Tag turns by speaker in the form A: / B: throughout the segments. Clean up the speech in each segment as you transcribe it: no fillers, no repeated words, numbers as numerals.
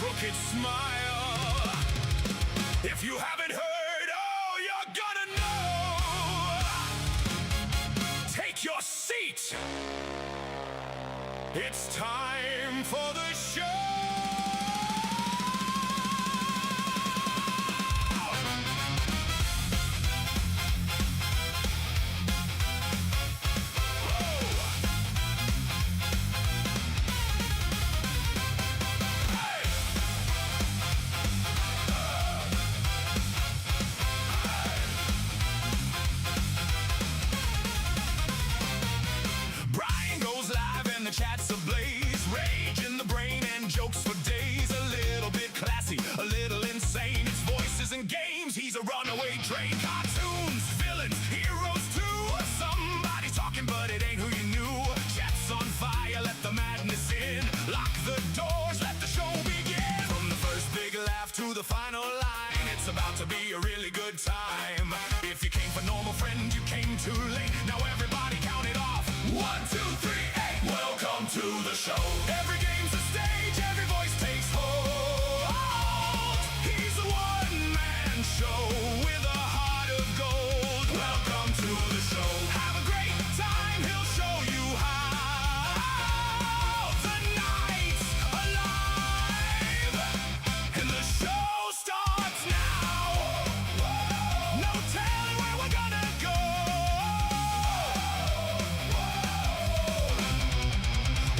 A: crooked smile. If you haven't heard, oh, you're gonna know. Take your seat. It's time for the show. Chat's ablaze, rage in the brain and jokes for days. A little bit classy, a little insane. It's voices and games, he's a runaway train. Cartoons, villains, heroes too. Somebody's talking but it ain't who you knew. Chat's on fire, let the madness in. Lock the doors, let the show begin. From the first big laugh to the final line, it's about to be a really good time. If you came for normal, friend, you came too late. Now everybody count it off. 1, 2, 3, 8. Welcome to the show. Every game's a stage, every voice takes hold. He's a one-man show with a heart of gold. Welcome to the show. Have a great time, he'll show you how. The night's alive, and the show starts now. No telling where we're gonna go.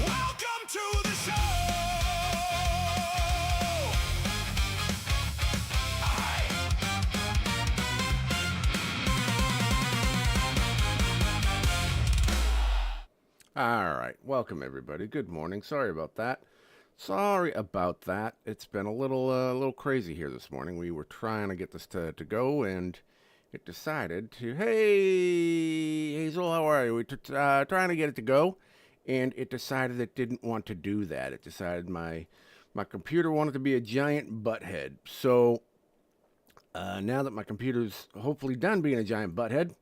A: Welcome to the show.
B: All right, welcome everybody. Good morning. Sorry about that. It's been a little crazy here this morning. We were trying to get this to go, and it decided to. Hey, Hazel, how are you? We trying to get it to go, and it decided it didn't want to do that. It decided my computer wanted to be a giant butthead. So now that my computer's hopefully done being a giant butthead,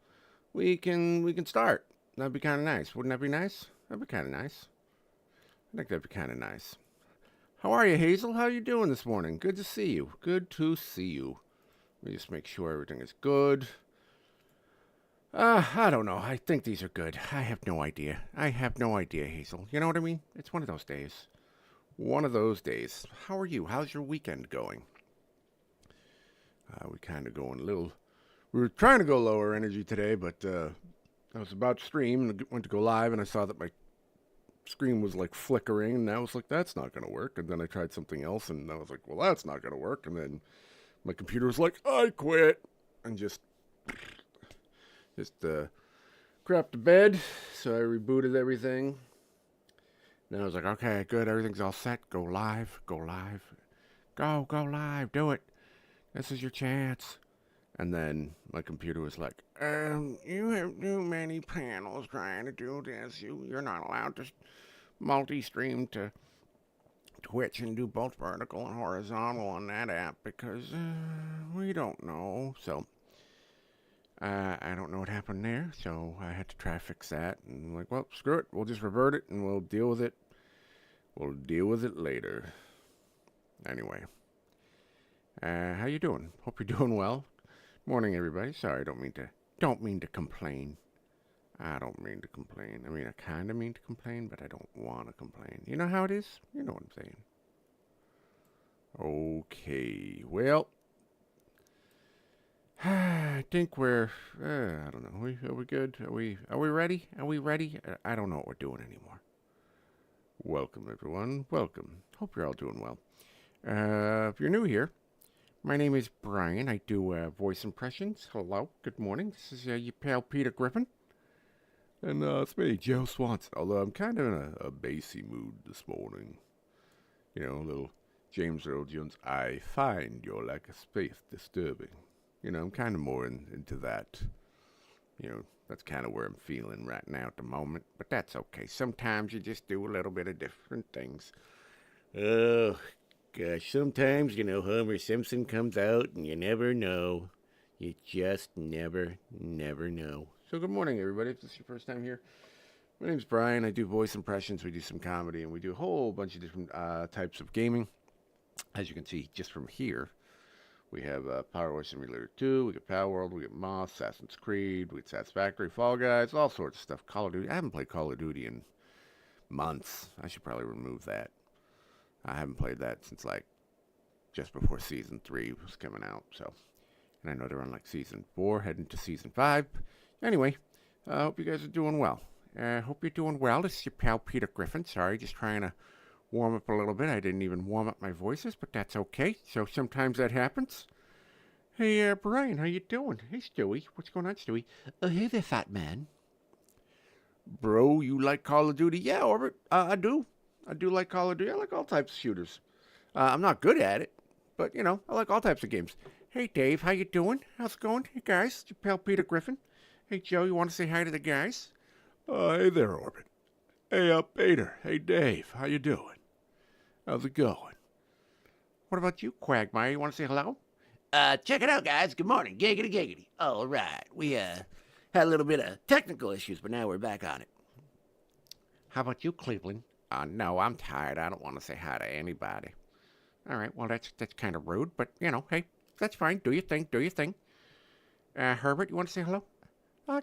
B: we can start. That'd be kind of nice. Wouldn't that be nice? That'd be kind of nice. I think that'd be kind of nice. How are you, Hazel? How are you doing this morning? Good to see you. Good to see you. Let me just make sure everything is good. I don't know. I think these are good. I have no idea. Hazel. You know what I mean? It's one of those days. One of those days. How are you? How's your weekend going? We kind of going a little... We were trying to go lower energy today, but I was about to stream and went to go live, and I saw that my screen was like flickering, and I was like, that's not going to work. And then I tried something else, and I was like, well, that's not going to work. And then my computer was like, I quit, and just crapped the bed. So I rebooted everything. Then I was like, okay, good, everything's all set. Go live. Go live, do it. This is your chance. And then my computer was like, you have too many panels trying to do this. You're not allowed to multi-stream to Twitch and do both vertical and horizontal on that app because we don't know. So I don't know what happened there. So I had to try to fix that. And I'm like, well, screw it. We'll just revert it and we'll deal with it. We'll deal with it later. Anyway, how you doing? Hope you're doing well. Morning, everybody. Sorry, don't mean to complain. I don't mean to complain. I mean, I kind of mean to complain, but I don't want to complain. You know how it is? You know what I'm saying. Okay, well, I think we're, I don't know. Are we good? Are we ready? Are we ready? I don't know what we're doing anymore. Welcome, everyone. Welcome. Hope you're all doing well. If you're new here, my name is Brian. I do voice impressions. Hello. Good morning. This is your pal Peter Griffin. And it's me, Joe Swanson. Although I'm kind of in a bassy mood this morning. You know, a little James Earl Jones. I find your lack of space disturbing. You know, I'm kind of more into that. You know, that's kind of where I'm feeling right now at the moment. But that's okay. Sometimes you just do a little bit of different things. Oh, gosh. Sometimes, you know, Homer Simpson comes out and you never know. You just never know. So good morning, everybody. If this is your first time here, my name's Brian. I do voice impressions. We do some comedy, and we do a whole bunch of different types of gaming. As you can see, just from here, we have Powerwash Simulator 2, we got Palworld, we got Moss, Assassin's Creed, we got Satisfactory, Fall Guys, all sorts of stuff. Call of Duty. I haven't played Call of Duty in months. I should probably remove that. I haven't played that since like just before Season 3 was coming out. So, and I know they're on like Season 4, heading to Season 5. Anyway, I hope you guys are doing well. Hope you're doing well. This is your pal Peter Griffin. Sorry, just trying to warm up a little bit. I didn't even warm up my voices, but that's okay. So sometimes that happens. Hey, Brian, how you doing? Hey, Stewie. What's going on, Stewie? Hey there, fat man. Bro, you like Call of Duty? Yeah, Orbit. I do. I do like Call of Duty. I like all types of shooters. I'm not good at it, but, you know, I like all types of games. Hey, Dave, how you doing? How's it going? Hey, guys, it's your pal Peter Griffin. Hey, Joe, you want to say hi to the guys? Hey there, Orbit. Hey, Peter. Hey, Dave. How you doing? How's it going? What about you, Quagmire? You want to say hello?
C: Check it out, guys. Good morning. Giggity, giggity. All right. We, had a little bit of technical issues, but now we're back on it.
B: How about you, Cleveland? No, I'm tired. I don't want to say hi to anybody. All right, well, that's kind of rude, but, you know, hey, that's fine. Do your thing. Do your thing. Herbert, you want to say hello?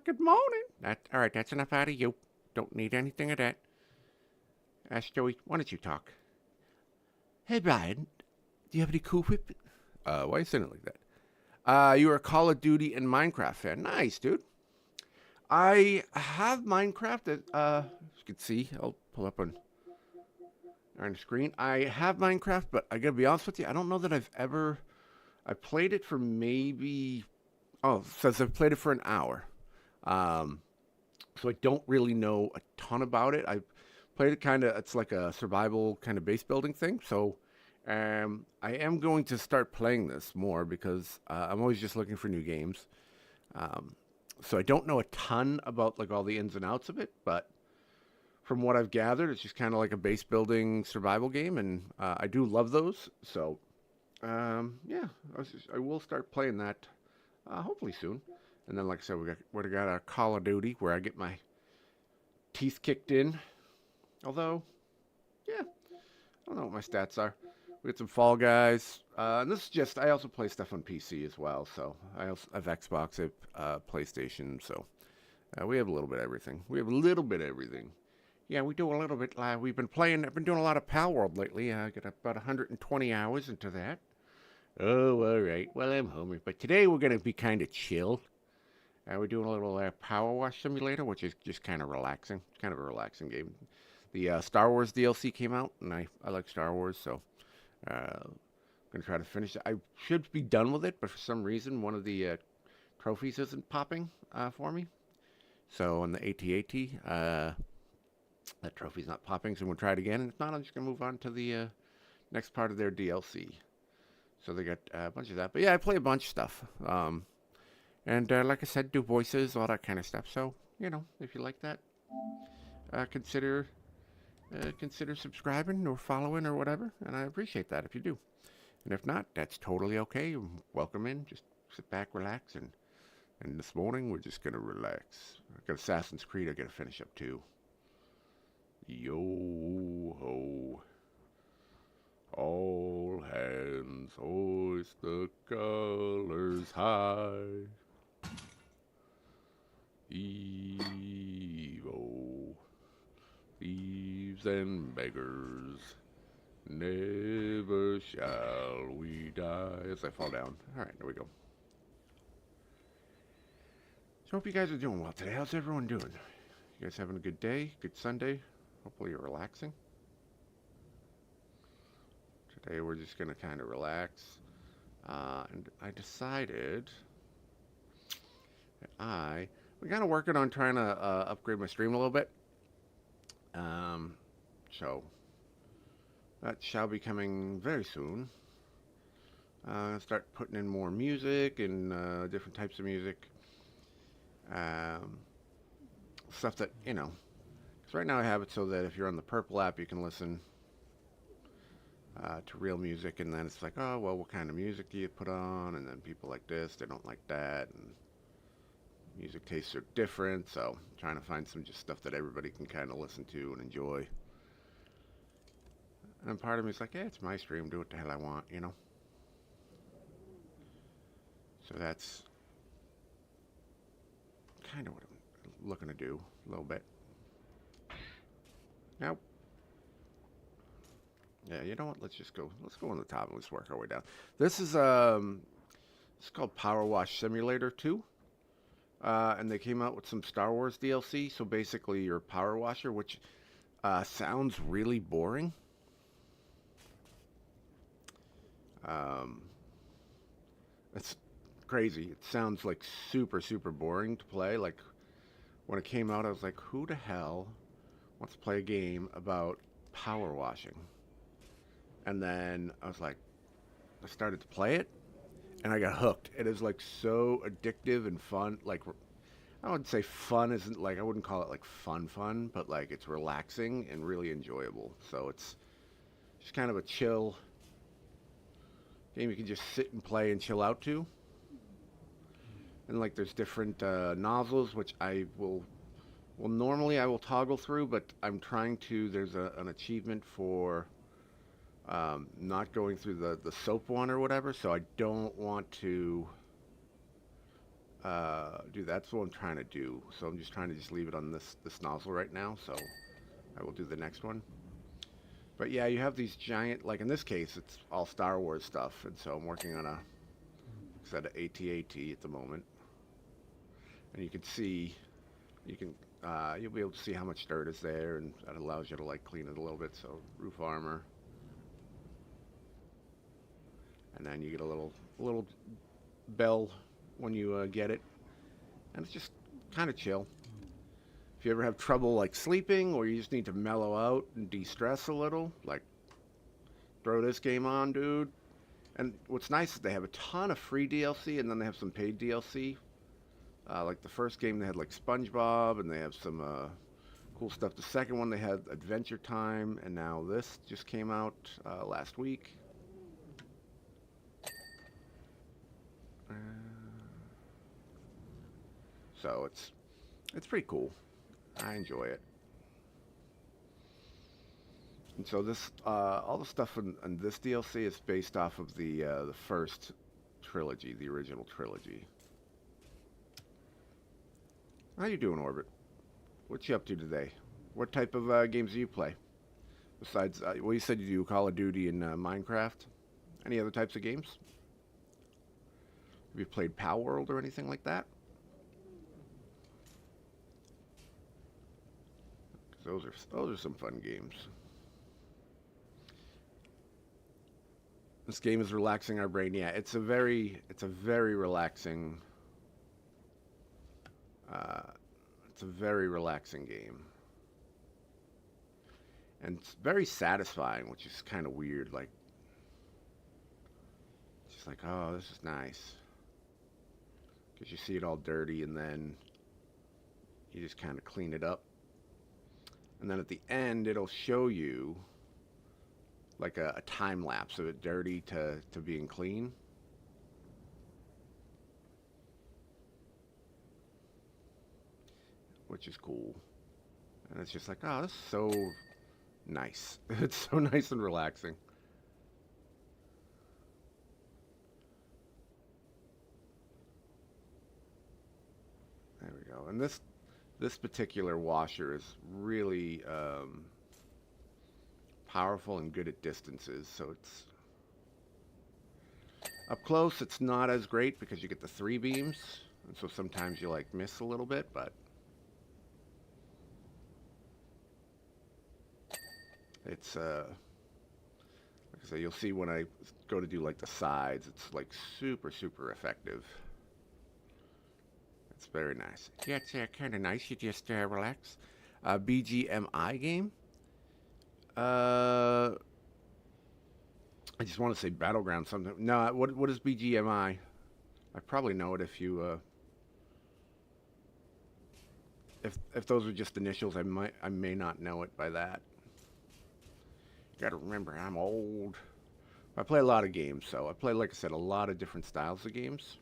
B: Good morning. All right, that's enough out of you. Don't need anything of that. Joey, why don't you talk?
C: Hey, Brian. Do you have any cool whip?
B: Why are you saying it like that? You're a Call of Duty and Minecraft fan. Nice, dude. I have Minecraft. As you can see, I'll pull up on the screen. I have Minecraft, but I gotta be honest with you, I don't know that I played it for maybe, it says I've played it for an hour. So I don't really know a ton about it. I played it it's like a survival kind of base building thing. So I am going to start playing this more because I'm always just looking for new games. So I don't know a ton about like all the ins and outs of it, but from what I've gathered, it's just kind of like a base building survival game, and I do love those. So yeah, I will start playing that hopefully soon. And then, like I said, we got a Call of Duty where I get my teeth kicked in. Although, yeah, I don't know what my stats are. We got some Fall Guys. And this is just, I also play stuff on PC as well. So I also have Xbox, I have PlayStation. So we have a little bit of everything. Yeah, we do a little bit. I've been doing a lot of Palworld lately. I got about 120 hours into that. Oh, all right. Well, I'm homer. But today we're going to be kind of chill. We're doing a little Powerwash Simulator, which is just kind of relaxing. It's kind of a relaxing game. The Star Wars DLC came out, and I like Star Wars, so I'm going to try to finish it. I should be done with it, but for some reason, one of the trophies isn't popping for me. So on the AT-AT, that trophy's not popping, so we'll try it again. And if not, I'm just going to move on to the next part of their DLC. So they got a bunch of that. But yeah, I play a bunch of stuff. And like I said, do voices, all that kind of stuff. So, you know, if you like that, consider subscribing or following or whatever. And I appreciate that if you do. And if not, that's totally okay. Welcome in. Just sit back, relax. And this morning, we're just going to relax. I got Assassin's Creed I got to finish up too. Yo-ho. All hands hoist the colors high. Evo. Thieves and beggars, never shall we die. As I fall down. Alright, there we go. So hope you guys are doing well today. How's everyone doing? You guys having a good day? Good Sunday? Hopefully you're relaxing. Today we're just going to kind of relax. And I decided that we're kind of working on trying to upgrade my stream a little bit. So that shall be coming very soon. Start putting in more music and different types of music. Stuff that, you know, because right now I have it so that if you're on the Purple app, you can listen to real music, and then it's like, oh, well, what kind of music do you put on? And then people like this, they don't like that, and music tastes are different, so I'm trying to find some just stuff that everybody can kind of listen to and enjoy. And then part of me is like, yeah, it's my stream. Do what the hell I want, you know? So that's kind of what I'm looking to do a little bit. Nope. Yeah, you know what? Let's just go. Let's go on the top and let's work our way down. This is it's called Powerwash Simulator 2. And they came out with some Star Wars DLC. So basically, you're a power washer, which sounds really boring. It's crazy. It sounds like super, super boring to play. Like when it came out, I was like, who the hell wants to play a game about power washing? And then I was like, I started to play it, and I got hooked. It is like so addictive and fun. Like, I would say fun isn't like, I wouldn't call it like fun, but like it's relaxing and really enjoyable. So it's just kind of a chill game you can just sit and play and chill out to. And like there's different nozzles, which I will, well, normally I will toggle through, but I'm trying to, there's an achievement for not going through the soap one or whatever, so I don't want to do that. That's what I'm trying to do. So I'm just trying to just leave it on this nozzle right now, so I will do the next one. But yeah, you have these giant, like in this case, it's all Star Wars stuff, and so I'm working on a set of AT-AT at the moment. And you can see, you'll be able to see how much dirt is there, and that allows you to like clean it a little bit. So roof armor. And then you get a little bell when you get it, and it's just kind of chill. If you ever have trouble like sleeping, or you just need to mellow out and de-stress a little, like throw this game on, dude. And what's nice is they have a ton of free DLC, and then they have some paid DLC. Like the first game, they had like SpongeBob, and they have some cool stuff. The second one, they had Adventure Time, and now this just came out last week. So it's pretty cool. I enjoy it. And so this all the stuff in this DLC is based off of the first trilogy, the original trilogy. How you doing, Orbit? What you up to today? What type of games do you play? Besides, well, you said you do Call of Duty and Minecraft. Any other types of games? Have you played Pal World or anything like that? Those are some fun games. This game is relaxing our brain. Yeah, it's a very relaxing. It's a very relaxing game, and it's very satisfying, which is kind of weird. Like, it's just like, oh, this is nice, because you see it all dirty, and then you just kind of clean it up. And then at the end, it'll show you like a time lapse of it dirty to being clean. Which is cool. And it's just like, oh, this is so nice. It's so nice and relaxing. There we go. And this particular washer is really powerful and good at distances, so it's up close. It's not as great because you get the 3 beams, and so sometimes you like miss a little bit, but it's like I say, you'll see when I go to do like the sides, it's like super effective. It's very nice. Yeah, it's kind of nice. You just relax. BGMI game. I just want to say Battleground something. No, what is BGMI? I probably know it if you if those are just initials. I may not know it by that. You gotta remember, I'm old. I play a lot of games, so I play, like I said, a lot of different styles of games.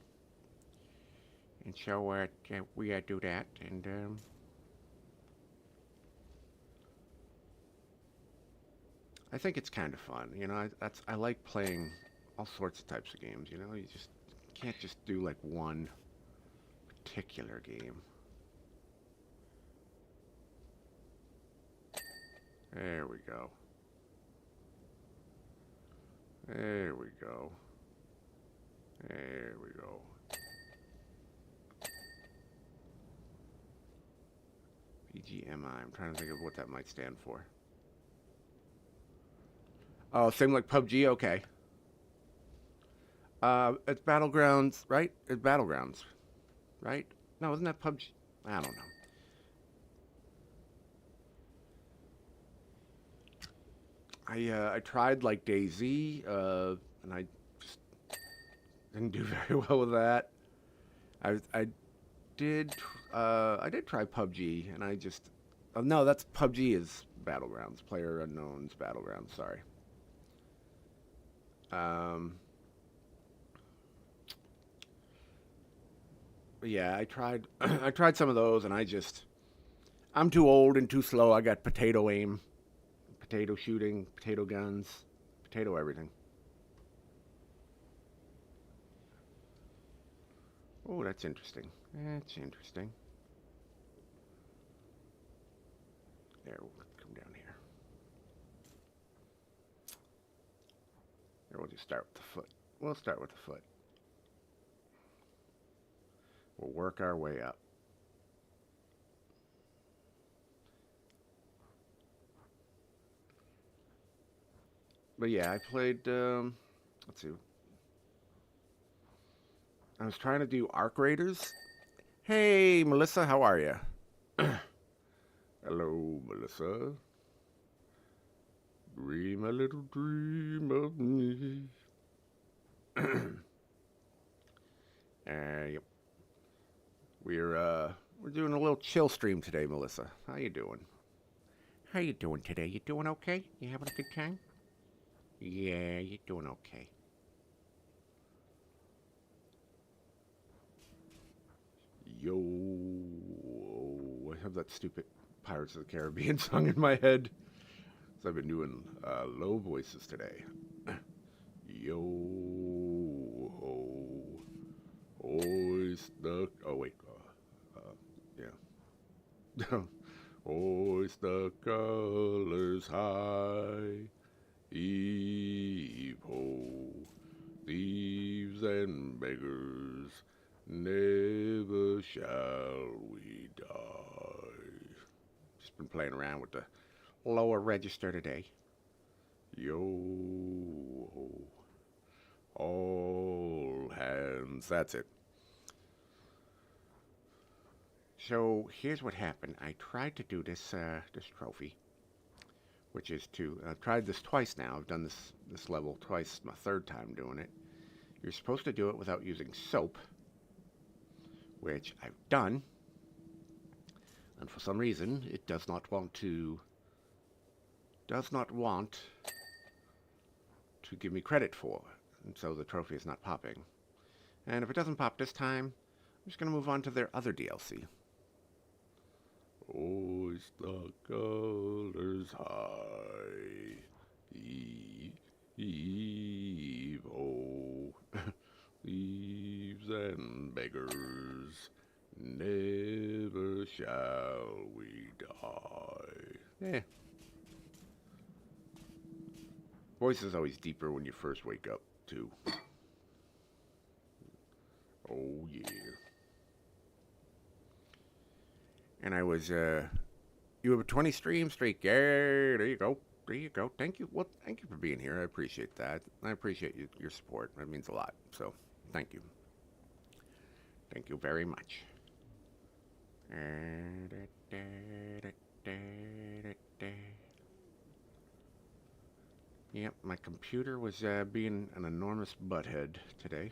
B: And so we do that, and I think it's kind of fun. You know, I like playing all sorts of types of games. You know, you just can't just do like one particular game. There we go. There we go. There we go. BGMI. I'm trying to think of what that might stand for. Oh, same like PUBG? Okay. It's Battlegrounds, right? It's Battlegrounds, right? No, isn't that PUBG? I don't know. I tried like DayZ, and I just didn't do very well with that. I did try PUBG, and I just no, that's PUBG is Battlegrounds, Player Unknown's Battlegrounds. Sorry. But yeah, I tried I tried some of those, and I'm too old and too slow. I got potato aim, potato shooting, potato guns, potato everything. Oh, that's interesting. That's interesting. There, we'll come down here. Here, we'll just start with the foot. We'll start with the foot. We'll work our way up. But yeah, I played, let's see. I was trying to do Arc Raiders. Hey, Melissa, how are you? Hello, Melissa. Dream a little dream of me. Yep. We're doing a little chill stream today, Melissa. How you doing? How you doing today? You doing okay? You having a good time? Yeah, you're doing okay. Yo, I have that stupid Pirates of the Caribbean song in my head. So I've been doing low voices today. Yo, ho, hoist the... Oh, wait. Yeah. Hoist the colors high. Heave ho, thieves and beggars, never shall we die. Just been playing around with the lower register today. Yo ho, all hands. That's it. So here's what happened. I tried to do this trophy, which is I've tried this twice now. I've done this level twice. My third time doing it. You're supposed to do it without using soap, which I've done, and for some reason it does not want to give me credit for, and so the trophy is not popping. And if it doesn't pop this time, I'm just going to move on to their other DLC. Hoist the colors high, heave ho, thieves and beggars, never shall we die. Yeah. Voice is always deeper when you first wake up, too. Oh, yeah. And I was, you have a 20 stream streak. Yeah, there you go. There you go. Thank you. Well, thank you for being here. I appreciate that. I appreciate your support. That means a lot. So, thank you. Thank you very much. Yep, my computer was being an enormous butthead today.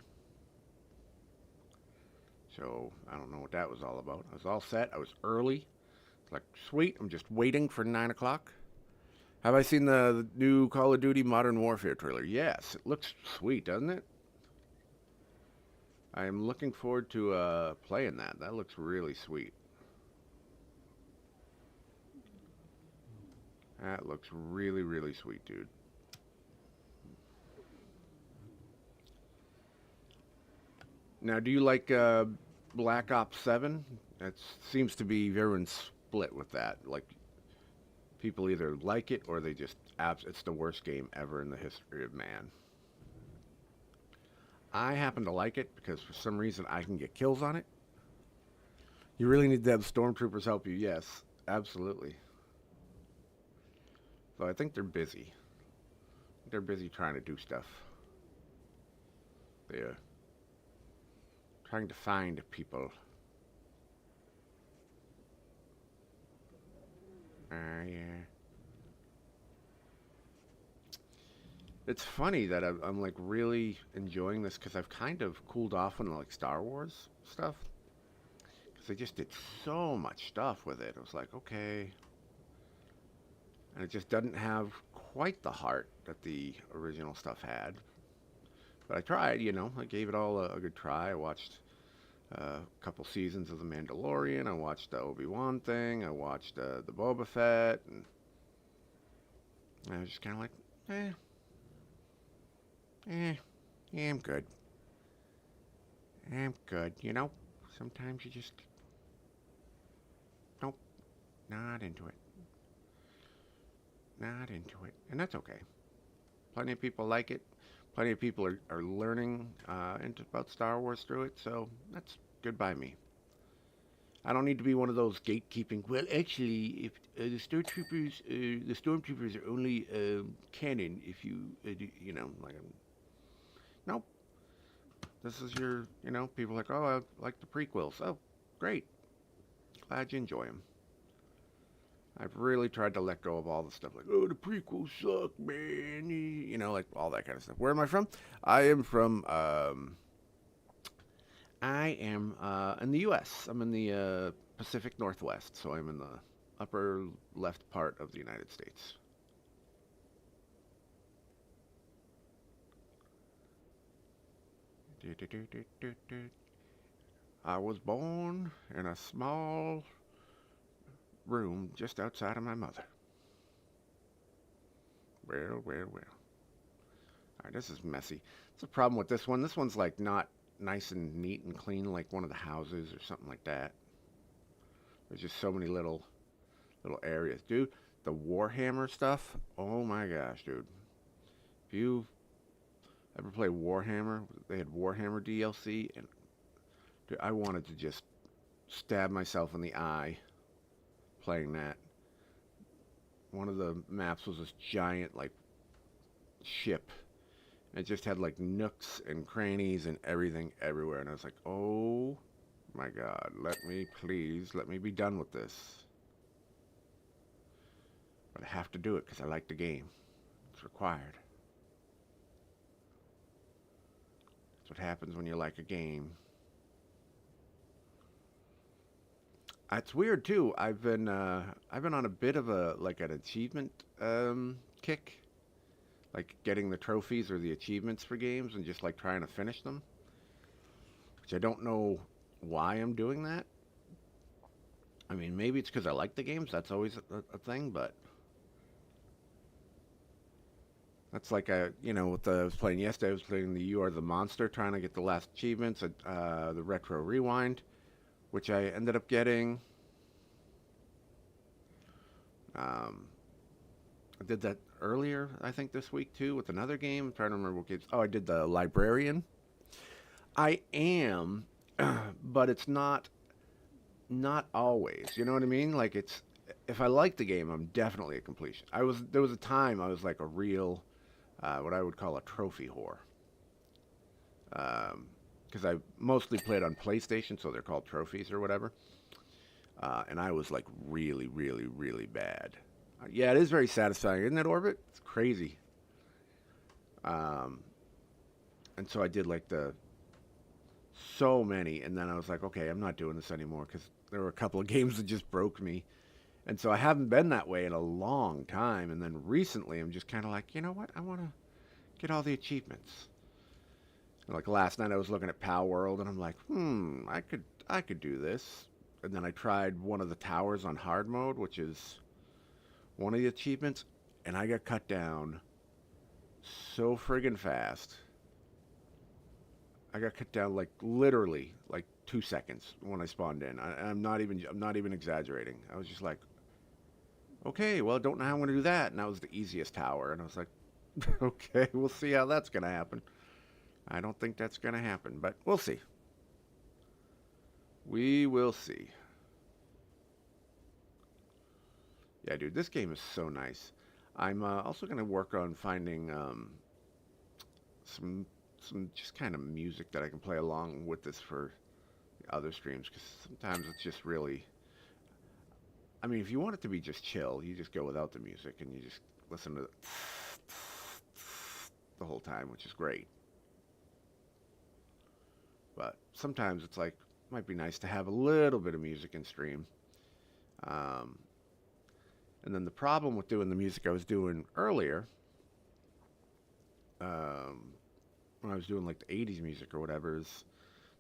B: So, I don't know what that was all about. I was all set. I was early. It's like, sweet, I'm just waiting for 9 o'clock. Have I seen the new Call of Duty Modern Warfare trailer? Yes, it looks sweet, doesn't it? I am looking forward to playing that. That looks really sweet. That looks really, really sweet, dude. Now, do you like Black Ops 7? That seems to be everyone's split with that. Like, people either like it or they just it's the worst game ever in the history of man. I happen to like it because for some reason I can get kills on it. You really need to have stormtroopers help you. Yes, absolutely. So I think they're busy. They're busy trying to do stuff. They're trying to find people. Yeah. It's funny that I'm like really enjoying this because I've kind of cooled off on like Star Wars stuff because they just did so much stuff with it. I was like, okay, and it just doesn't have quite the heart that the original stuff had. But I tried, you know, I gave it all a good try. I watched a couple seasons of The Mandalorian. I watched the Obi-Wan thing. I watched the Boba Fett, and I was just kind of like, yeah, I'm good. I'm good. You know, sometimes you just, nope, not into it. Not into it. And that's okay. Plenty of people like it. Plenty of people are learning about Star Wars through it, so that's good by me. I don't need to be one of those gatekeeping. Well, actually, if the stormtroopers are only canon if you, you know, like, nope. This is your, you know, people are like, oh, I like the prequels. Oh, great. Glad you enjoy them. I've really tried to let go of all the stuff like, oh, the prequels suck, man. You know, like all that kind of stuff. Where am I from? I am from, in the U.S. I'm in the Pacific Northwest, so I'm in the upper left part of the United States. I was born in a small room just outside of my mother. Well, well, well. Alright, this is messy. It's a problem with this one. This one's like not nice and neat and clean like one of the houses or something like that. There's just so many little areas. Dude, the Warhammer stuff, oh my gosh, dude. If you ever play Warhammer, they had Warhammer DLC, and dude, I wanted to just stab myself in the eye playing that. One of the maps was this giant, like, ship. It just had, like, nooks and crannies and everything everywhere. And I was like, oh my god, let me be done with this. But I have to do it because I like the game. It's required. That's what happens when you like a game. It's weird too. I've been on a bit of a like an achievement kick, like getting the trophies or the achievements for games and just like trying to finish them. Which I don't know why I'm doing that. I mean, maybe it's because I like the games. That's always a thing, but that's like with I was playing yesterday. I was playing the You Are the Monster, trying to get the last achievements, the Retro Rewind, which I ended up getting. I did that earlier, I think, this week too, with another game. I'm trying to remember what games. Oh, I did the Librarian. I am, but it's not always. You know what I mean? Like if I like the game, I'm definitely a completion. There was a time I was like a real, what I would call a trophy whore. Because I mostly played on PlayStation, so they're called trophies or whatever. And I was like really, really, really bad. Yeah, it is very satisfying, isn't it, Orbit? It's crazy. And so I did like so many, and then I was like, okay, I'm not doing this anymore because there were a couple of games that just broke me. And so I haven't been that way in a long time. And then recently I'm just kind of like, you know what? I want to get all the achievements. And like last night I was looking at Pal World and I'm like, I could do this. And then I tried one of the towers on hard mode, which is one of the achievements, and I got cut down so friggin' fast. I got cut down like literally like 2 seconds when I spawned in. I'm not even exaggerating. I was just like, okay, well, I don't know how I'm gonna do that, and that was the easiest tower, and I was like, okay, we'll see how that's gonna happen. I don't think that's gonna happen, but we'll see. We will see. Yeah, dude, this game is so nice. I'm also gonna work on finding some just kind of music that I can play along with this for the other streams, because sometimes it's just really. I mean, if you want it to be just chill, you just go without the music and you just listen to the whole time, which is great. But sometimes it's like, might be nice to have a little bit of music in stream. Um, and then the problem with doing the music I was doing earlier, when I was doing like the 80s music or whatever, is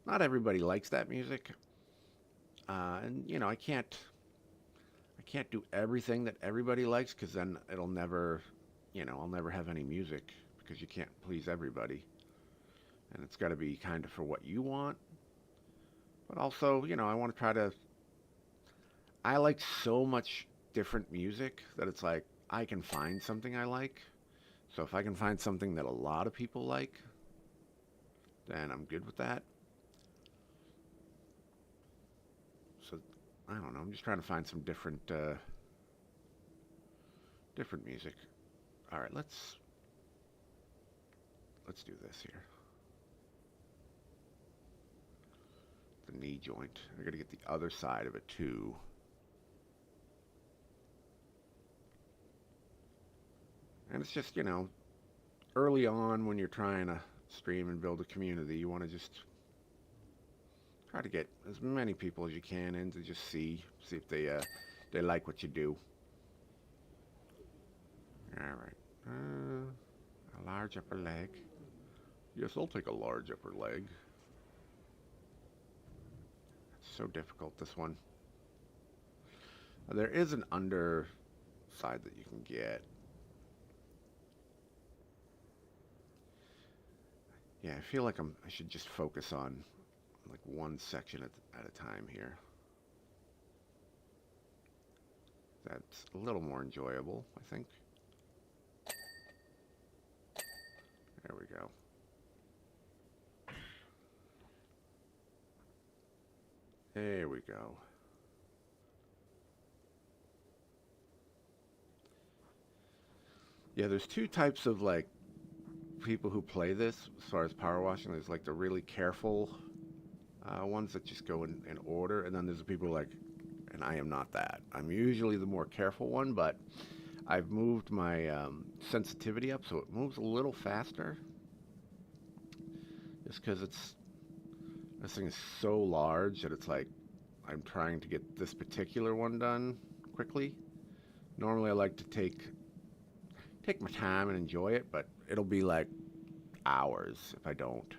B: not everybody likes that music. And you know, I can't do everything that everybody likes, because then it'll never, I'll never have any music, because you can't please everybody. And it's got to be kind of for what you want. But also, I want to try to. I like so much different music that it's like I can find something I like. So if I can find something that a lot of people like, then I'm good with that. So I don't know. I'm just trying to find some different music. All right, let's do this here. The knee joint. I got to get the other side of it too. And it's just, early on when you're trying to stream and build a community, you want to just try to get as many people as you can in to just see if they like what you do. All right. A large upper leg. Yes, I'll take a large upper leg. It's so difficult, this one. There is an underside that you can get. Yeah, I feel like I should just focus on like one section at a time here. That's a little more enjoyable, I think. There we go. There we go. Yeah, there's two types of like people who play this as far as power washing. There's like the really careful ones that just go in order, and then there's the people like, and I am not that. I'm usually the more careful one, but I've moved my sensitivity up so it moves a little faster, just because this thing is so large that it's like I'm trying to get this particular one done quickly. Normally I like to take my time and enjoy it, but it'll be like hours if I don't.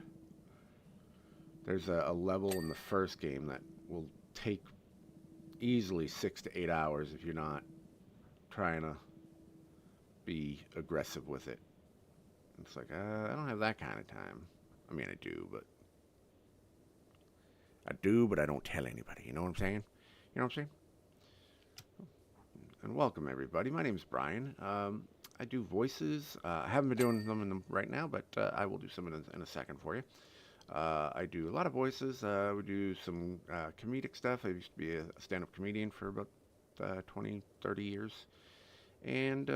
B: There's a level in the first game that will take easily 6 to 8 hours if you're not trying to be aggressive with it. It's like, I don't have that kind of time. I mean, I do, but I don't tell anybody. You know what I'm saying? You know what I'm saying? And welcome, everybody. My name's Brian. I do voices. I haven't been doing them right now, but I will do some in a second for you. I do a lot of voices. We do some comedic stuff. I used to be a stand-up comedian for about 20, 30 years. And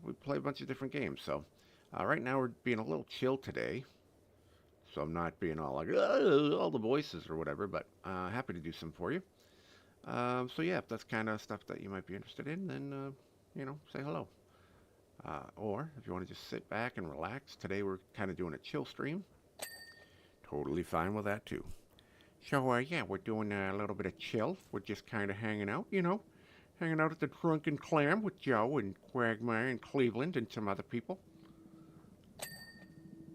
B: we play a bunch of different games. So right now we're being a little chill today. So I'm not being all like, all the voices or whatever, but happy to do some for you. So yeah, if that's kind of stuff that you might be interested in, then, say hello. Or if you want to just sit back and relax, today we're kind of doing a chill stream. Totally fine with that too. So yeah, we're doing a little bit of chill. We're just kind of hanging out, hanging out at the Drunken Clam with Joe and Quagmire and Cleveland and some other people.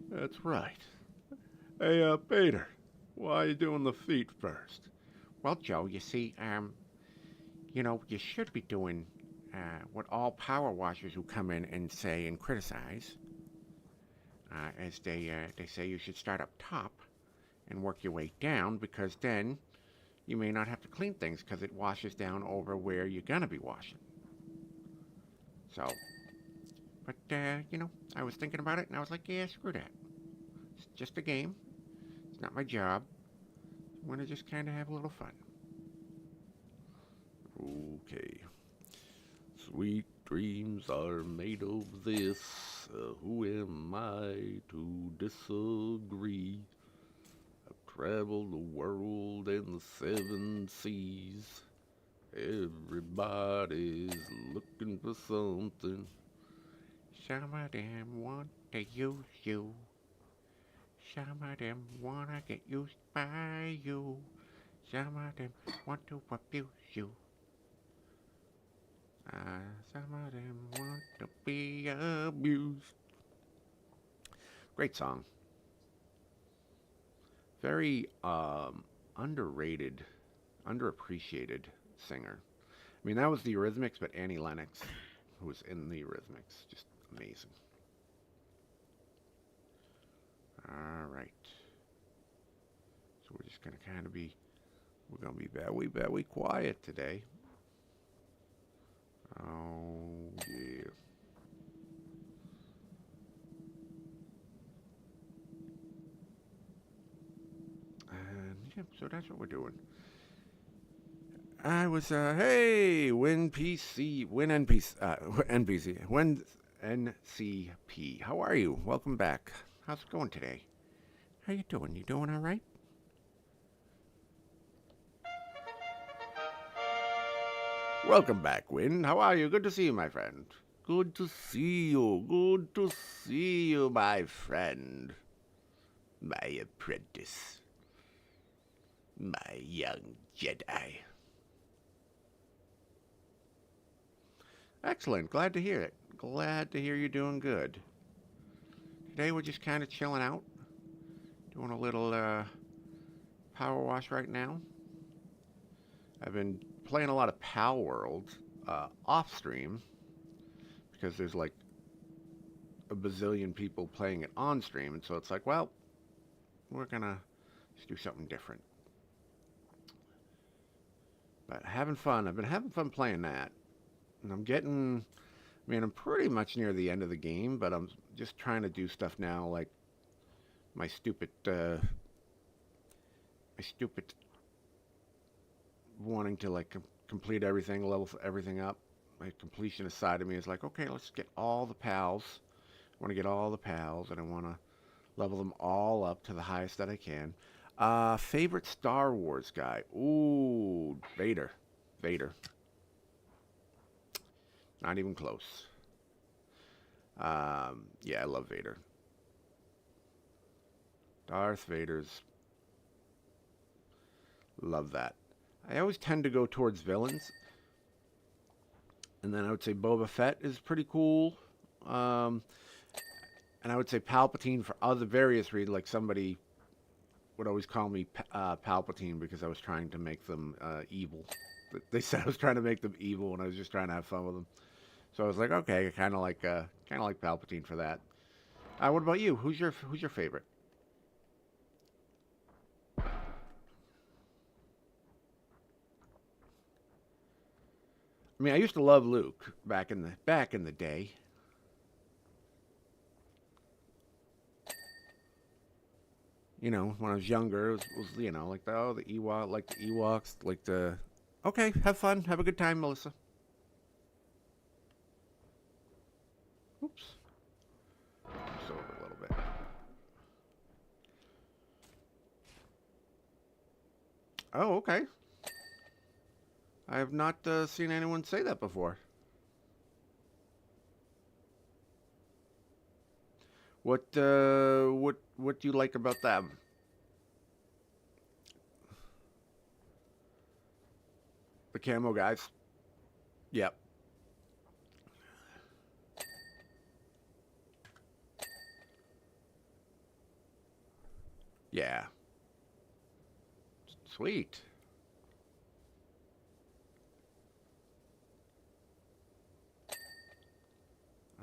B: That's right. Hey, Peter, why are you doing the feet first? Well, Joe, you see, you should be doing what all power washers who come in and say and criticize, as they say you should start up top and work your way down, because then you may not have to clean things because it washes down over where you're gonna be washing. So, but I was thinking about it and I was like, yeah, screw that. It's just a game. It's not my job. I want to just kind of have a little fun. Okay. Sweet dreams are made of this. Who am I to disagree? I've traveled the world and the 7 seas. Everybody's looking for something. Some of them want to use you. Some of them wanna get used by you. Some of them want to abuse you. Some of them want to be abused. Great song. Very underrated, underappreciated singer. I mean, that was the Eurythmics, but Annie Lennox, who was in the Eurythmics, just amazing. All right. So we're just gonna kind of we're gonna be very quiet today. Oh yeah. And yeah, so that's what we're doing. I was hey, win NPC, win NCP. How are you? Welcome back. How's it going today? How you doing? You doing all right? Welcome back, Win. How are you? Good to see you, my friend. Good to see you. Good to see you, my friend. My apprentice. My young Jedi. Excellent. Glad to hear it. Glad to hear you're doing good. Today we're just kind of chilling out. Doing a little power wash right now. I've been playing a lot of Pal World off stream because there's like a bazillion people playing it on stream, and so it's like, well, we're gonna just do something different. But having fun. I've been having fun playing that, and I'm pretty much near the end of the game, but I'm just trying to do stuff now, like my stupid wanting to like complete everything, level everything up. My completionist side of me is like, okay, let's get all the pals. I want to get all the pals, and I want to level them all up to the highest that I can. Favorite Star Wars guy? Ooh, Vader. Not even close. Yeah, I love Vader. Darth Vader's. Love that. I always tend to go towards villains. And then I would say Boba Fett is pretty cool. And I would say Palpatine for other various reasons. Like somebody would always call me Palpatine because I was trying to make them evil. They said I was trying to make them evil, and I was just trying to have fun with them. So I was like, okay, kind of like Palpatine for that. What about you? Who's your favorite? I mean, I used to love Luke back in the day. You know, when I was younger, it was like the Ewoks, like the. Okay, have fun, have a good time, Melissa. Oops. Just over a little bit. Oh, okay. I have not seen anyone say that before. What do you like about them? The camo guys. Yep. Yeah. Sweet.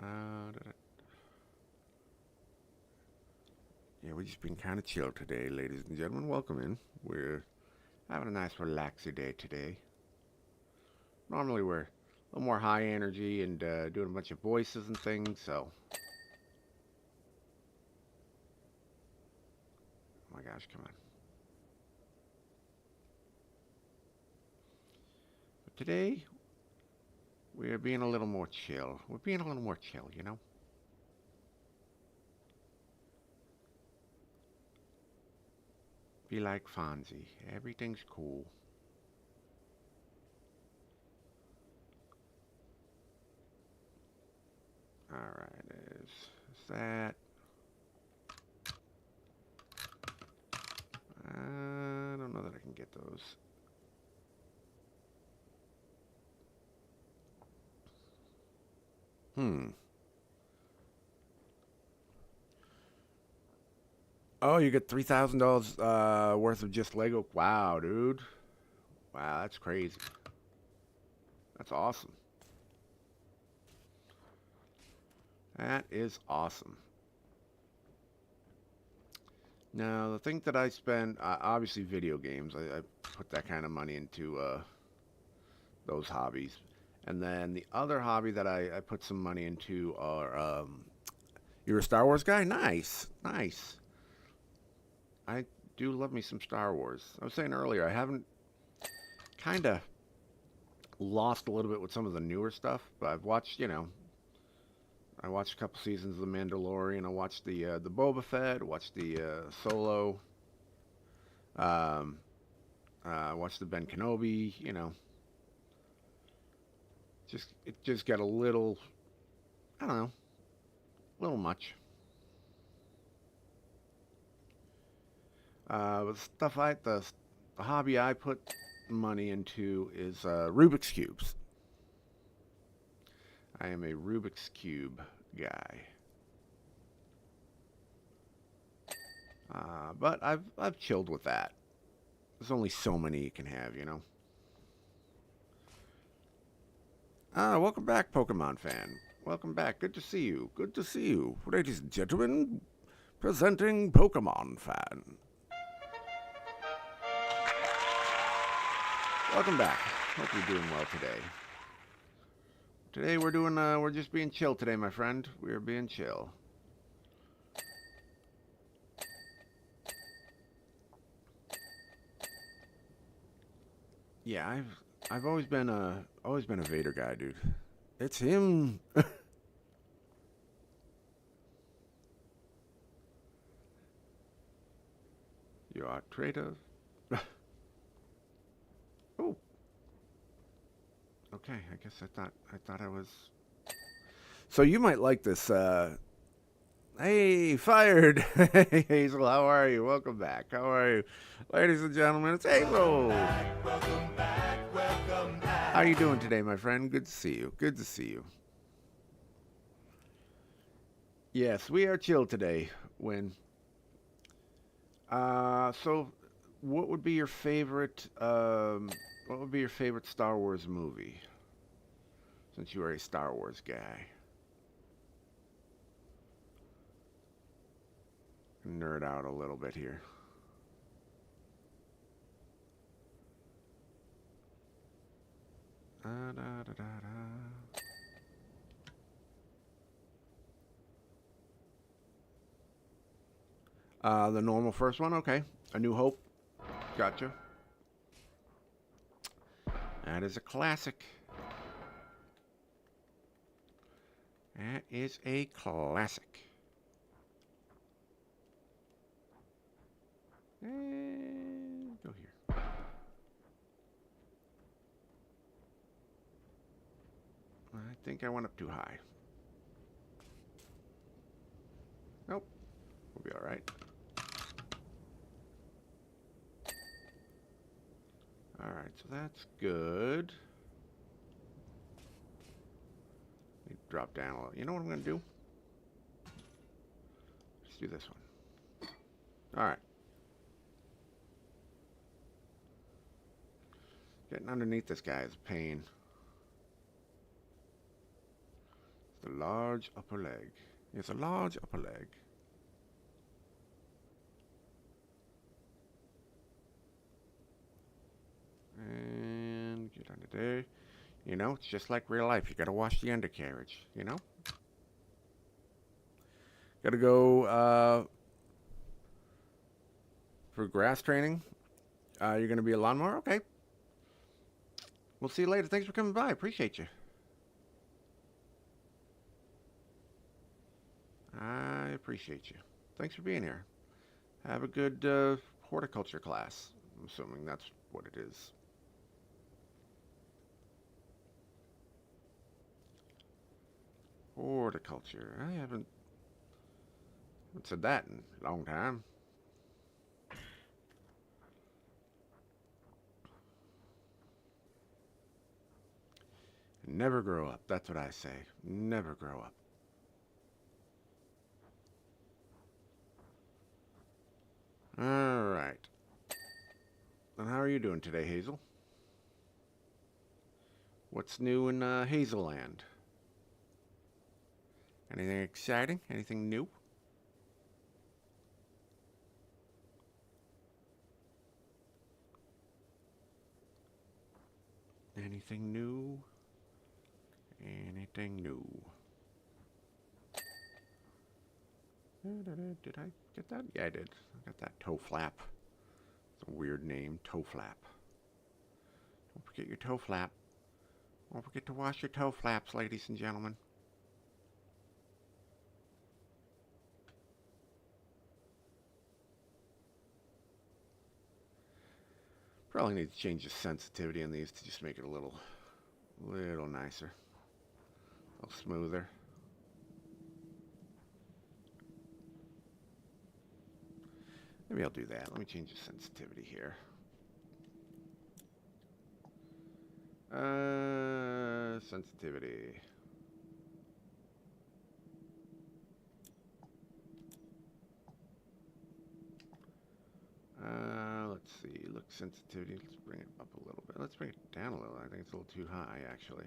B: Yeah, we've just been kind of chill today, ladies and gentlemen. Welcome in. We're having a nice, relaxy day today. Normally, we're a little more high energy and doing a bunch of voices and things, so. Oh my gosh, come on. But today, we're being a little more chill. We're being a little more chill, you know? Be like Fonzie. Everything's cool. Alright, is that. I don't know that I can get those. Oh, you get $3,000 worth of just Lego. Wow, dude. Wow, that's crazy. That's awesome. That is awesome. Now, the thing that I spend, obviously video games. I put that kind of money into those hobbies. And then the other hobby that I put some money into are, you're a Star Wars guy? Nice, nice. I do love me some Star Wars. I was saying earlier, I haven't kind of lost a little bit with some of the newer stuff, but I've watched, I watched a couple seasons of The Mandalorian. I watched the Boba Fett. Watched the Solo. Watched the Ben Kenobi. It just got a little, I don't know, a little much. The hobby I put money into is Rubik's cubes. I am a Rubik's cube guy. But I've chilled with that. There's only so many you can have, Welcome back, Pokemon fan. Welcome back. Good to see you. Good to see you. Ladies and gentlemen, presenting Pokemon fan. Welcome back. Hope you're doing well today. Today we're just being chill today, my friend. We're being chill. Yeah, I've always been a Vader guy, dude. It's him. You are traitor. Oh. Okay, I guess I thought I was. So you might like this. Hey, fired. Hey, Hazel, how are you? Welcome back. How are you, ladies and gentlemen? It's Hazel. Welcome back. How are you doing today, my friend? Good to see you. Good to see you. Yes, we are chill today. So what would be your favorite? What would be your favorite Star Wars movie? Since you are a Star Wars guy. Nerd out a little bit here. The normal first one, okay. A New Hope. Gotcha. That is a classic. That is a classic. And go here. I think I went up too high. Nope. We'll be all right. All right, so that's good. Let me drop down a little. You know what I'm going to do? Let's do this one. All right. Getting underneath this guy is a pain. The large upper leg. It's a large upper leg. And get under there. You know, it's just like real life. You gotta wash the undercarriage, you know? Gotta go for grass training. You're gonna be a lawnmower? Okay. We'll see you later. Thanks for coming by. Appreciate you. I appreciate you. Thanks for being here. Have a good horticulture class. I'm assuming that's what it is. Horticulture. I haven't said that in a long time. Never grow up. That's what I say. Never grow up. All right. And how are you doing today, Hazel? What's new in Hazelland? Anything exciting? Anything new? Anything new? Anything new? Did I get that? Yeah, I did. I got that toe flap. It's a weird name, toe flap. Don't forget your toe flap. Don't forget to wash your toe flaps, ladies and gentlemen. Probably need to change the sensitivity on these to just make it a little nicer, a little smoother. Maybe I'll do that. Let me change the sensitivity here. Sensitivity. Let's see. Look, sensitivity. Let's bring it up a little bit. Let's bring it down a little. I think it's a little too high, actually.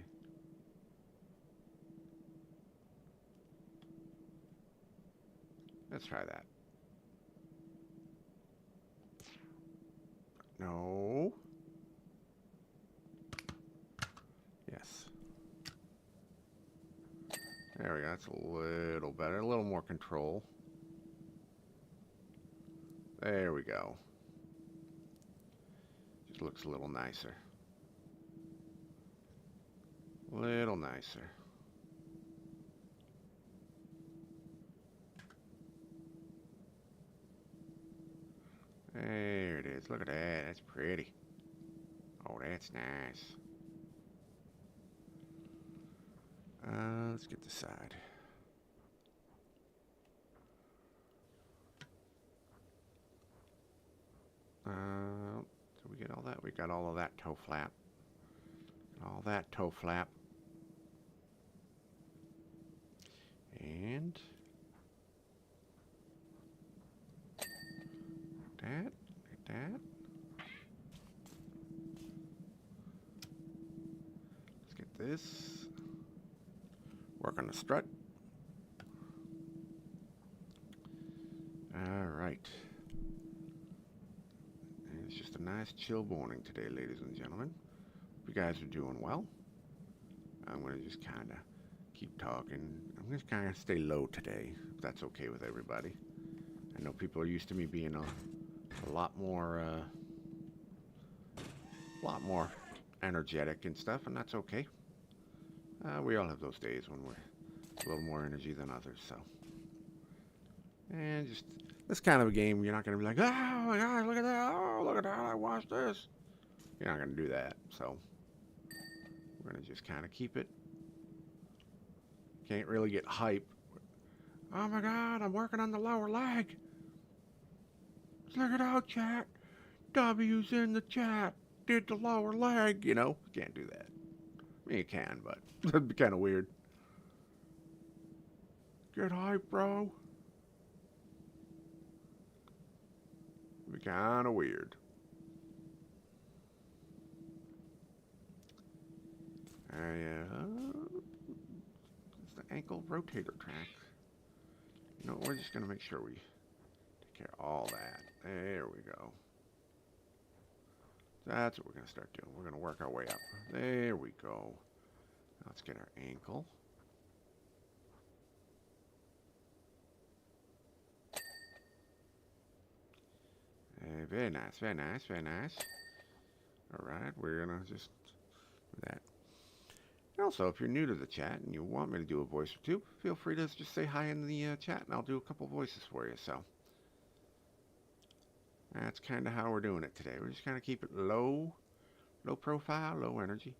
B: Let's try that. No. Yes. There we go. That's a little better. A little more control. There we go. Just looks a little nicer. Little nicer. There it is. Look at that. That's pretty. Oh, that's nice. Let's get the side. Did we get all that? We got all of that toe flap. All that toe flap. And that, like that. Let's get this. Work on the strut. All right. And it's just a nice chill morning today, ladies and gentlemen. Hope you guys are doing well. I'm going to just kind of keep talking. I'm just kind of stay low today, if that's okay with everybody. I know people are used to me being a lot more energetic and stuff, and that's okay. We all have those days when we're a little more energy than others, so. And just, this kind of a game, you're not going to be like, oh my gosh, look at that, oh, look at that, I watched this. You're not going to do that, so. We're going to just kind of keep it. Can't really get hype. Oh my God, I'm working on the lower leg. Check it out, chat. W's in the chat. Did the lower leg, you know? Can't do that. I mean, you can, but that'd be kind of weird. Get hype, bro. It'd be kind of weird. ankle rotator track. You know, we're just going to make sure we take care of all that. There we go. That's what we're going to start doing. We're going to work our way up. There we go. Now let's get our ankle. Very nice, very nice, very nice. All right, we're going to just do that. And also, if you're new to the chat and you want me to do a voice or two, feel free to just say hi in the chat and I'll do a couple voices for you. So that's kind of how we're doing it today. We're just kind of keep it low profile, low energy.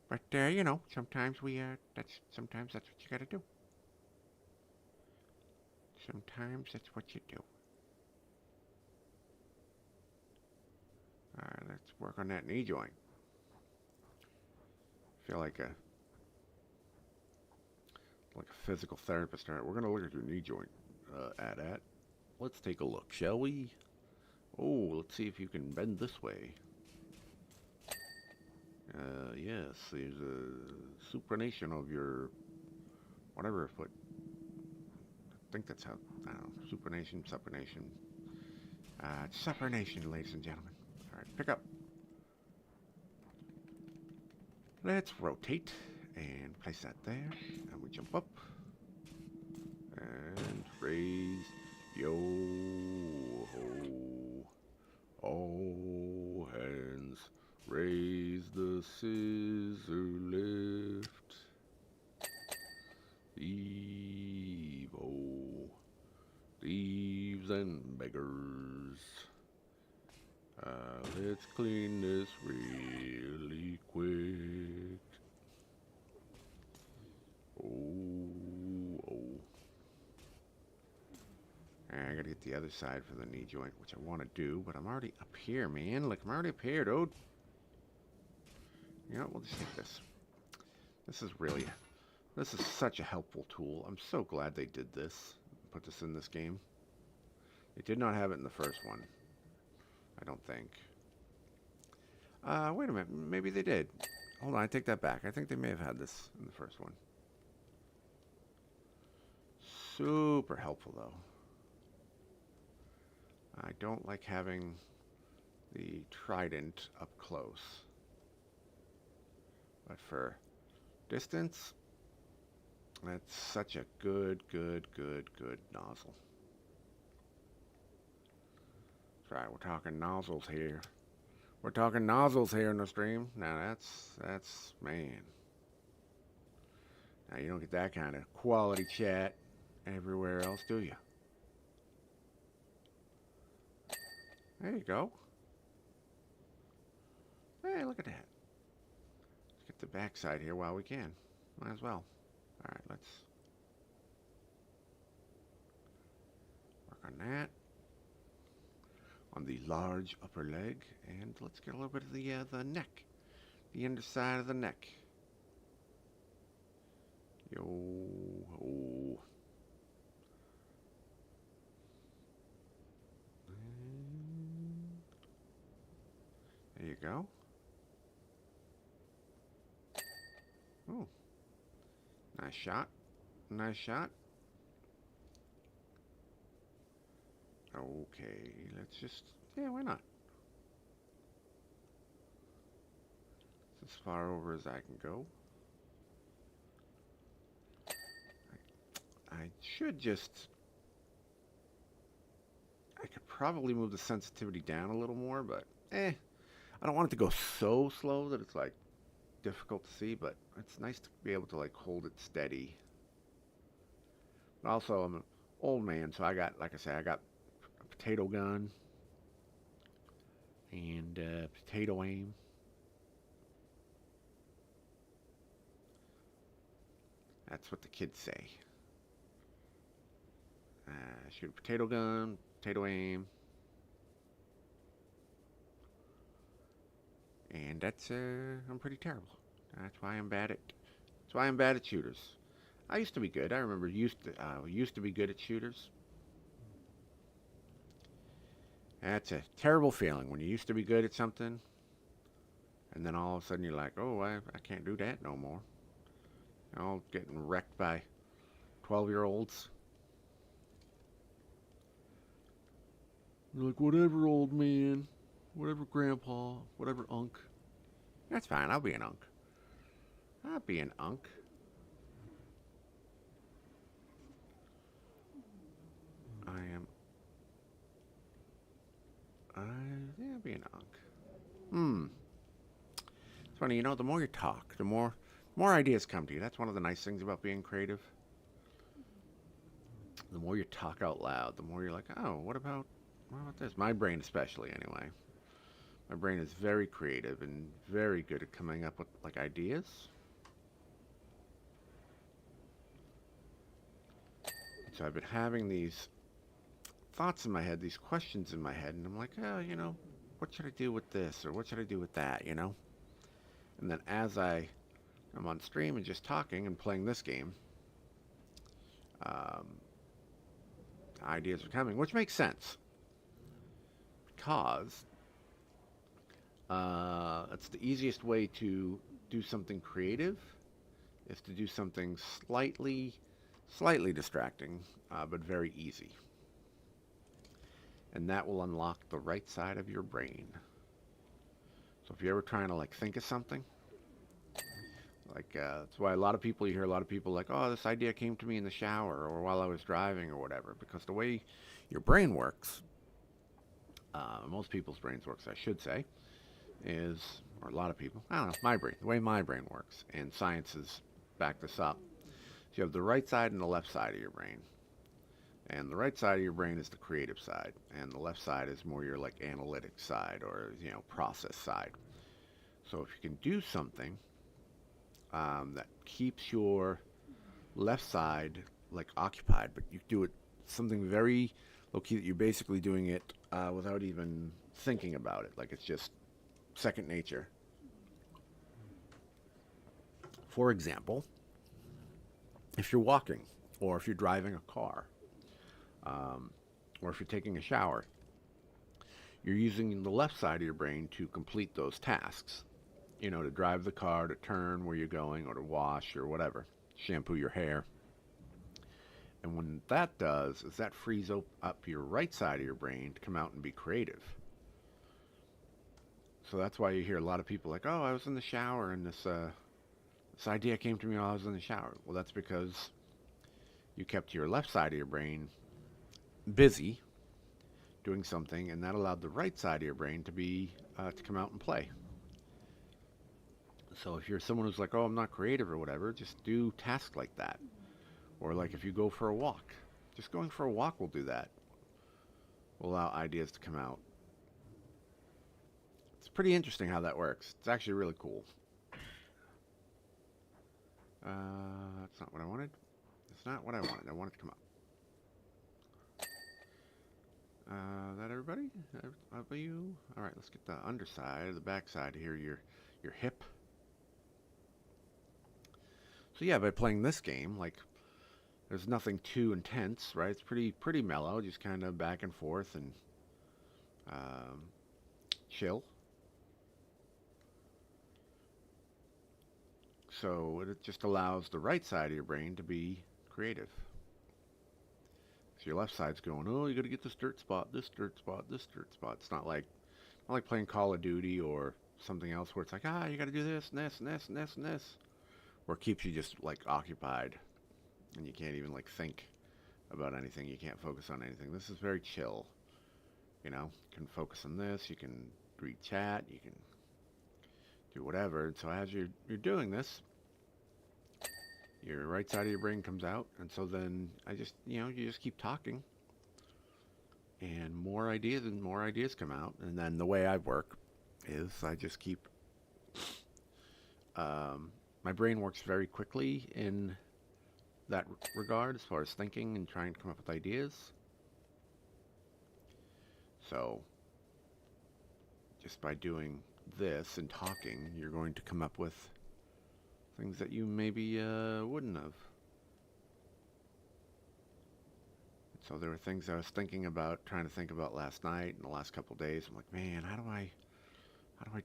B: But you know, sometimes sometimes that's what you got to do. Sometimes that's what you do. All right, let's work on that knee joint. Feel like a physical therapist. All right, we're gonna look at your knee joint. Let's take a look, shall we? Oh, let's see if you can bend this way. Yes, there's a supination of your whatever foot. I think that's how. I don't know. Supination, supination. Supination, ladies and gentlemen. All right, pick up. Let's rotate and place that there. And we jump up. And raise. Yo ho. All hands. Raise the scissor lift. Evo. Thieves and beggars. Let's clean this really quick. Oh. I gotta get the other side for the knee joint, which I want to do, but I'm already up here, man. Look, I'm already up here, dude. You know, we'll just take this. This is such a helpful tool. I'm so glad they did this. Put this in this game. They did not have it in the first one. I don't think. Wait a minute. Maybe they did. Hold on, I take that back. I think they may have had this in the first one. Super helpful, though. I don't like having the trident up close. But for distance, that's such a good nozzle. That's right, we're talking nozzles here. We're talking nozzles here in the stream. Now that's man. Now you don't get that kind of quality chat everywhere else, do you? There you go. Hey, look at that. Let's get the back side here while we can. Might as well. All right, let's work on that. On the large upper leg, and let's get a little bit of the neck, the underside of the neck. Yo ho. There you go. Oh, nice shot. Nice shot. Okay, let's just, yeah, why not? It's as far over as I can go. I should just, I could probably move the sensitivity down a little more, but I don't want it to go so slow that it's like difficult to see, but it's nice to be able to like hold it steady. But also, I'm an old man, so I got, like I say, I got a potato gun and potato aim. That's what the kids say. Shoot a potato gun, potato aim. And that's, I'm pretty terrible. That's why I'm bad at shooters. I used to be good. I remember used to be good at shooters. That's a terrible feeling when you used to be good at something, and then all of a sudden you're like, oh, I can't do that no more. All getting wrecked by 12-year-olds. They're like, whatever, old man. Whatever, grandpa. Whatever, unk. That's fine. I'll be an unk. I'll be an unk. I am. Yeah, I'll be an unk. It's funny, the more you talk, the more ideas come to you. That's one of the nice things about being creative. The more you talk out loud, the more you're like, oh, what about this? My brain especially, anyway. My brain is very creative and very good at coming up with, like, ideas. So I've been having these thoughts in my head, these questions in my head, and I'm like, oh, what should I do with this, or what should I do with that, And then as I'm on stream and just talking and playing this game, ideas are coming, which makes sense, because it's the easiest way to do something creative is to do something slightly distracting, but very easy. And that will unlock the right side of your brain. So if you're ever trying to, like, think of something, like, that's why you hear a lot of people like, oh, this idea came to me in the shower or while I was driving or whatever, because the way your brain works, most people's brains works, I should say, is, or a lot of people, I don't know, the way my brain works, and science has backed this up. So you have the right side and the left side of your brain. And the right side of your brain is the creative side, and the left side is more your, like, analytic side or, process side. So if you can do something that keeps your left side, like, occupied, but you do it something very low key, that you're basically doing it without even thinking about it, like it's just second nature. For example, if you're walking, or if you're driving a car, or if you're taking a shower, you're using the left side of your brain to complete those tasks. To drive the car, to turn where you're going, or to wash, or whatever, shampoo your hair. And when that does, is that frees up your right side of your brain to come out and be creative. So that's why you hear a lot of people like, oh, I was in the shower and this idea came to me while I was in the shower. Well, that's because you kept your left side of your brain busy doing something, and that allowed the right side of your brain to come out and play. So if you're someone who's like, oh, I'm not creative or whatever, just do tasks like that. Or like if you go for a walk, just going for a walk will do that. Will allow ideas to come out. It's pretty interesting how that works. It's actually really cool. That's not what I wanted. That's not what I wanted. I wanted to come up. That everybody? Are you? All right, let's get the underside, or the backside here, your hip. So yeah, by playing this game, like, there's nothing too intense, right? It's pretty mellow, just kind of back and forth and chill. So it just allows the right side of your brain to be creative. So your left side's going, oh, you got to get this dirt spot, this dirt spot, this dirt spot. It's not like playing Call of Duty or something else where it's like, you got to do this and this and this and this and this. Where it keeps you just, like, occupied, and you can't even, like, think about anything. You can't focus on anything. This is very chill. You can focus on this. You can read chat. You can do whatever. And so as you're doing this, your right side of your brain comes out, and so then you just keep talking, and more ideas come out. And then the way I work is I just keep my brain works very quickly in that regard as far as thinking and trying to come up with ideas. So just by doing this and talking, you're going to come up with things that you maybe wouldn't have. So there were things I was trying to think about last night and the last couple of days. I'm like, man, how do I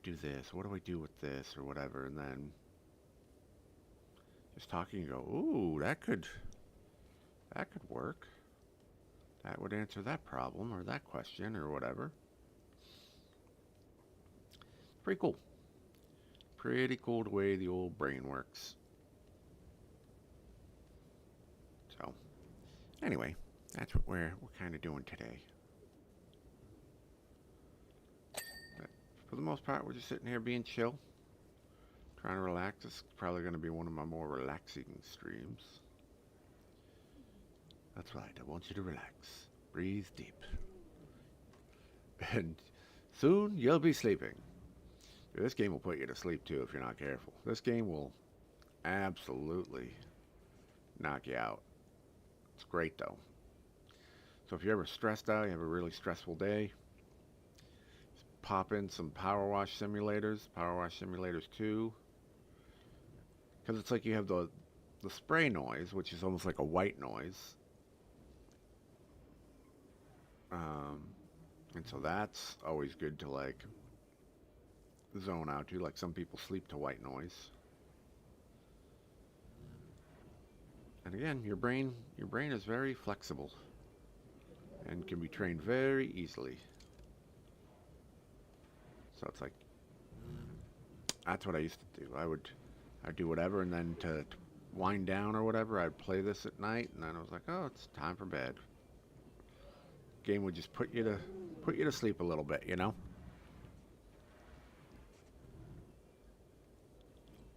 B: do this? What do I do with this or whatever? And then just talking, you go, ooh, that could work. That would answer that problem or that question or whatever. Pretty cool. Pretty cool the way the old brain works. So, anyway, that's what we're kind of doing today. But for the most part, we're just sitting here being chill, trying to relax. This is probably going to be one of my more relaxing streams. That's right, I want you to relax. Breathe deep. And soon you'll be sleeping. This game will put you to sleep too if you're not careful. This game will absolutely knock you out. It's great though. So if you're ever stressed out, you have a really stressful day, just pop in some Powerwash simulators, Powerwash Simulators 2. Because it's like you have the spray noise, which is almost like a white noise. And so that's always good to like zone out to. Like some people sleep to white noise. And again, your brain is very flexible and can be trained very easily. So it's like, that's what I used to do. I'd do whatever, and then to wind down or whatever, I'd play this at night, and then I was like, oh, it's time for bed. Game would just put you to sleep a little bit, you know?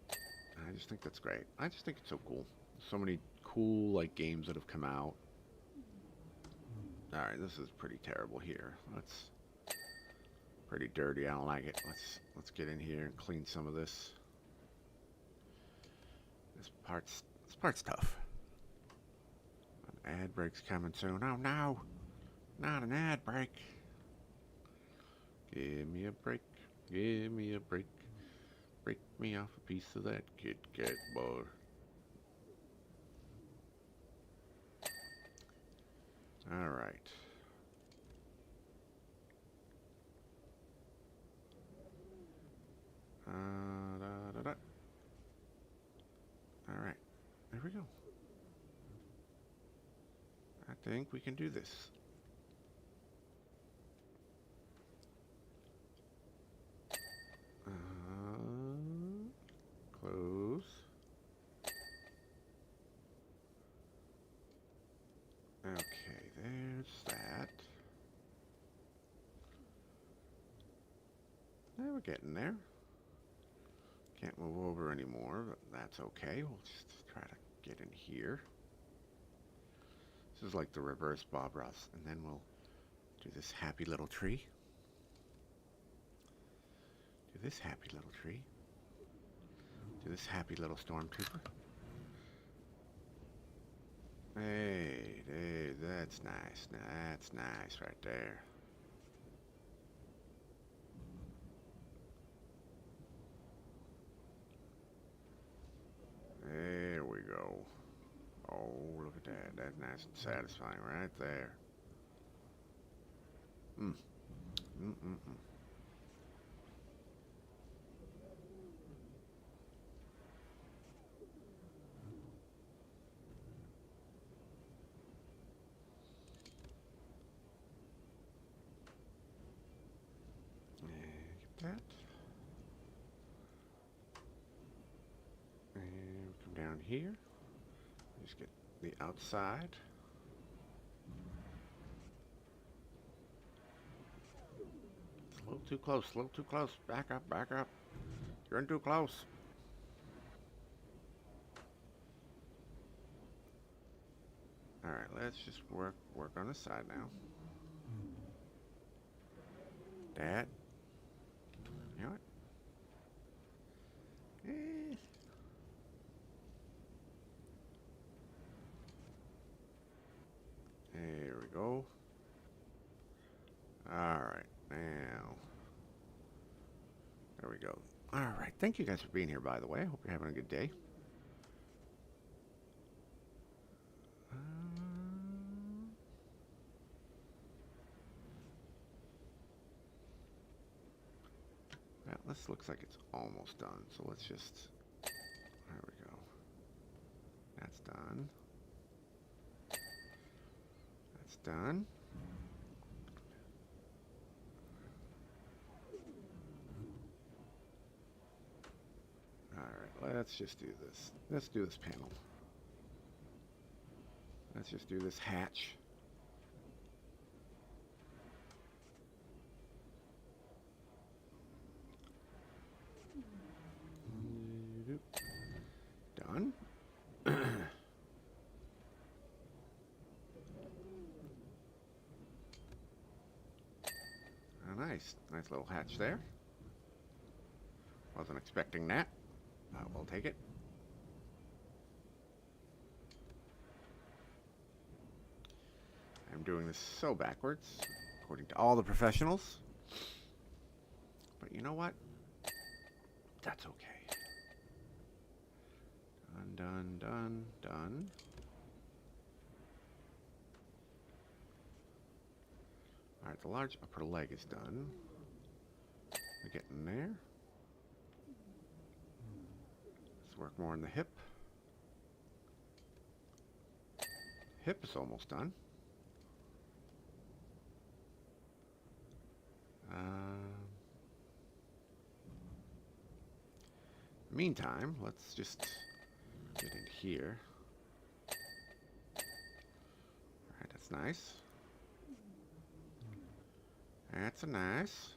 B: And I just think that's great. I just think it's so cool. So many cool like games that have come out. Alright, this is pretty terrible here. That's pretty dirty. I don't like it. Let's get in here and clean some of this. This part's tough. An ad break's coming soon. Oh no! Not an ad break. Give me a break. Give me a break. Break me off a piece of that Kit Kat bar. Alright. Alright. There we go. I think we can do this. Close. Okay, there's that. Now we're getting there. Can't move over anymore, but that's okay. We'll just try to get in here. This is like the reverse Bob Ross. And then we'll do this happy little tree. Do this happy little tree. Do this happy little stormtrooper. Hey, that's nice. That's nice right there. There we go. Oh, look at that. That's nice and satisfying right there. Get that. And come down here. Just get the outside. It's a little too close, a little too close. Back up, back up. You're in too close. Alright, let's just work on the side now. Dad. You know what? There we go. Alright, now. There we go. Alright, thank you guys for being here, by the way. I hope you're having a good day. Well, this looks like it's almost done, so let's just... There we go. That's done. That's done. Alright, let's just do this. Let's do this panel. Let's just do this hatch. Done. Nice. Nice little hatch there. Wasn't expecting that. We'll take it. I'm doing this so backwards, according to all the professionals. But you know what? That's okay. Done, done, done, done. Alright, the large upper leg is done. We get in there. Let's work more on the hip. Hip is almost done. Meantime, let's just get in here. Alright, that's nice. That's a nice.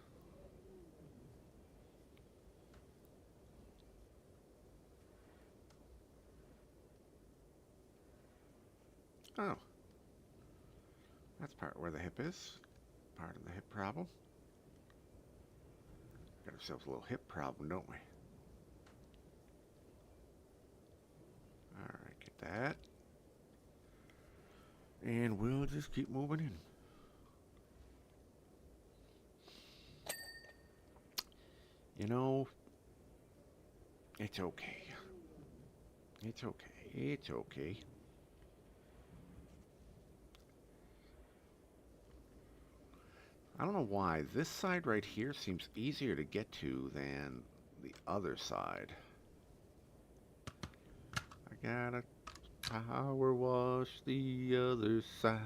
B: Oh. That's part where the hip is. Part of the hip problem. Got ourselves a little hip problem, don't we? Alright, get that. And we'll just keep moving in. You know, it's okay. It's okay. It's okay. I don't know why this side right here seems easier to get to than the other side. I gotta power wash the other side.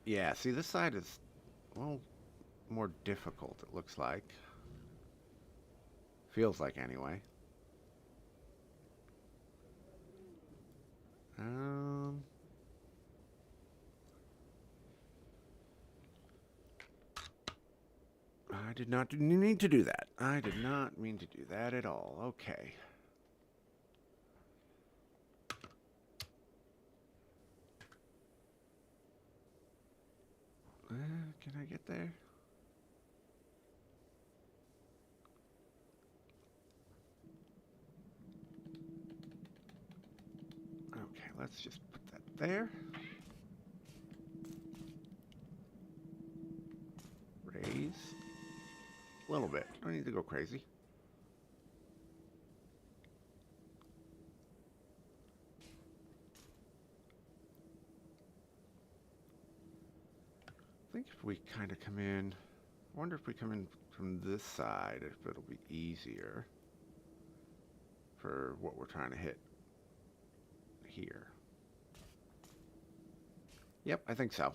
B: Yeah, see, this side is, well, more difficult, it looks like. Feels like, anyway. I did not need to do that. I did not mean to do that at all. Okay. Can I get there? Okay, let's just put that there. Raise. A little bit. Don't need to go crazy. I think if we kind of come in, I wonder if we come in from this side, if it'll be easier for what we're trying to hit here. Yep, I think so.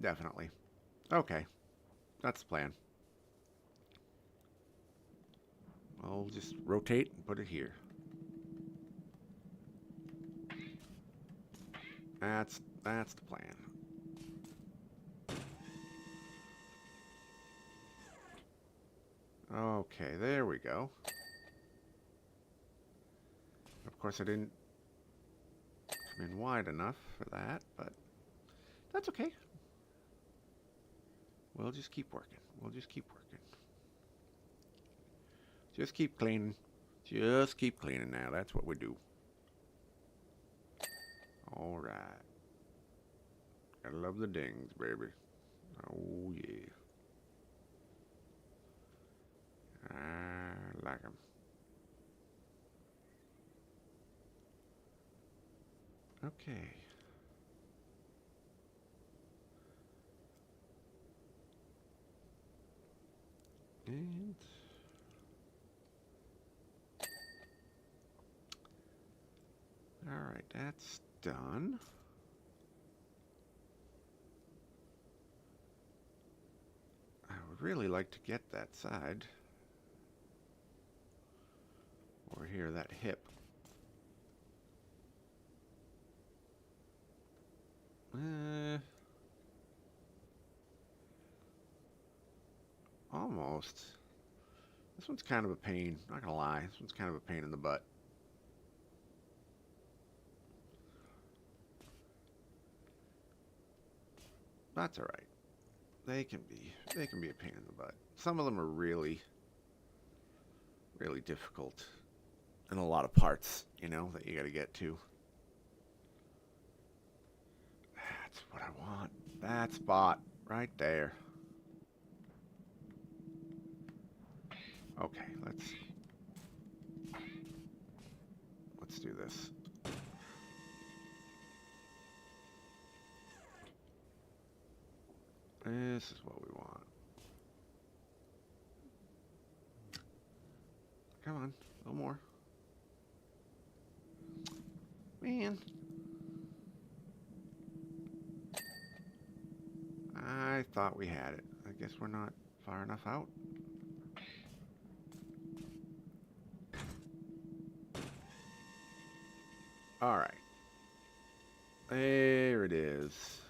B: Definitely. Okay. That's the plan. I'll just rotate and put it here. That's the plan. Okay, there we go. Of course, I didn't come in wide enough for that, but that's okay. We'll just keep working. We'll just keep working. Just keep cleaning. Just keep cleaning now. That's what we do. All right. I love the dings, baby. Oh, yeah. I like them. Okay. And Alright, that's done. I would really like to get that side. Over here, that hip. Almost. This one's kind of a pain, not gonna lie. This one's kind of a pain in the butt. That's alright. They can be a pain in the butt. Some of them are really, really difficult. And a lot of parts, you know, that you gotta get to. That's what I want. That spot right there. Okay, let's do this. This is what we want. Come on, a little more. Man. I thought we had it. I guess we're not far enough out. Alright. There it is.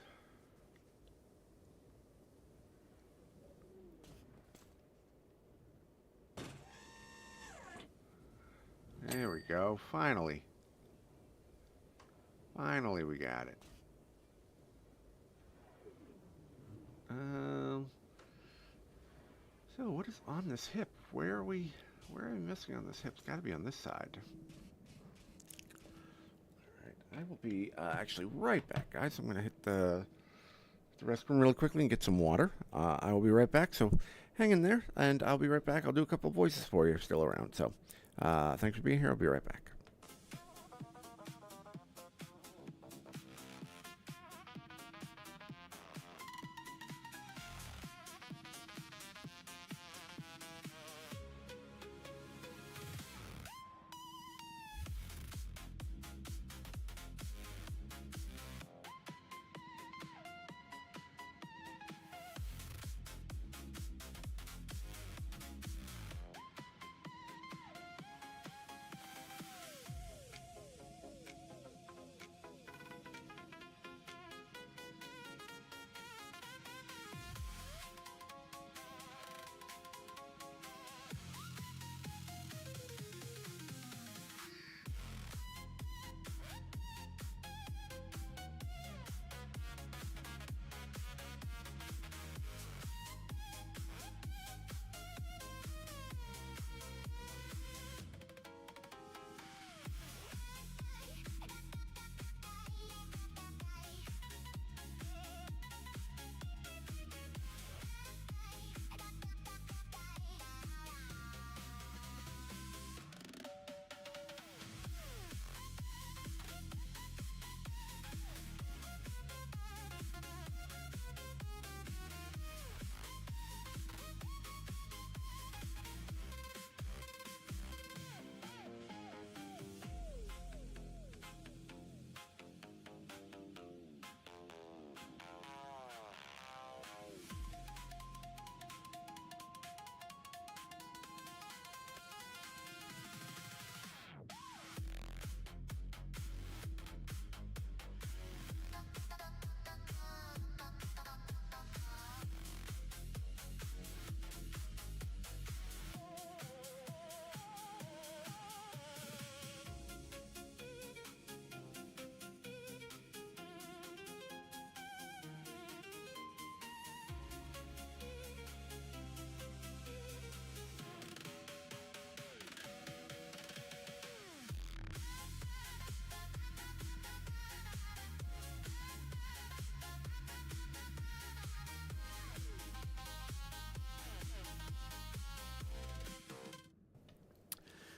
B: There we go. Finally. Finally we got it. So what is on this hip? Where are we missing on this hip? It's got to be on this side. Alright, I will be actually right back, guys. I'm going to hit the restroom really quickly and get some water. I will be right back, so hang in there, and I'll be right back. I'll do a couple of voices for you if you're still around. So thanks for being here. I'll be right back.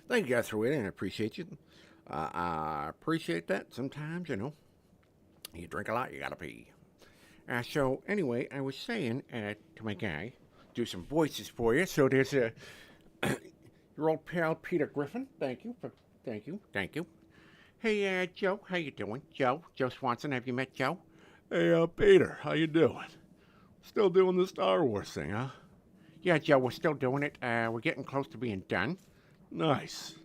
B: Thank you guys for waiting. I appreciate you. I appreciate that. Sometimes, you know, you drink a lot, you gotta pee. So anyway, I was saying to my guy, do some voices for you. So there's your old pal Peter Griffin. Thank you. Hey, Joe, how you doing? Joe Swanson, have you met Joe?
D: Hey, Peter, how you doing? Still doing the Star Wars thing, huh?
B: Yeah, Joe, we're still doing it. We're getting close to being done.
D: Nice.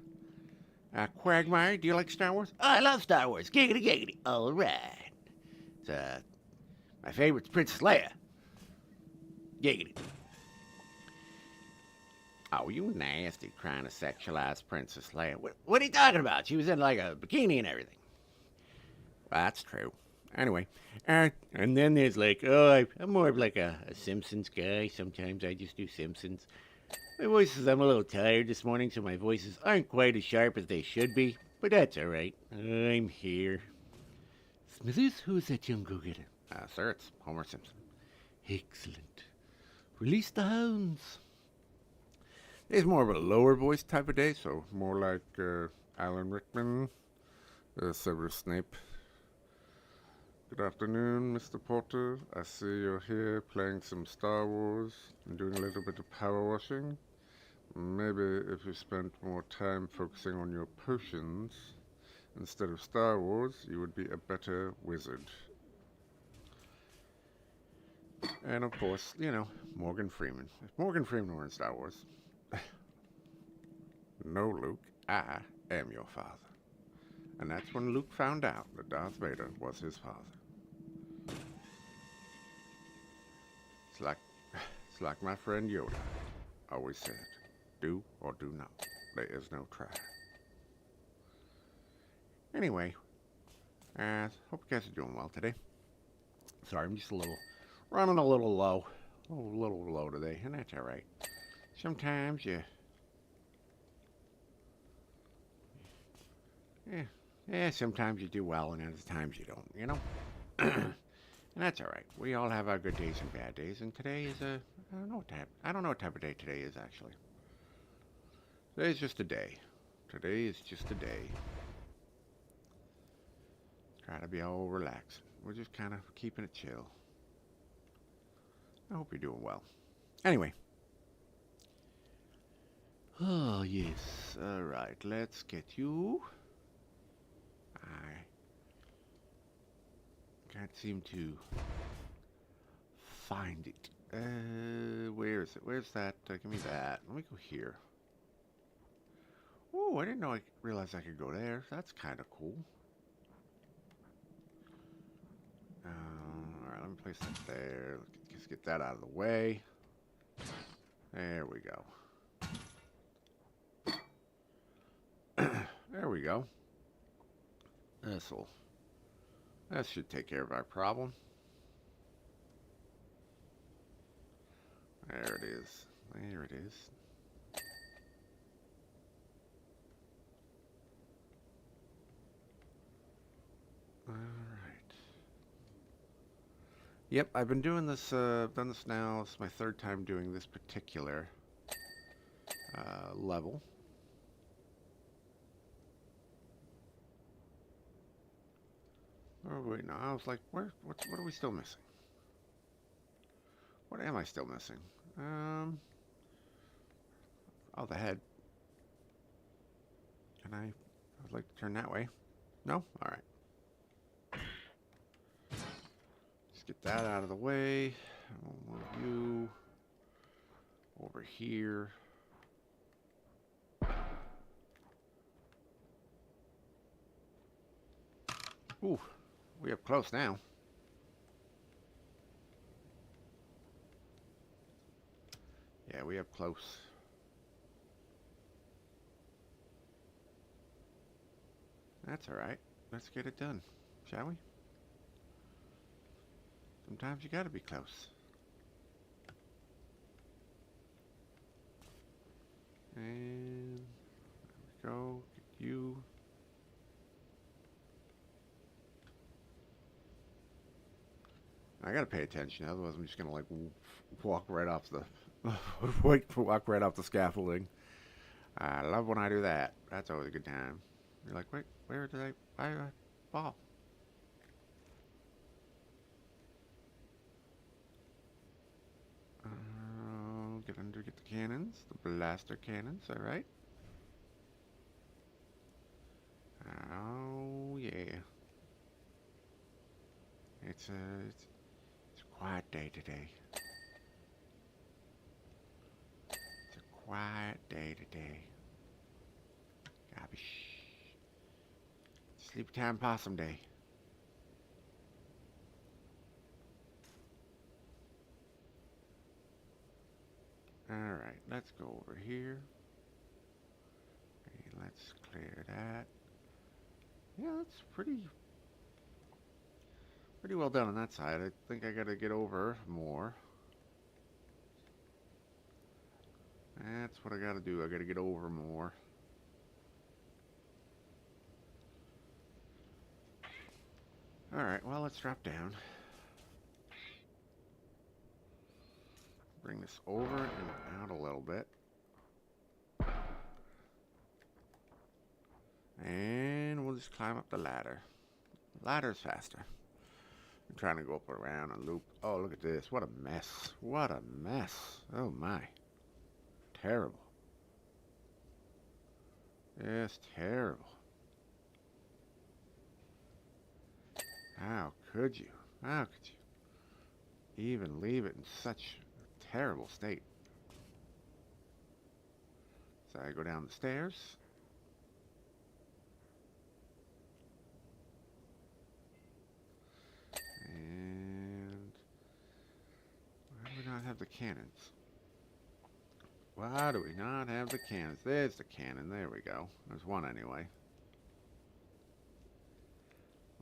B: Quagmire, do you like Star Wars?
C: Oh, I love Star Wars. Giggity, giggity. All right. It's, my favorite's Princess Leia. Giggity.
B: Oh, you nasty, trying to sexualize Princess Leia.
C: What are you talking about? She was in like a bikini and everything.
B: That's true. Anyway,
D: And then there's like, oh, I'm more of like a Simpsons guy. Sometimes I just do Simpsons. My voice is, I'm a little tired this morning, so my voices aren't quite as sharp as they should be. But that's all right. I'm here. Smithers, who's that young go-getter?
B: sir, it's Homer Simpson.
D: Excellent. Release the hounds.
B: It's more of a lower voice type of day, so more like Alan Rickman, Severus Snape. Good afternoon, Mr. Porter. I see you're here playing some Star Wars and doing a little bit of power washing. Maybe if you spent more time focusing on your potions instead of Star Wars, you would be a better wizard. And of course, you know, Morgan Freeman. If Morgan Freeman were in Star Wars, no, Luke, I am your father. And that's when Luke found out that Darth Vader was his father. It's like my friend Yoda always said, do or do not. There is no try. Anyway, hope you guys are doing well today. Sorry, I'm just running a little low. A little low today, and that's alright. Sometimes sometimes you do well, and other times you don't, you know? And that's all right. We all have our good days and bad days, and today is I don't know what type of day today is, actually. Today's just a day. Today is just a day. Try to be all relaxed. We're just kind of keeping it chill. I hope you're doing well. Anyway. Oh, yes. All right. Let's get you. I can't seem to find it. Where is it? Where's that? Give me that. Let me go here. Oh, I didn't realize I could go there. That's kind of cool. Alright, let me place that there. Let's get that out of the way. There we go. There we go. That should take care of our problem. There it is. There it is. All right. Yep, I've been doing this. I've done this now. It's my third time doing this particular level. Oh wait, no. I was like, what are we still missing? What am I still missing? Oh, the head. I'd like to turn that way. No? All right. Let's get that out of the way. We'll move you over here. Ooh, we up close now. Yeah, we up close. That's all right. Let's get it done, shall we? Sometimes you gotta be close. And there we go. Get you. I gotta pay attention, otherwise I'm just gonna like walk right off the walk right off the scaffolding. I love when I do that. That's always a good time. You're like, wait, why did I fall? Get the cannons, the blaster cannons. All right. All it's a quiet day today. It's a quiet day today. Gosh. Sleep time possum day. Alright, let's go over here. And let's clear that. Yeah, that's pretty well done on that side. I think I gotta get over more. That's what I gotta do. I gotta get over more. Alright, well, let's drop down. Bring this over and out a little bit. And we'll just climb up the ladder. The ladder's faster. I'm trying to go up around and loop. Oh, look at this. What a mess. What a mess. Oh, my. Terrible. It's terrible. How could you? How could you even leave it in such a terrible state? So I go down the stairs. And why do we not have the cannons? Why do we not have the cannons? There's the cannon. There we go. There's one anyway.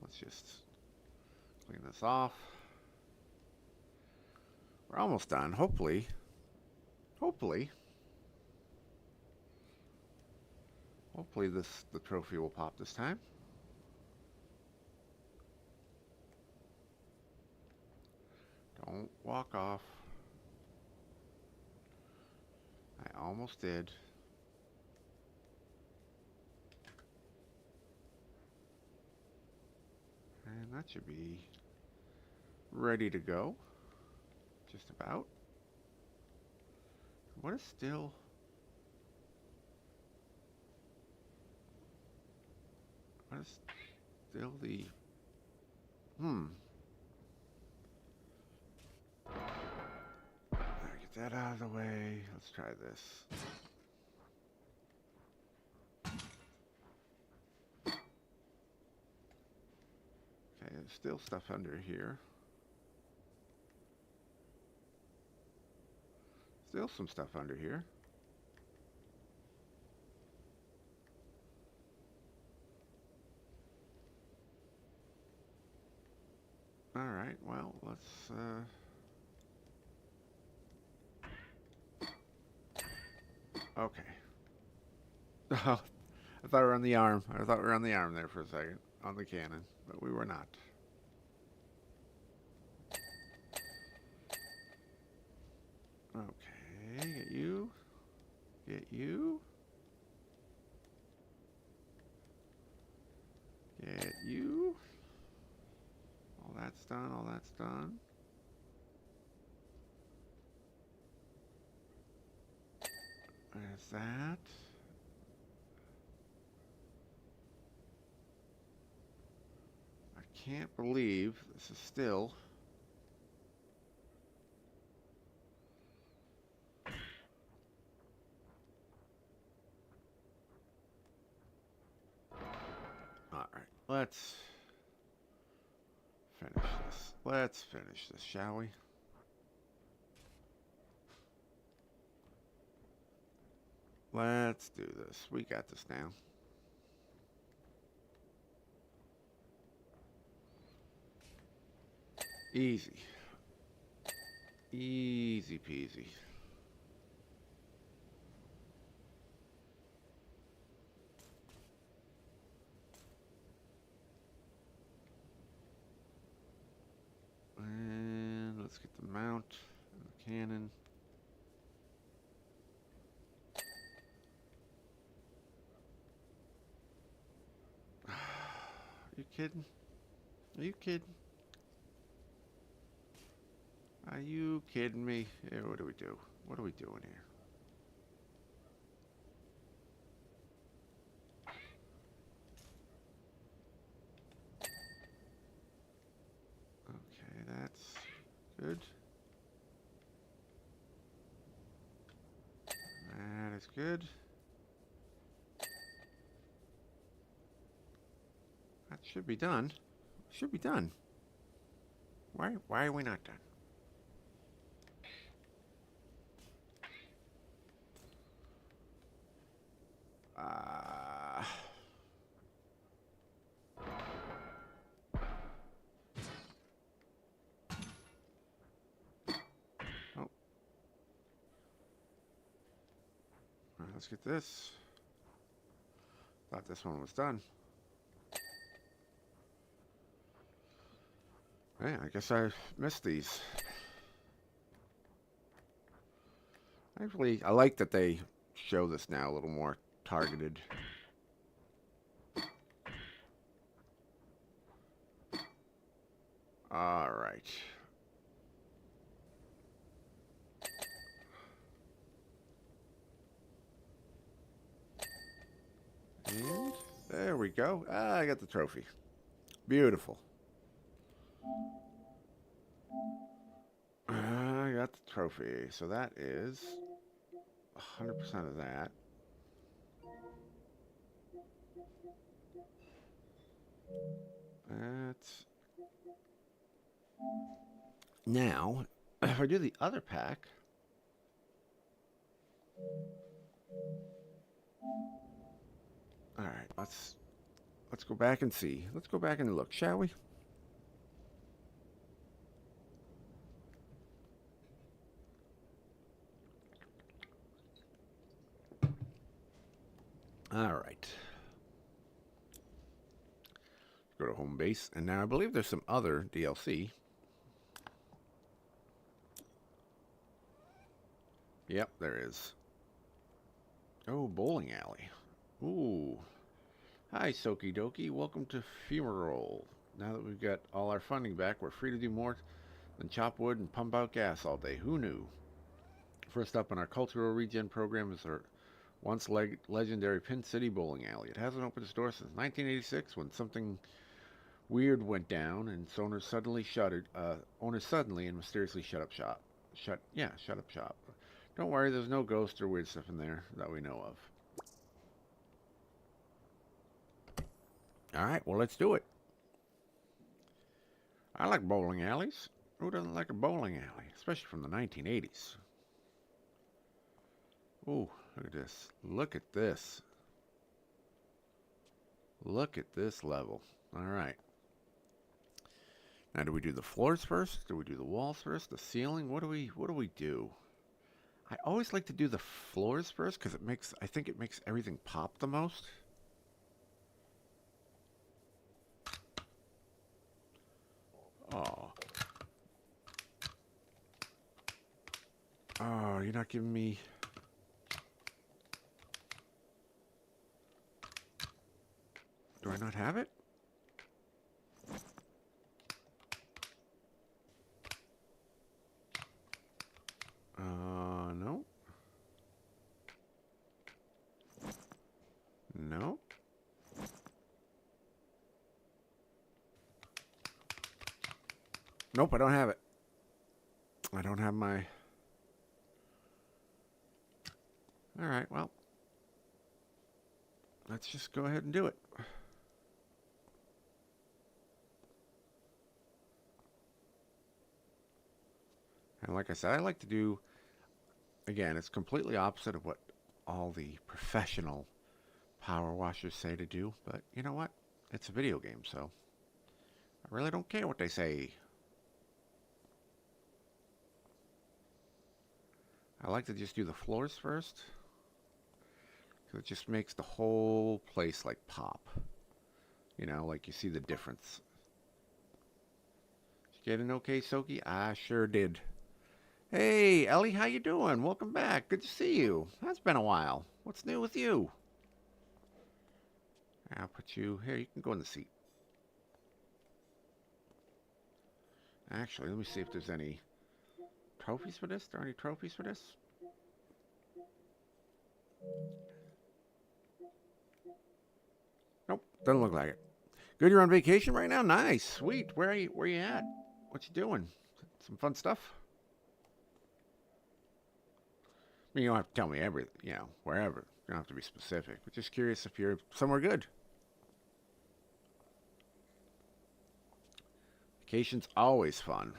B: Let's just clean this off. We're almost done. Hopefully. Hopefully the trophy will pop this time. Don't walk off. I almost did. And that should be ready to go. Just about. What is still... What is still the... Get that out of the way. Let's try this. Okay, there's still stuff under here. Still some stuff under here. Alright, well, let's, okay. Oh, I thought we were on the arm. I thought we were on the arm there for a second. On the cannon. But we were not. Okay, get you. Get you. Get you. All that's done, all that's done. There's that. I can't believe this is still... Alright, let's finish this. Let's finish this, shall we? Let's do this. We got this now. Easy. Easy peasy. And let's get the mount and the cannon. Are you kidding? Are you kidding? Are you kidding me? Yeah, what do we do? What are we doing here? Good. That is good. That should be done. Should be done. Why are we not done? Oh. Let's get this. Thought this one was done. Man, I guess I missed these. Actually, I like that they show this now a little more targeted. All right. And there we go. Ah, I got the trophy. Beautiful. I got the trophy. So that is 100% of that. That's... Now, if I do the other pack... All right, let's go back and see. Let's go back and look, shall we? All right. Go to home base, and now I believe there's some other DLC. Yep, there is. Oh, bowling alley. Ooh. Hi, Soki Doki. Welcome to Fumarole. Now that we've got all our funding back, we're free to do more than chop wood and pump out gas all day. Who knew? First up in our cultural regen program is our once legendary Pin City Bowling Alley. It hasn't opened its doors since 1986 when something weird went down and its owners suddenly and mysteriously shut up shop. Shut up shop. Don't worry, there's no ghost or weird stuff in there that we know of. All right, well, let's do it. I like bowling alleys. Who doesn't like a bowling alley, especially from the 1980s? Ooh, look at this. Look at this. Look at this level. All right. Now, do we do the floors first? Do we do the walls first? The ceiling? What do we do? I always like to do the floors first because I think it makes everything pop the most. Oh. Oh, you're not giving me... Do I not have it? No. No. Nope, I don't have it. I don't have my... All right, well. Let's just go ahead and do it. And like I said, I like to do... Again, it's completely opposite of what all the professional power washers say to do. But you know what? It's a video game, so I really don't care what they say. I like to just do the floors first, because it just makes the whole place like pop. You know, like you see the difference. Did you get an okay, Soki? I sure did. Hey, Ellie, how you doing? Welcome back. Good to see you. That's been a while. What's new with you? I'll put you here. You can go in the seat. Actually, let me see if there's any trophies for this. Are there any trophies for this? Nope, doesn't look like it. Good, you're on vacation right now? Nice, sweet. Where you at? What you doing? Some fun stuff. I mean, you don't have to tell me wherever. You don't have to be specific. But just curious if you're somewhere good. Vacation's always fun.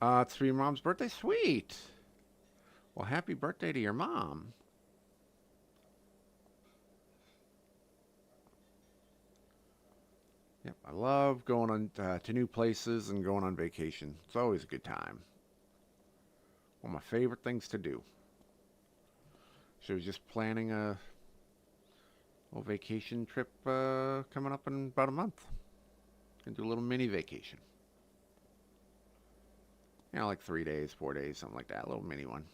B: It's for your mom's birthday? Sweet. Well, happy birthday to your mom. Yep, I love going on to new places and going on vacation. It's always a good time. One of my favorite things to do. She was just planning a little vacation trip coming up in about a month. Gonna do a little mini vacation. You know, like 3 days, 4 days, something like that. A little mini one.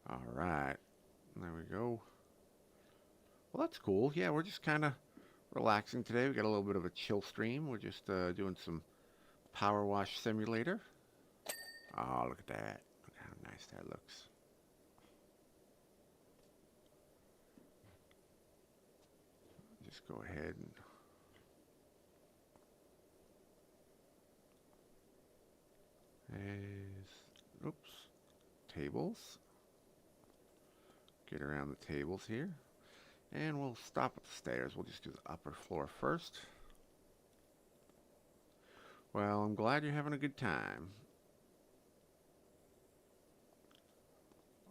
B: All right. There we go. Well, that's cool. Yeah, we're just kind of relaxing today. We got a little bit of a chill stream. We're just doing some Powerwash simulator. Oh, look at that. Look how nice that looks. Just go ahead and oops, tables. Get around the tables here. And we'll stop at the stairs. We'll just do the upper floor first. Well, I'm glad you're having a good time.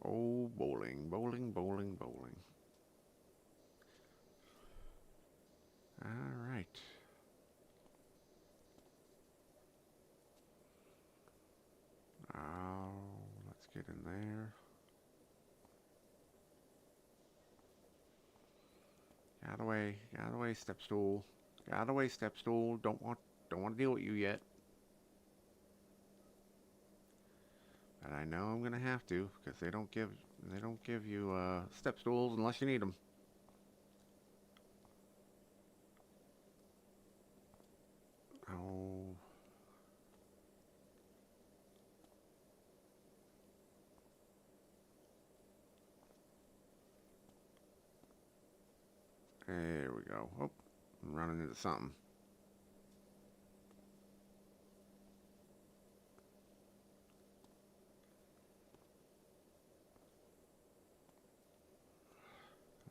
B: Oh, bowling, bowling, bowling, bowling. All right. Oh, let's get in there. Get out of the way, step stool. Get out of the way, step stool. Don't want to deal with you yet. But I know I'm gonna have to because they don't give you step stools unless you need them. Oh. There we go. Oh, I'm running into something.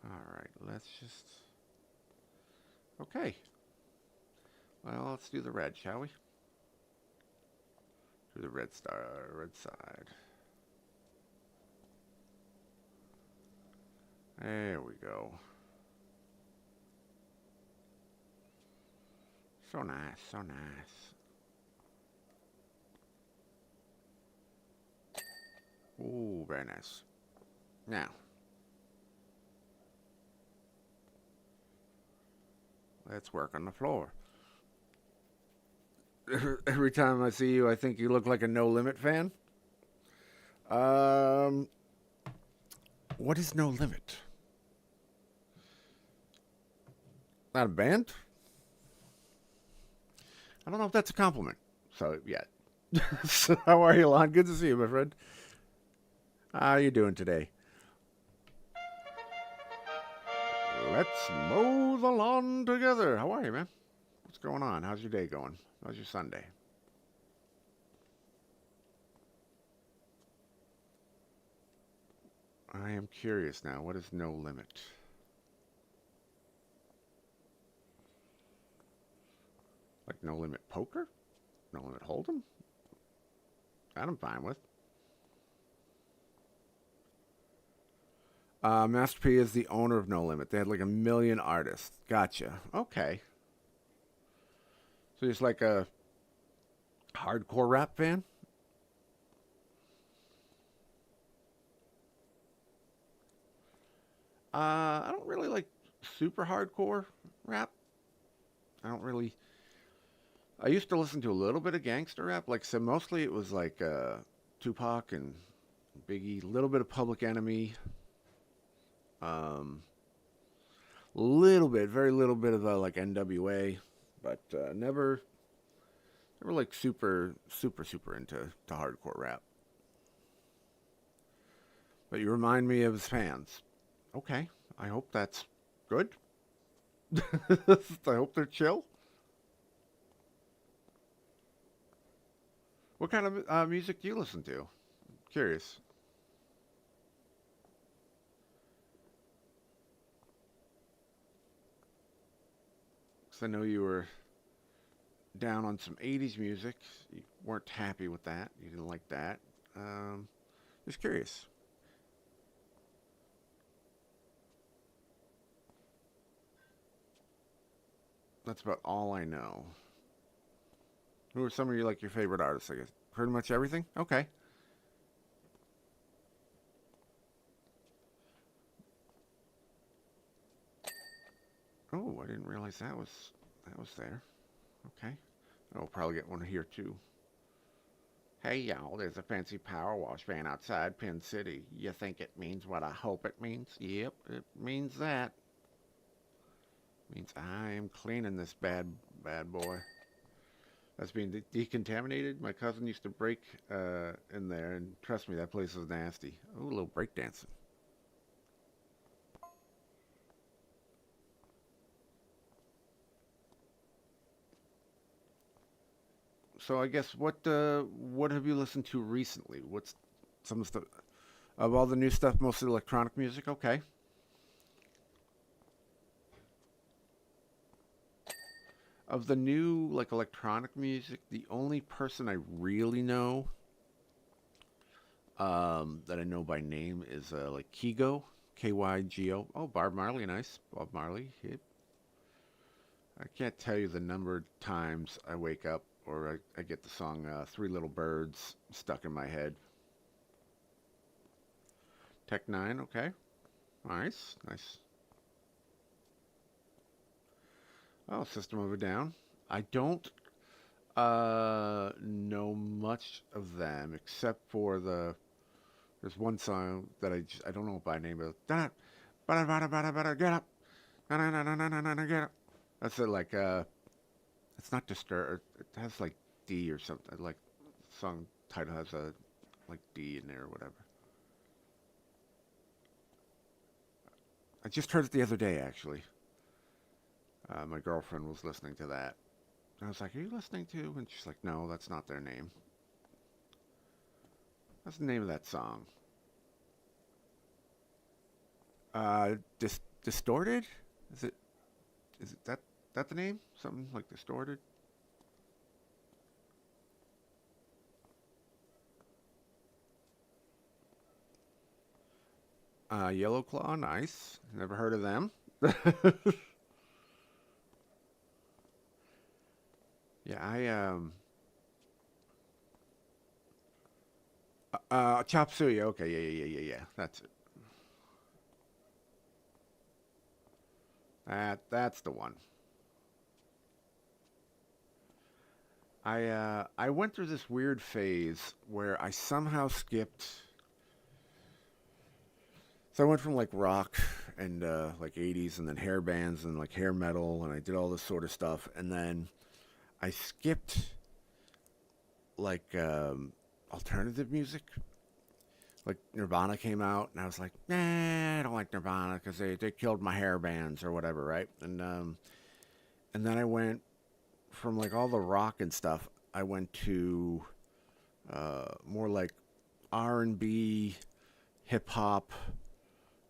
B: All right, let's just... Okay. Well, let's do the red, shall we? Do the red side. There we go. So nice, so nice. Ooh, very nice. Now, let's work on the floor. Every time I see you, I think you look like a No Limit fan. What is No Limit? Not a band? I don't know if that's a compliment. So, yeah. So, how are you, Lon? Good to see you, my friend. How are you doing today? Let's mow the lawn together. How are you, man? What's going on? How's your day going? How's your Sunday? I am curious now. What is No Limit? Like No Limit Poker? No Limit Hold'em? That I'm fine with. Master P is the owner of No Limit. They had like 1 million artists. Gotcha. Okay. So he's like a hardcore rap fan? I don't really like super hardcore rap. I used to listen to a little bit of gangster rap. Like, so mostly it was like Tupac and Biggie, a little bit of Public Enemy. Very little bit of like NWA, but never Never like super into hardcore rap. But you remind me of his fans. Okay, I hope that's good. I hope they're chill. What kind of music do you listen to? Curious. Because I know you were down on some 80s music. You weren't happy with that. You didn't like that. Just curious. That's about all I know. Who are some of your favorite artists? I guess pretty much everything. Okay. Oh, I didn't realize that was there. Okay. I'll probably get one here too. Hey y'all, there's a fancy Powerwash van outside Penn City. You think it means what I hope it means? Yep, it means that. It means I am cleaning this bad boy. That's being decontaminated. My cousin used to break in there, and trust me, that place is nasty. Oh, a little breakdancing. So I guess what have you listened to recently? What's some of the stuff of all the new stuff? Mostly electronic music. Okay. Of the new electronic music, the only person I really know that I know by name is Kygo, Kygo. Oh, Bob Marley, nice. Bob Marley. Yep. I can't tell you the number of times I wake up or I get the song Three Little Birds stuck in my head. Tech Nine, okay. Nice, nice. Oh, System of a Down. I don't know much of them except for there's one song that I don't know by name, but get up. Get up. Get up. That's it, it's not Disturb. It has D or something. Song title has a D in there or whatever. I just heard it the other day, actually. My girlfriend was listening to that. I was like, "Are you listening to?" And she's like, "No, that's not their name." What's the name of that song? Distorted? Is it that the name? Something like Distorted? Yellow Claw, nice. Never heard of them. Yeah, Chop Suey. Okay, yeah. That's it. That's the one. I went through this weird phase where I somehow skipped. So I went from rock and 80s and then hair bands and hair metal and I did all this sort of stuff and then I skipped alternative music. Like Nirvana came out and I was like, nah, I don't like Nirvana because they killed my hair bands or whatever, right? And then I went from all the rock and stuff. I went to more R&B, hip hop,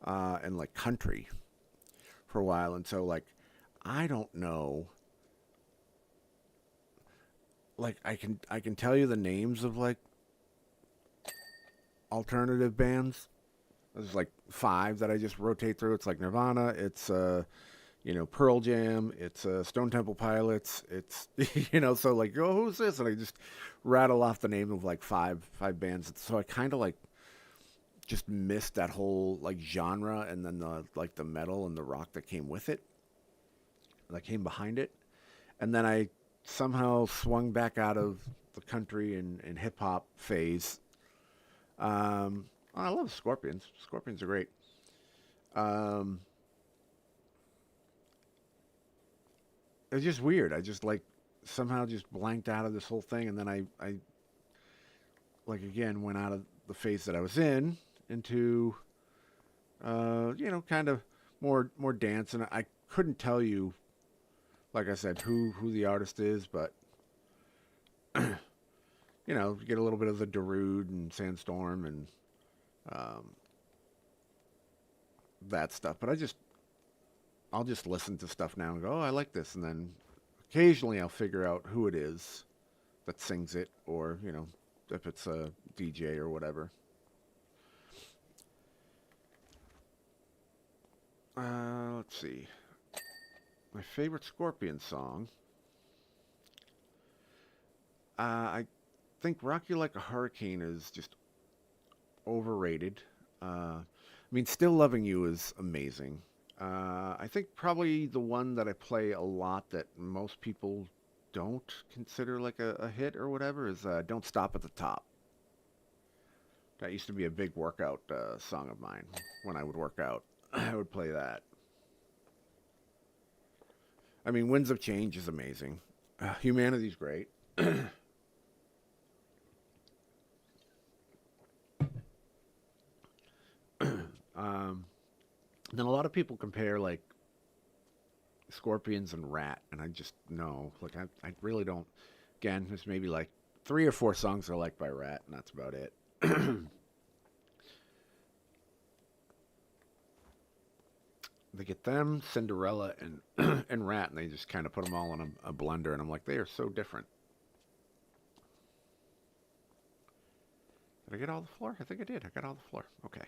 B: and country for a while. And so I don't know. I can tell you the names of alternative bands. There's 5 that I just rotate through. It's Nirvana, it's Pearl Jam, it's Stone Temple Pilots, it's so oh, who's this? And I just rattle off the name of 5 bands. So I kind of just missed that whole genre and then the metal and the rock that came with it, that came behind it. And then I somehow swung back out of the country and hip hop phase. I love Scorpions. Scorpions are great. It's just weird. I just somehow just blanked out of this whole thing, and then I like again went out of the phase that I was in into kind of more dance, and I couldn't tell you, like I said, who the artist is, but you get a little bit of the Darude and Sandstorm and that stuff. But I'll just listen to stuff now and go, oh, I like this, and then occasionally I'll figure out who it is that sings it, or if it's a DJ or whatever. Let's see. My favorite Scorpion song. I think Rock You Like a Hurricane is just overrated. I mean, Still Loving You is amazing. I think probably the one that I play a lot that most people don't consider like a hit or whatever is Don't Stop at the Top. That used to be a big workout song of mine. When I would work out, I would play that. I mean, Winds of Change is amazing. Humanity's great. Then a lot of people compare like Scorpions and Rat, and I just no, like I really don't. Again, there's maybe like 3 or 4 songs I like by Rat, and that's about it. They get them, Cinderella, and and Rat, and they just kind of put them all in a blender, and I'm like, they are so different. Did I get all the floor? I think I did. I got all the floor. Okay.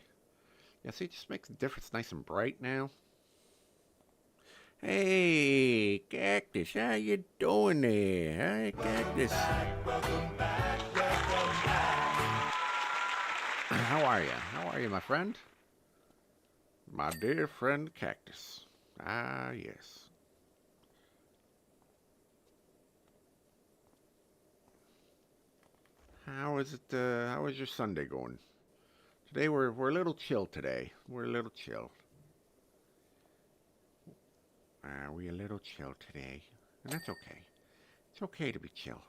B: Yeah, see, it just makes the difference nice and bright now. Hey, Cactus, how you doing there? Hey, Cactus.
A: Welcome back, welcome back.
B: How are you? How are you, my friend? My dear friend Cactus. Ah, yes. How is it? How is your Sunday going? Today we're a little chill today. We're a little chill. We're a little chill today, and that's okay. It's okay to be chill.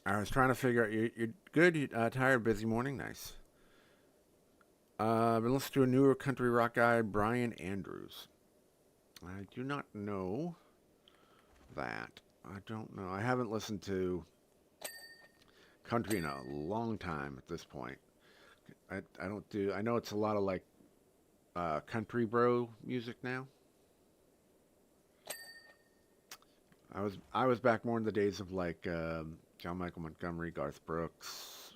B: I was trying to figure out. You're good. Tired, busy morning. Nice. I've been listening to a newer country rock guy, Brian Andrews. I do not know that. I don't know. I haven't listened to country in a long time at this point. I don't do. I know it's a lot of like country bro music now. I was back more in the days of like John Michael Montgomery, Garth Brooks,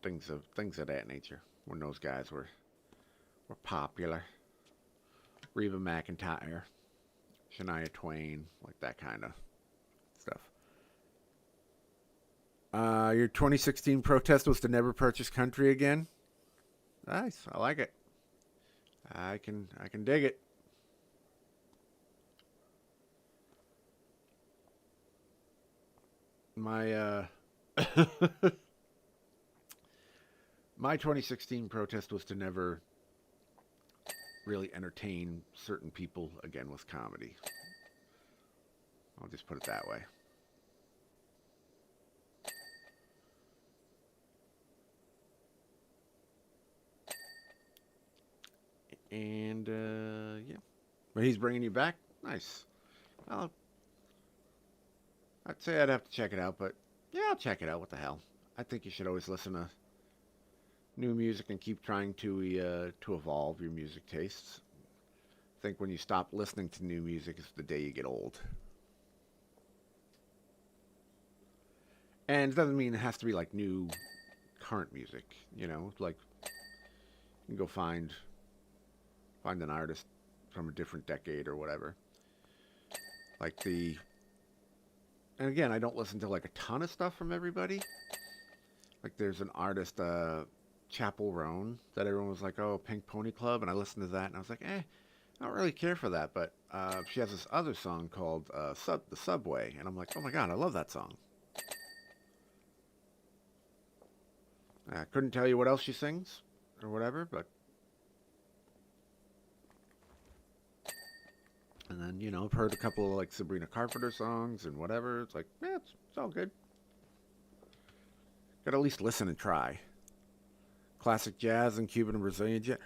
B: things of that nature when those guys were popular. Reba McEntire, Shania Twain, like that kind of stuff. Your 2016 protest was to never purchase country again. Nice, I like it. I can dig it. My my 2016 protest was to never really entertain certain people again with comedy. I'll just put it that way. And yeah, but he's bringing you back. Nice. Well, I'd say I'd have to check it out, but yeah, I'll check it out. What the hell? I think you should always listen to new music and keep trying to evolve your music tastes. I think when you stop listening to new music is the day you get old. And it doesn't mean it has to be like new current music, like you can go find an artist from a different decade or whatever. And again, I don't listen to like a ton of stuff from everybody. Like there's an artist, Chapel Roan, that everyone was like, oh, Pink Pony Club, and I listened to that and I was like, I don't really care for that, but she has this other song called The Subway, and I'm like, oh my god, I love that song. I couldn't tell you what else she sings or whatever, but And, you know, I've heard a couple of like Sabrina Carpenter songs and whatever. It's like, yeah, it's all good. Gotta at least listen and try. Classic jazz and Cuban and Brazilian jazz.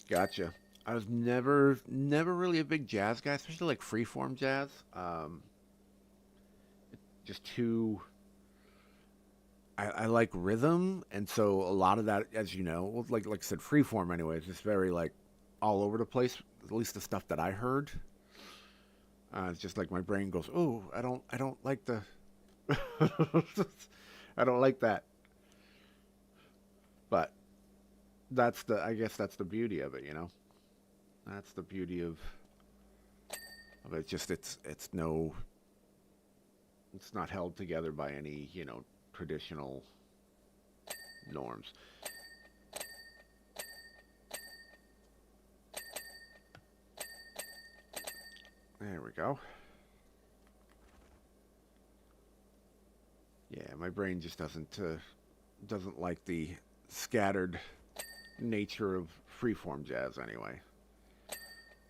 B: Gotcha. I was never really a big jazz guy, especially like freeform jazz. Just too. I like rhythm, and so a lot of that, as you know, well, like I said, freeform anyway, it's just very like all over the place. At least the stuff that I heard, it's just like my brain goes, "Oh, I don't like the, I don't like that." But I guess that's the beauty of it, you know. That's the beauty of it. Just it's not held together by any, you know, traditional norms. There we go. Yeah, my brain just doesn't like the scattered nature of freeform jazz anyway.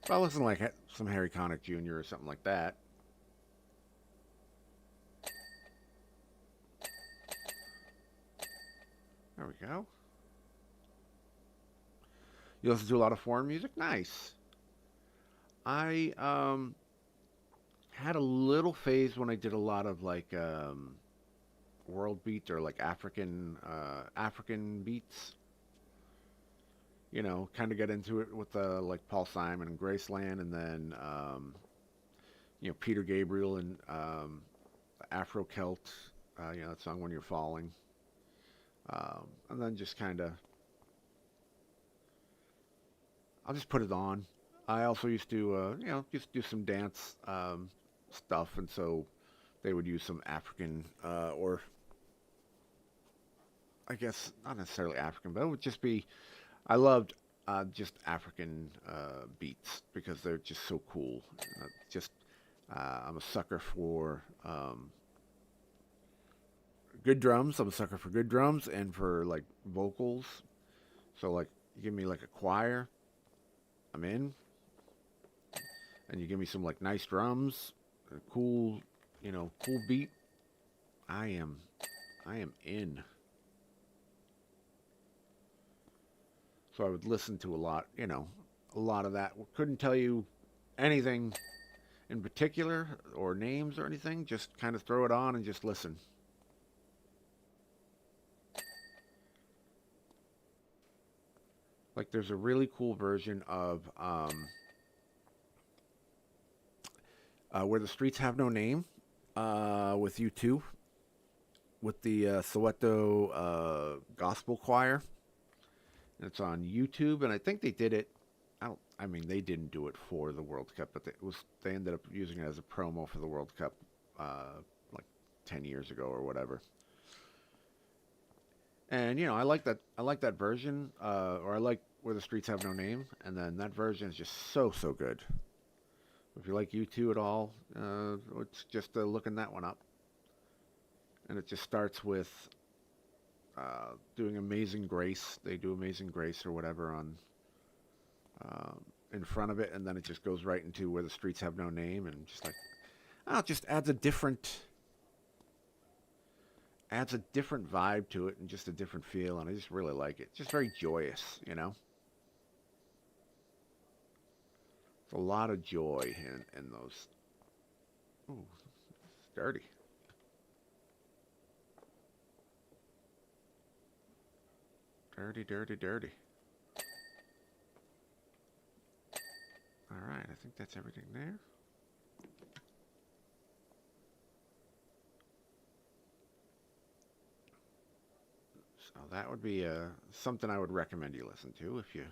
B: If I listen to like some Harry Connick Jr. or something like that. There we go. You listen to a lot of foreign music? Nice. I had a little phase when I did a lot of like world beat or like African beats. You know, kind of get into it with like Paul Simon and Graceland, and then you know, Peter Gabriel and Afro Celt. You know, that song "When You're Falling," and then just kind of, I'll just put it on. I also used to, you know, just do some dance stuff, and so they would use some African, or I guess not necessarily African, but it would just be. I loved just African beats because they're just so cool. Just I'm a sucker for good drums. I'm a sucker for good drums and for like vocals. So like, you give me like a choir, I'm in. And you give me some like nice drums, a cool, you know, cool beat. I am in. So I would listen to a lot, you know, a lot of that. Couldn't tell you anything in particular or names or anything. Just kind of throw it on and just listen. Like there's a really cool version of Where the Streets Have No Name with U2, with the Soweto Gospel Choir. It's on YouTube, and I think they did it. I mean, they didn't do it for the World Cup, but they ended up using it as a promo for the World Cup, like 10 years ago or whatever. And you know, I like that version, or I like Where the Streets Have No Name, and then that version is just so good. If you like U2 at all, it's just looking that one up, and it just starts with doing Amazing Grace. They do Amazing Grace or whatever on in front of it, and then it just goes right into Where the Streets Have No Name, and just like, it just adds a different vibe to it and just a different feel, and I just really like it. Just very joyous, you know. There's a lot of joy in those. Ooh, it's dirty. Dirty. All right, I think that's everything there. So that would be something I would recommend you listen to if you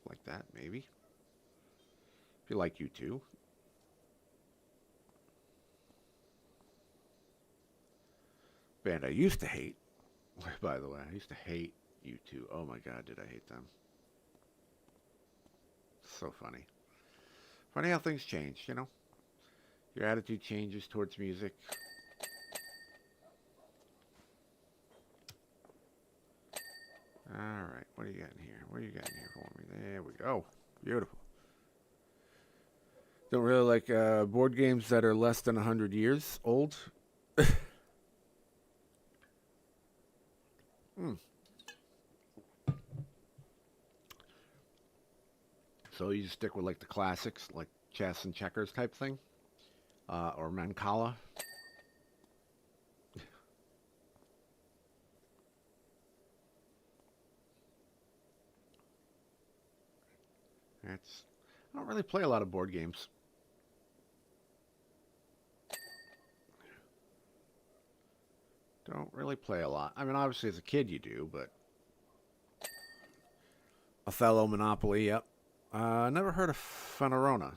B: like that, maybe. If you like U2. Band I used to hate, by the way. I used to hate U2. Oh my God, did I hate them. So funny. Funny how things change, you know? Your attitude changes towards music. Alright, what do you got in here? What do you got in here for me? There we go. Beautiful. Don't really like board games that are less than 100 years old. Hmm. So you just stick with like the classics, like chess and checkers type thing, or Mancala. That's I don't really play a lot of board games. Don't really play a lot. I mean, obviously as a kid you do, but Othello, Monopoly, yep. Never heard of Fenerona.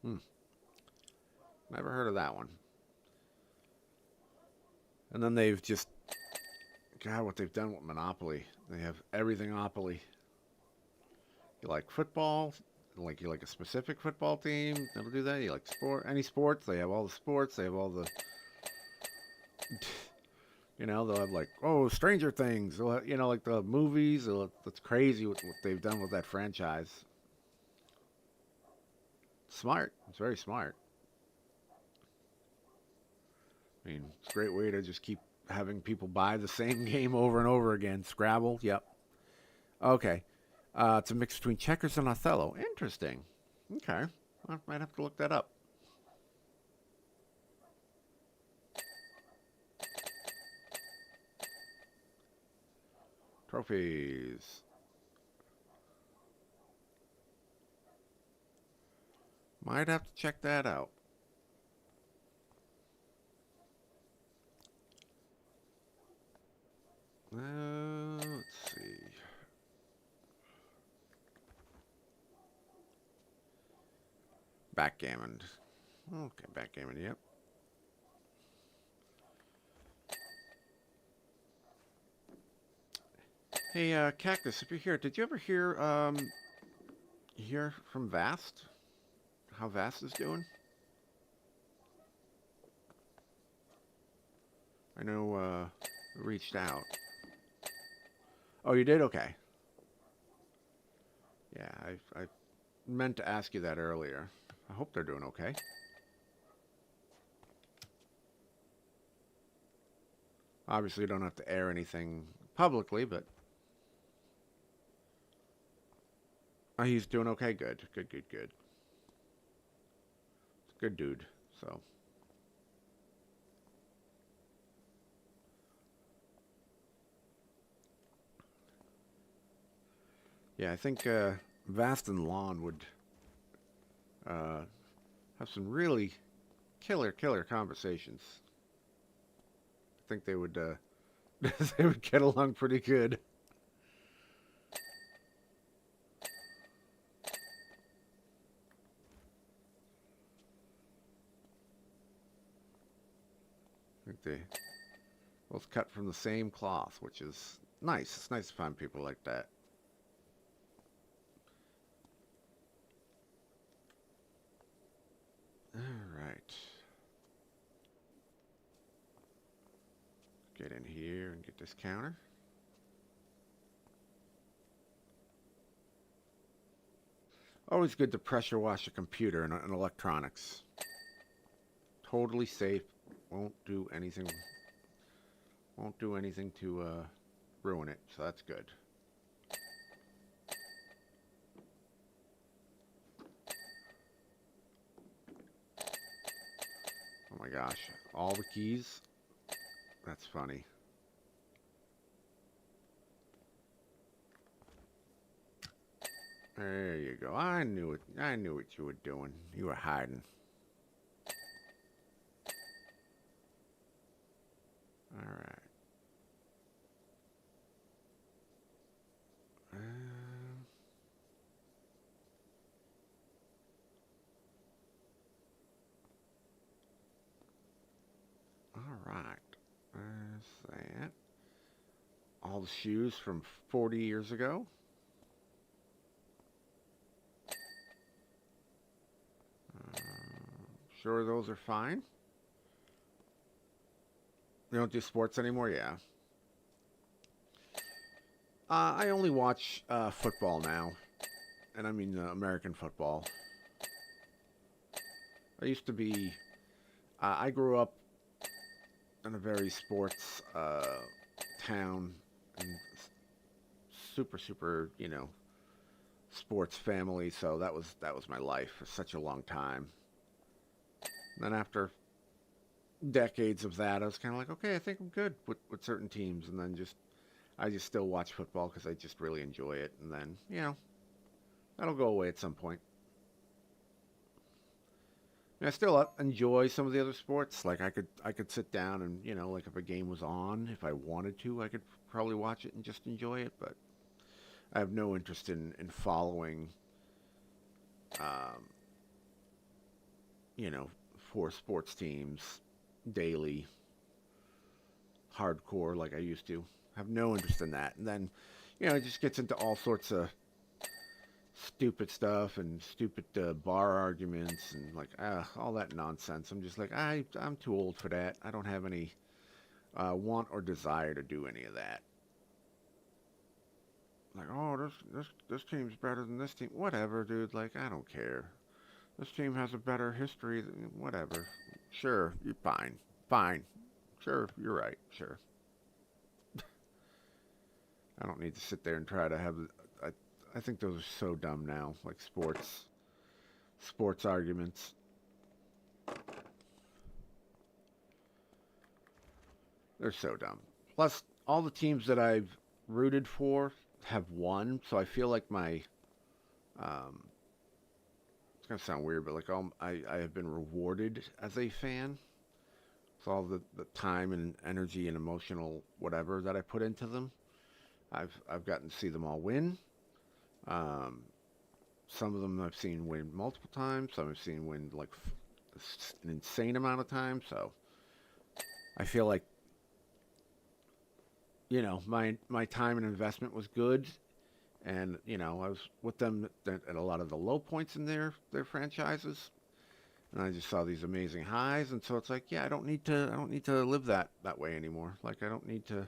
B: Hmm. Never heard of that one. And then they've just, God, what they've done with Monopoly. They have everything Monopoly. You like football? Like you like a specific football team? They'll do that. You like any sports? They have all the sports. They have all the, they'll have like, oh, Stranger Things. They'll have, like the movies. That's crazy what they've done with that franchise. Smart. It's very smart. I mean, it's a great way to just keep having people buy the same game over and over again. Scrabble, yep. Okay. It's a mix between checkers and Othello. Interesting. Okay. I might have to look that up. Trophies. Might have to check that out. Let's see. Backgammon. Okay, backgammon, yep. Hey, Cactus, if you're here, did you ever hear from Vast? How Vast is doing? I know, reached out. Oh, you did? Okay. Yeah, I meant to ask you that earlier. I hope they're doing okay. Obviously, you don't have to air anything publicly, but he's doing okay. Good. Good, good, good. Good dude, so. Yeah, I think Vast and Lawn would have some really killer conversations. I think they would they would get along pretty good. I think they both cut from the same cloth, which is nice. It's nice to find people like that. All right. Get in here and get this counter. Always good to pressure wash a computer and electronics. Totally safe. Won't do anything. Won't do anything to ruin it. So that's good. Oh my gosh. All the keys? That's funny. There you go. I knew it. I knew what you were doing. You were hiding. All right. All right. There's that. All the shoes from 40 years ago. Sure those are fine. You don't do sports anymore? Yeah. I only watch football now, and I mean American football. I used to be. I grew up in a very sports town, and super, sports family. So that was my life for such a long time. And then after decades of that, I was kind of like, okay, I think I'm good with certain teams, and then I just still watch football because I just really enjoy it, and then that'll go away at some point. And I still enjoy some of the other sports. Like I could sit down and like if a game was on, if I wanted to, I could probably watch it and just enjoy it. But I have no interest in following, um, you know, four sports teams daily, hardcore like I used to. I have no interest in that. And then, it just gets into all sorts of stupid stuff and stupid bar arguments and like all that nonsense. I'm just like I'm too old for that. I don't have any want or desire to do any of that. Like, oh, this team's better than this team. Whatever, dude. Like, I don't care. This team has a better history. Whatever. Sure, you're fine. Sure, you're right. Sure. I don't need to sit there and try to have. I think those are so dumb now. Like sports arguments. They're so dumb. Plus, all the teams that I've rooted for have won, so I feel like my it's gonna sound weird, but like I have been rewarded as a fan. So all the time and energy and emotional whatever that I put into them, I've gotten to see them all win. Um, some of them I've seen win multiple times. Some I've seen win like an insane amount of times. So I feel like my time and investment was good, and I was with them at a lot of the low points in their franchises, and I just saw these amazing highs, and so it's like, yeah, I don't need to live that way anymore. Like, I don't need to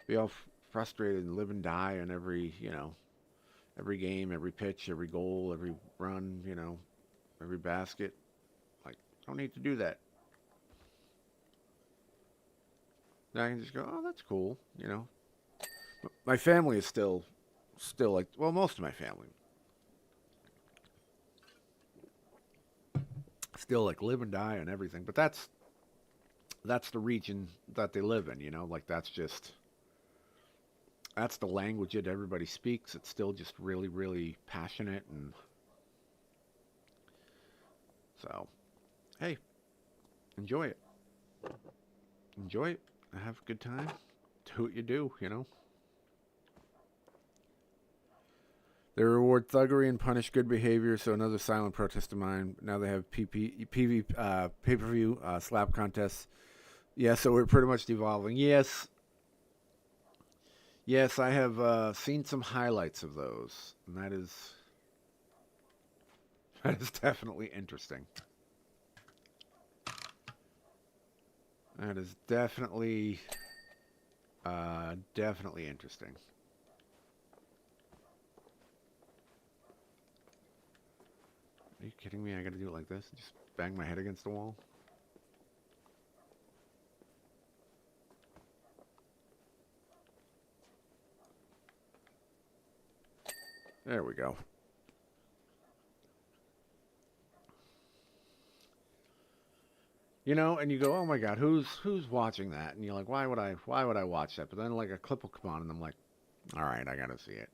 B: be all frustrated and live and die on every game, every pitch, every goal, every run, every basket. Like, I don't need to do that. I can just go, oh, that's cool. My family is still like, well, most of my family still like live and die and everything. But that's the region that they live in. Like that's the language that everybody speaks. It's still just really, really passionate, and so, hey, enjoy it. Enjoy it. Have a good time. Do what you do. They reward thuggery and punish good behavior, so another silent protest of mine. Now they have pay-per-view slap contests. Yeah, so we're pretty much devolving. Yes, I have seen some highlights of those, and that is definitely interesting. That is definitely interesting. Are you kidding me? I gotta do it like this? Just bang my head against the wall? There we go. And you go, oh my God, who's watching that? And you're like, why would I watch that? But then like a clip will come on, and I'm like, all right, I gotta see it.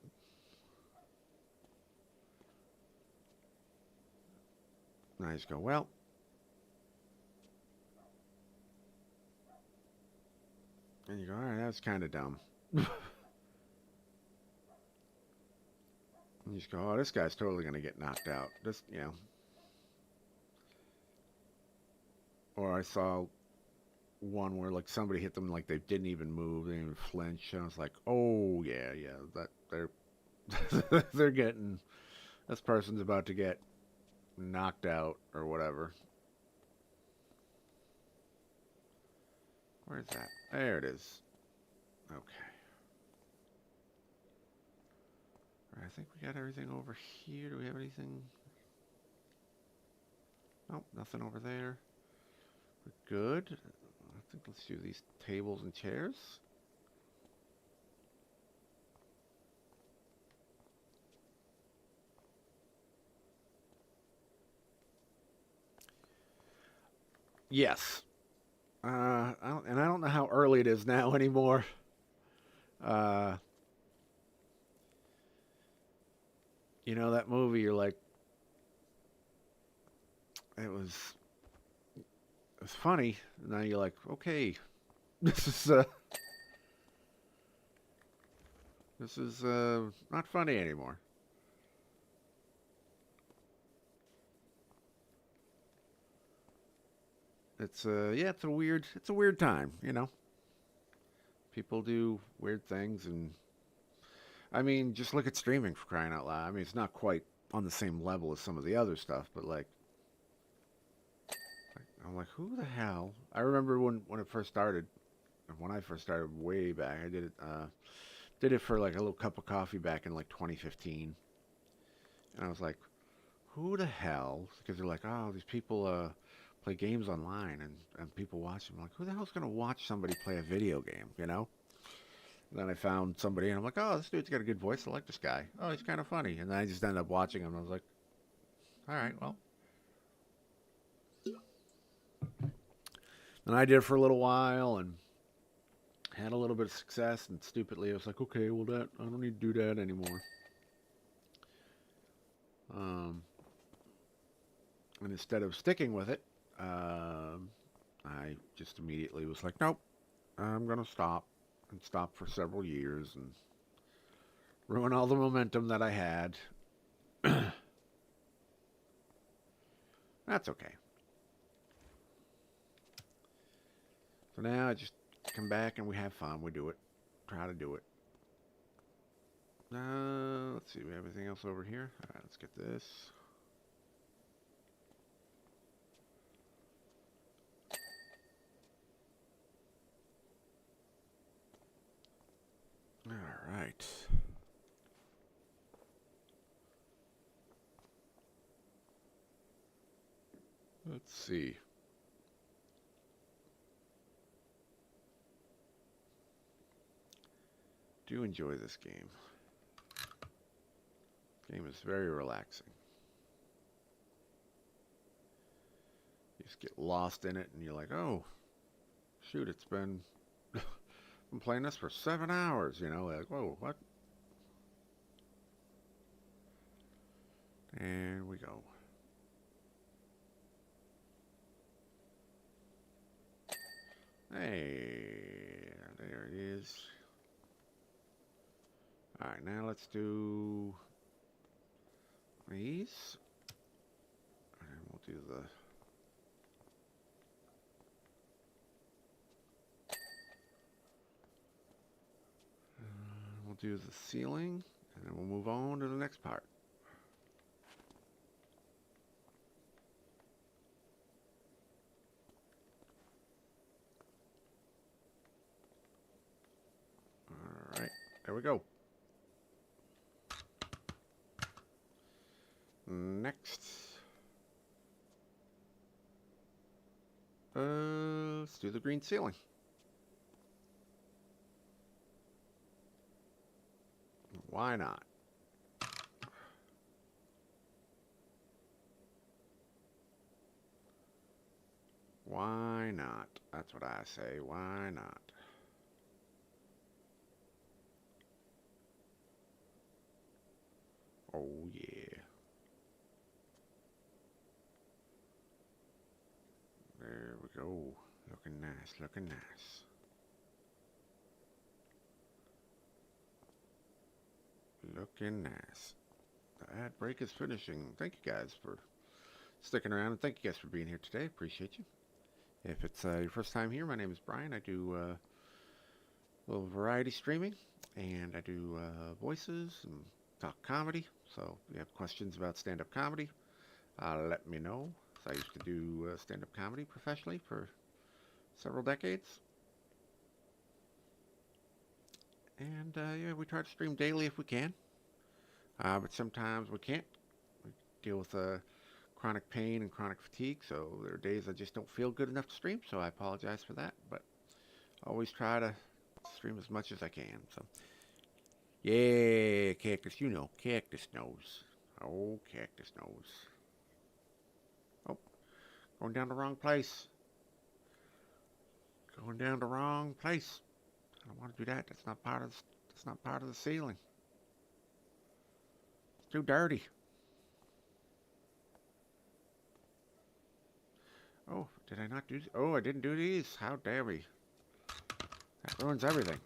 B: And I just go, well, and you go, all right, that's kind of dumb. And you just go, oh, this guy's totally gonna get knocked out. Or I saw one where like somebody hit them like they didn't even move, they didn't even flinch, and I was like, oh yeah, that they're getting, this person's about to get knocked out or whatever. Where's that? There it is. Okay. think we got everything over here. Do we have anything? Nope, nothing over there. We're good. I think let's do these tables and chairs. Yes. I don't know how early it is now anymore. You know that movie? You're like, it was funny. Now you're like, okay, this is not funny anymore. It's yeah, it's a weird time, you know. People do weird things, and I mean, just look at streaming, for crying out loud. I mean, it's not quite on the same level as some of the other stuff, but like, I'm like, who the hell? I remember when it first started, when I first started way back, I did it for like a little cup of coffee back in like 2015, and I was like, who the hell? Because they're like, oh, these people play games online, and people watch them. I'm like, who the hell's gonna watch somebody play a video game? You know? And then I found somebody, and I'm like, oh, this dude's got a good voice. I like this guy. Oh, he's kind of funny. And then I just ended up watching him. And I was like, all right, well. And I did it for a little while, and had a little bit of success. And stupidly, I was like, okay, well, I don't need to do that anymore. And instead of sticking with it, I just immediately was like, nope, I'm gonna stop. And stop for several years and ruin all the momentum that I had. That's okay. So now I just come back and we have fun. We do it. Try to do it. Let's see. We have anything else over here? All right, let's get this. All right. Let's see. Do enjoy this game. Game is very relaxing. You just get lost in it and you're like, oh, shoot, it's been I'm playing this for 7 hours, you know, like, whoa, what? And we go. Hey, there it is. Alright, now let's do these. And we'll do the we'll do the ceiling, and then we'll move on to the next part. Alright, there we go. Next. Let's do the green ceiling. Why not? Why not? That's what I say. Why not? Oh, yeah. There we go. Looking nice, looking nice. Looking nice. The ad break is finishing. Thank you guys for sticking around, and thank you guys for being here today. Appreciate you. If it's your first time here, my name is Brian. I do a little variety streaming, and I do voices and talk comedy. So if you have questions about stand-up comedy, let me know. So I used to do stand-up comedy professionally for several decades. And yeah, we try to stream daily if we can. But sometimes we can't. We deal with chronic pain and chronic fatigue, so there are days I just don't feel good enough to stream, so I apologize for that. But I always try to stream as much as I can. So, yeah, Cactus, you know, Cactus knows. Oh, Cactus knows. Oh, going down the wrong place. Going down the wrong place. I don't want to do that. That's not part of. That's not part of the ceiling. It's too dirty. Oh, did I not do? Oh, I didn't do these. How dare me? That ruins everything.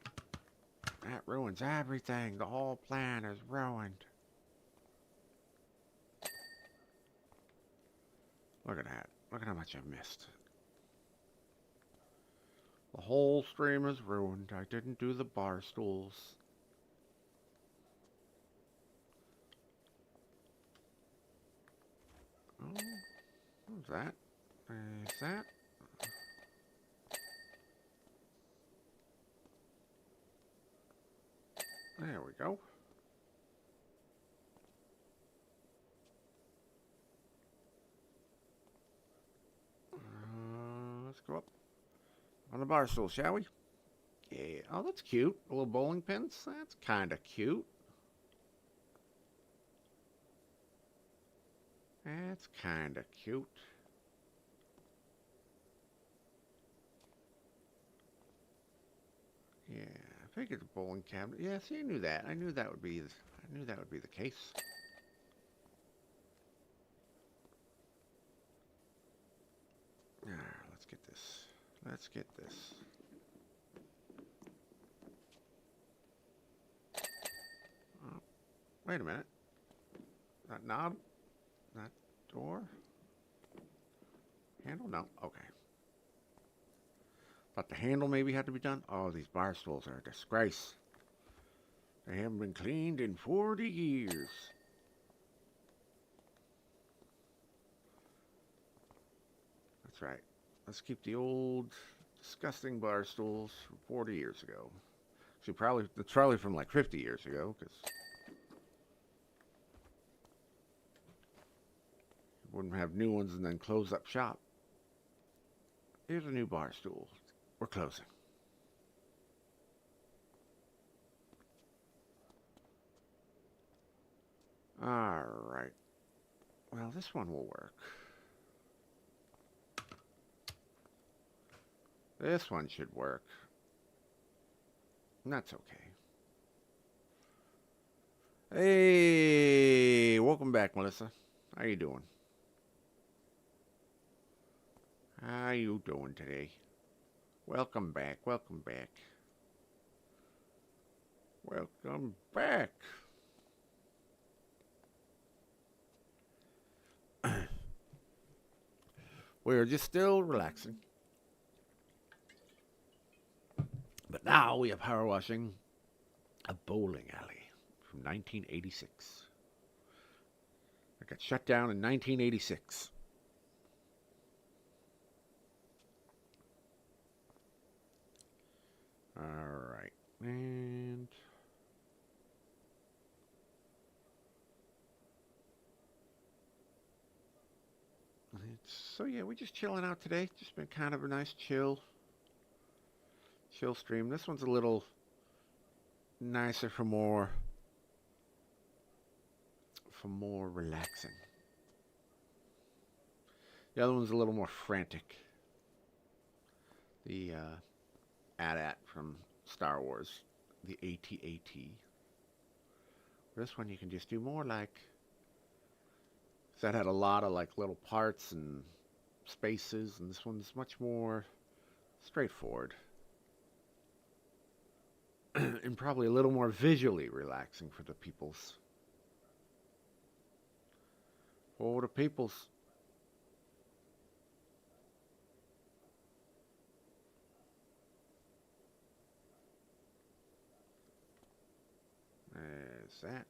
B: That ruins everything. The whole plan is ruined. Look at that. Look at how much I missed. The whole stream is ruined. I didn't do the bar stools. Oh, what was that? Is that? There we go. Let's go up on the bar stool, shall we? Yeah. Oh, that's cute. A little bowling pins. That's kind of cute. That's kind of cute. Yeah, I figured the bowling cabinet. Yeah, see, I knew that. I knew that would be. I knew that would be the case. Let's get this. Let's get this. Oh, wait a minute. That knob? That door? Handle? No. Okay. Thought the handle maybe had to be done. Oh, these bar stools are a disgrace. They haven't been cleaned in 40 years. That's right. Let's keep the old, disgusting bar stools from 40 years ago. Actually, it's probably from like 50 years ago, because you wouldn't have new ones and then close up shop. Here's a new bar stool. We're closing. All right. Well, this one will work. This one should work. That's okay. Hey, welcome back, Melissa. How you doing? How you doing today? Welcome back. Welcome back. Welcome back. We're just still relaxing. But now we are power washing a bowling alley from 1986. It got shut down in 1986. All right, and so yeah, we're just chilling out today. Just been kind of a nice chill stream. This one's a little nicer for more relaxing. The other one's a little more frantic. The AT-AT from Star Wars, the AT-AT. This one you can just do more like. That had a lot of like little parts and spaces, and this one's much more straightforward. And probably a little more visually relaxing for the peoples. For the peoples. Is that?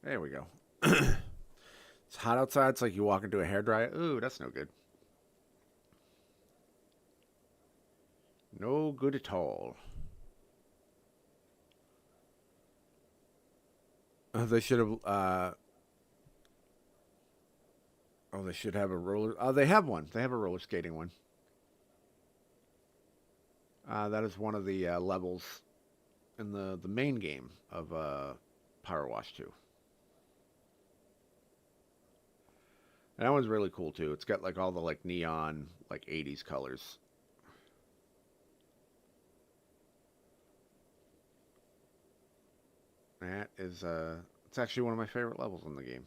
B: There we go. It's hot outside. It's like you walk into a hairdryer. Ooh, that's no good. No good at all. They should have. Oh, they should have a roller. Oh, they have one. They have a roller skating one. That is one of the levels in the main game of Powerwash 2. And that one's really cool too. It's got like all the like neon like 80s colors. That is it's actually one of my favorite levels in the game.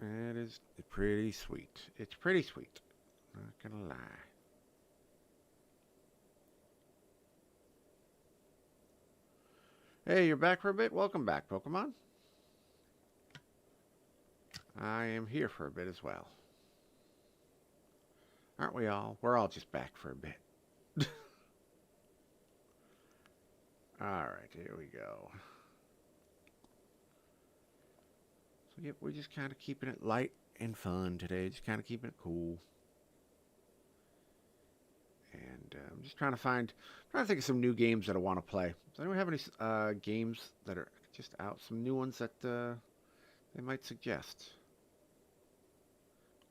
B: It is pretty sweet. It's pretty sweet. Not gonna lie. Hey, you're back for a bit? Welcome back, Pokemon. I am here for a bit as well. Aren't we all? We're all just back for a bit. Alright, here we go. So, yep, we're just kind of keeping it light and fun today. Just kind of keeping it cool. And I'm just trying to think of some new games that I want to play. Does anyone have any games that are just out? Some new ones that they might suggest?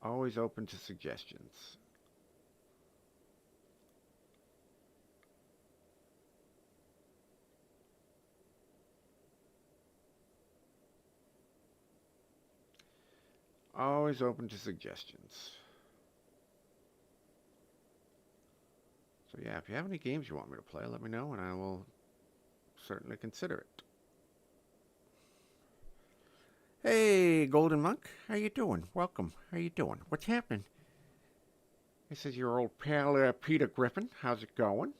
B: Always open to suggestions. Always open to suggestions. So yeah, if you have any games you want me to play, let me know and I will certainly consider it. Hey, Golden Monk, how you doing? Welcome. How you doing? What's happening? This is your old pal, Peter Griffin. How's it going?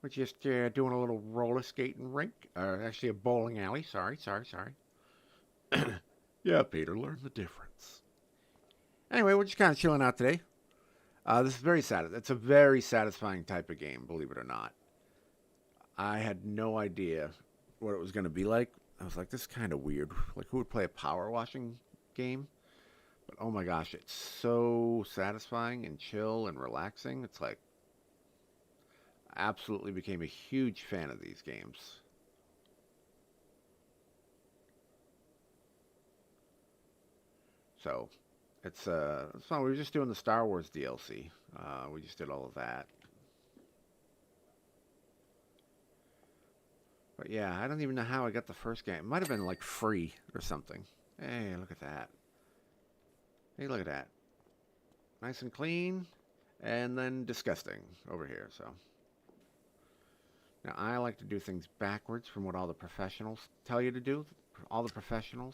B: We're just doing a little roller skating rink. Actually, a bowling alley. Sorry. Yeah, Peter, learn the difference. Anyway, we're just kind of chilling out today. This is very sad. It's a very satisfying type of game, believe it or not. I had no idea what it was going to be like. I was like, this is kind of weird. Like, who would play a power washing game? But oh my gosh, it's so satisfying and chill and relaxing. It's like, I absolutely became a huge fan of these games. So, it's fun. We were just doing the Star Wars DLC. We just did all of that. But yeah, I don't even know how I got the first game. It might have been like free or something. Hey, look at that. Hey, look at that. Nice and clean, and then disgusting over here, so. Now, I like to do things backwards from what all the professionals tell you to do. All the professional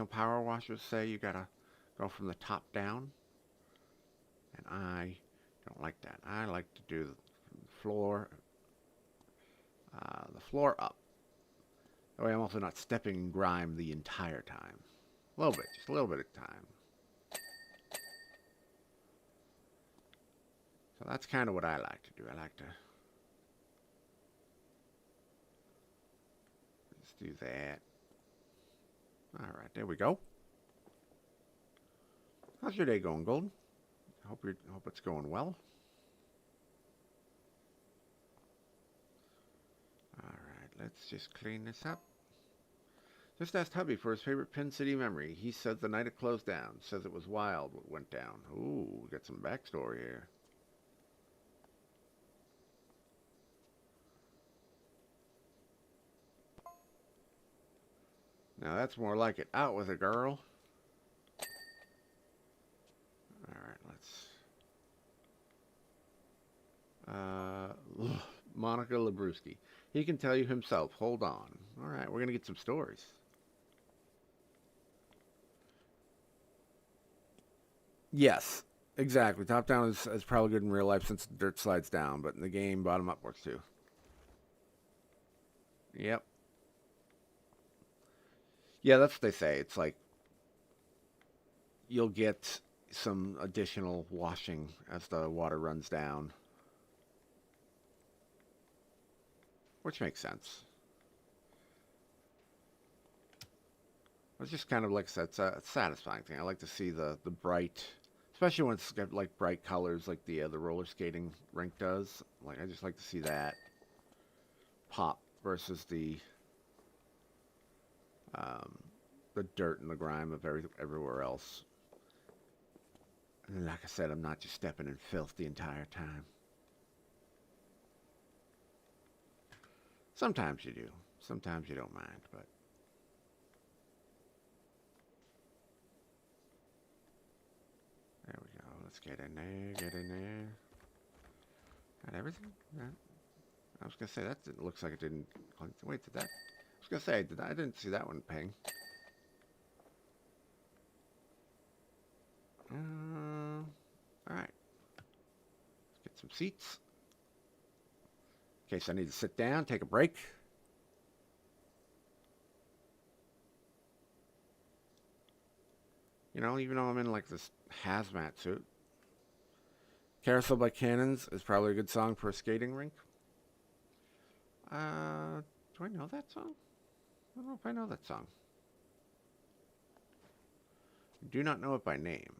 B: power washers say you gotta go from the top down. And I don't like that. I like to do the floor up. That way I'm also not stepping in grime the entire time. A little bit, just a little bit of time. So that's kind of what I like to do. I like to just do that. Alright, there we go. How's your day going, Golden? Hope it's going well. Alright, let's just clean this up. Just asked hubby for his favorite Pin City memory. He said the night it closed down. Says it was wild what went down. Ooh, we got some backstory here. Now that's more like it. Out with it, girl. Alright, let's... Monica Labruski. He can tell you himself. Hold on. Alright, we're going to get some stories. Yes, exactly. Top down is probably good in real life since the dirt slides down, but in the game, bottom up works too. Yep. Yeah, that's what they say. It's like you'll get some additional washing as the water runs down. Which makes sense. It's just kind of like I said, it's a satisfying thing. I like to see the bright especially when it's got like bright colors, like the roller skating rink does. Like I just like to see that pop versus the dirt and the grime of everywhere else. And like I said, I'm not just stepping in filth the entire time. Sometimes you do. Sometimes you don't mind, but there we go. Let's get in there, get in there. Got everything? Yeah. I was gonna say that looks like it didn't. Wait, did that? I was gonna say I didn't see that one ping. All right. Let's get some seats. In case I need to sit down, take a break. You know, even though I'm in like this hazmat suit. Carousel by Cannons is probably a good song for a skating rink. Do I know that song? I don't know if I know that song. I do not know it by name.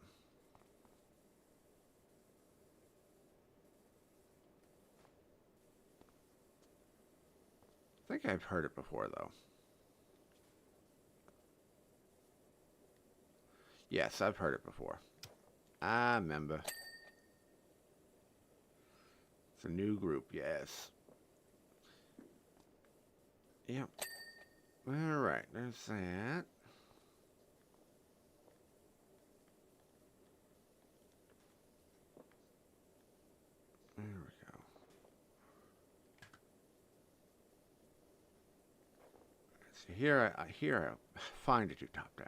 B: I think I've heard it before, though. Yes, I've heard it before. I remember. It's a new group, yes. Yep. Alright, there's that. There we go. So here I find it to top down.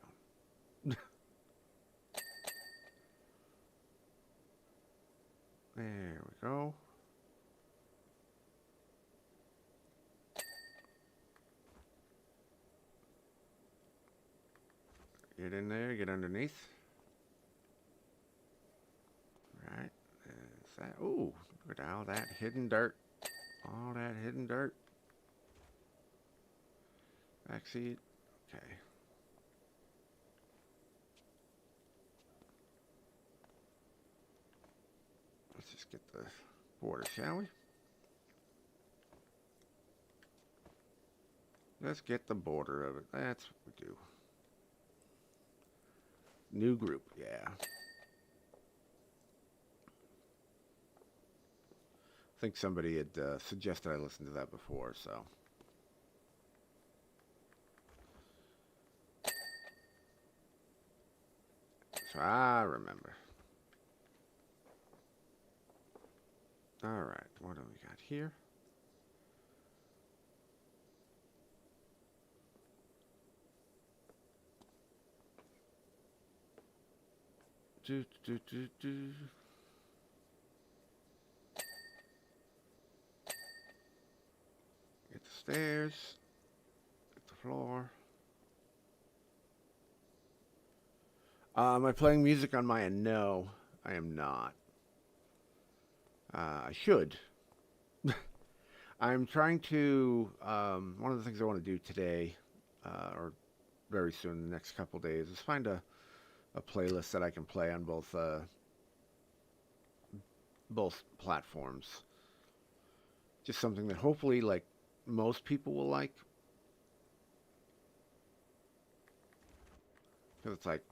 B: There we go. Get in there, get underneath. Right. There's that. Ooh, look at all that hidden dirt. All that hidden dirt. Backseat. Okay. Let's just get the border, shall we? Let's get the border of it. That's what we do. New group, yeah. I think somebody had suggested I listen to that before, so. So I remember. All right, what do we got here? Do. Get the stairs. Get the floor. Am I playing music on my end? No, I am not. I should. I'm trying to, one of the things I want to do today, or very soon, the next couple days, is find a playlist that I can play on both platforms. Just something that hopefully, like, most people will like. Because it's like,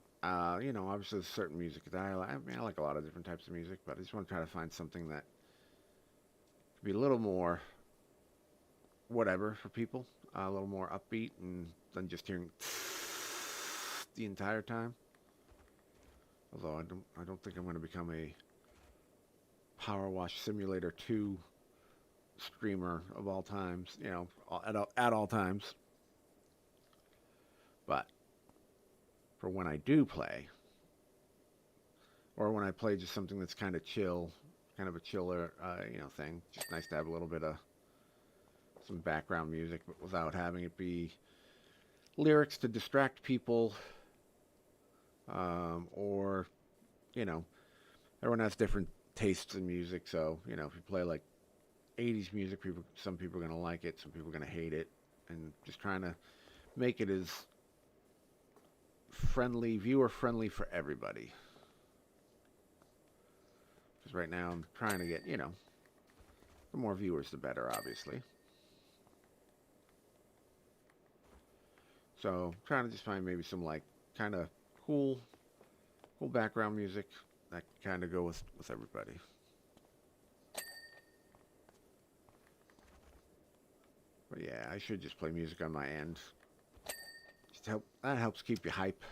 B: you know, obviously there's certain music that I like. I mean, I like a lot of different types of music, but I just want to try to find something that could be a little more whatever for people. A little more upbeat and than just hearing the entire time. Although I don't think I'm going to become a Powerwash Simulator 2 streamer of all times, you know, at all times. But for when I do play, or when I play just something that's kind of chill, kind of a chiller, you know, thing, just nice to have a little bit of some background music, but without having it be lyrics to distract people, or, you know, everyone has different tastes in music, so, you know, if you play like 80s music, some people are going to like it, some people are going to hate it, and just trying to make it as friendly, viewer friendly for everybody. Because right now I'm trying to get, you know, the more viewers, the better, obviously. So, trying to just find maybe some, like, kind of cool background music that can kind of go with everybody. But yeah, I should just play music on my end. Just that helps keep you hype.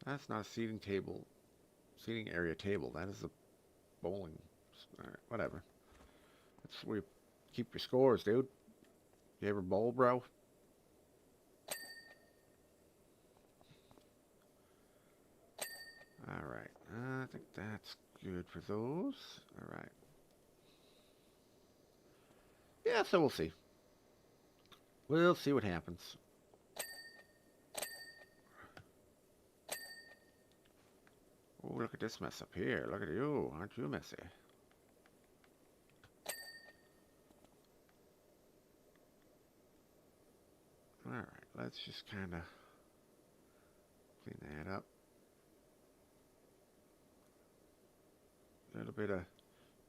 B: That's not a seating area table. That is a bowling. All right, whatever. That's where you keep your scores, dude. You ever bowl, bro? All right. I think that's good for those. All right. Yeah, so we'll see. We'll see what happens. Oh, look at this mess up here. Look at you. Aren't you messy? Alright, let's just kind of clean that up. A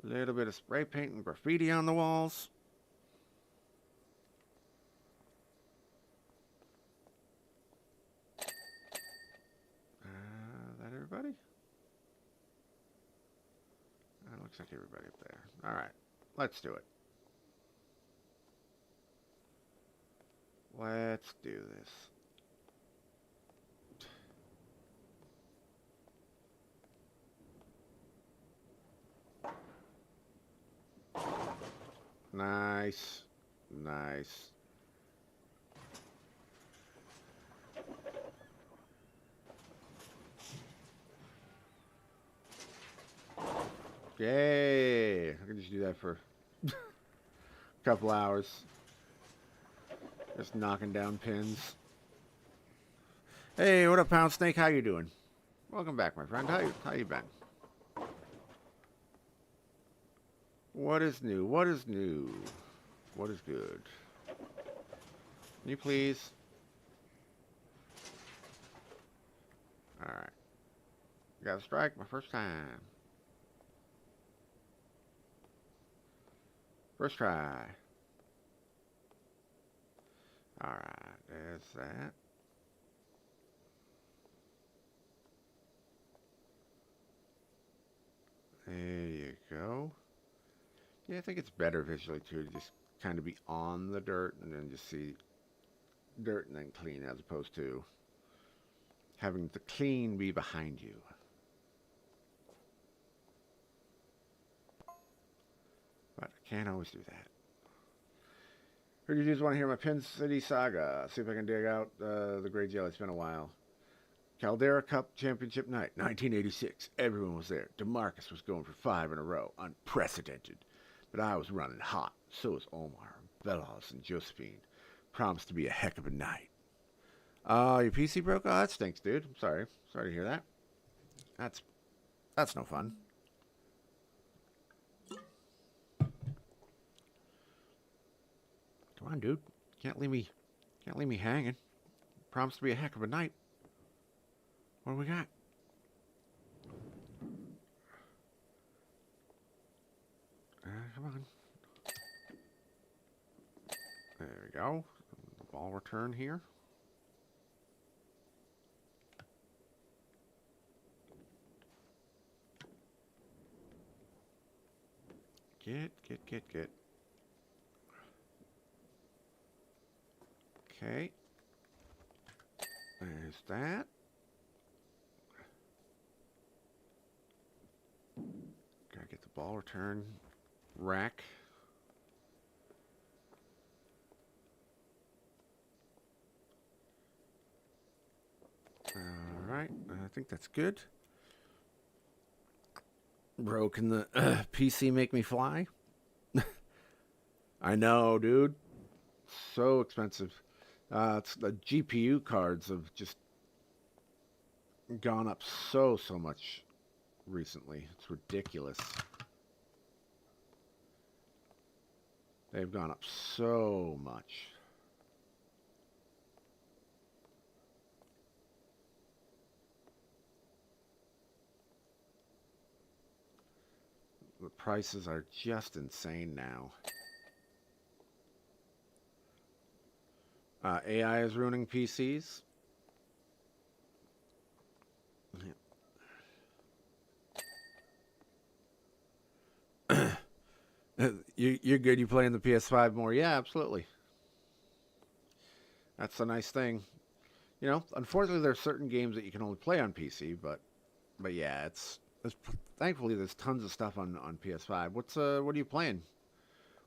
B: little bit of spray paint and graffiti on the walls. That everybody? Looks like everybody up there. Alright, let's do it. Let's do this. Nice. Nice. Yay! I can just do that for a couple hours. Just knocking down pins. Hey, what up, Pound Snake? How you doing? Welcome back, my friend. How you been? What is new? What is new? What is good? Can you please? Alright. Got a strike my first time. First try. Alright, there's that. There you go. Yeah, I think it's better visually too to just kind of be on the dirt and then just see dirt and then clean, as opposed to having the clean be behind you. But I can't always do that. Heard you just want to hear my Pin City saga. See if I can dig out the Great Jelly. It's been a while. Caldera Cup Championship night, 1986. Everyone was there. DeMarcus was going for 5 in a row. Unprecedented. But I was running hot. So was Omar, Velas, and Josephine. Promised to be a heck of a night. Your PC broke? Oh, that stinks, dude. I'm sorry. Sorry to hear that. That's no fun. Come on, dude. Can't leave me hanging. Promised to be a heck of a night. What do we got? Come on. There we go. Ball return here. Get. Okay. There's that. Gotta get the ball return rack. Alright, I think that's good. Bro, can the PC make me fly? I know, dude. So expensive. It's the GPU cards have just gone up so much recently. It's ridiculous. They've gone up so much. the prices are just insane now. AI is ruining PCs. You're good. You playing the PS5 more? Yeah, absolutely. That's a nice thing. You know, unfortunately, there are certain games that you can only play on PC, but yeah, it's thankfully there's tons of stuff on PS5. What are you playing?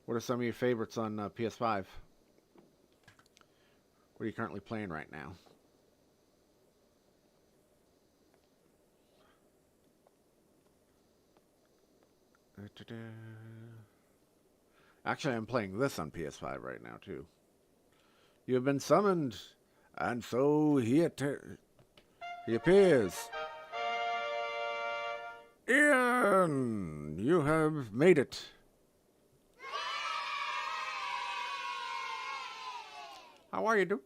B: What are some of your favorites on PS5? What are you currently playing right now? Actually, I'm playing this on PS5 right now, too. You have been summoned, and so he appears. Ian, you have made it. How are you, dude?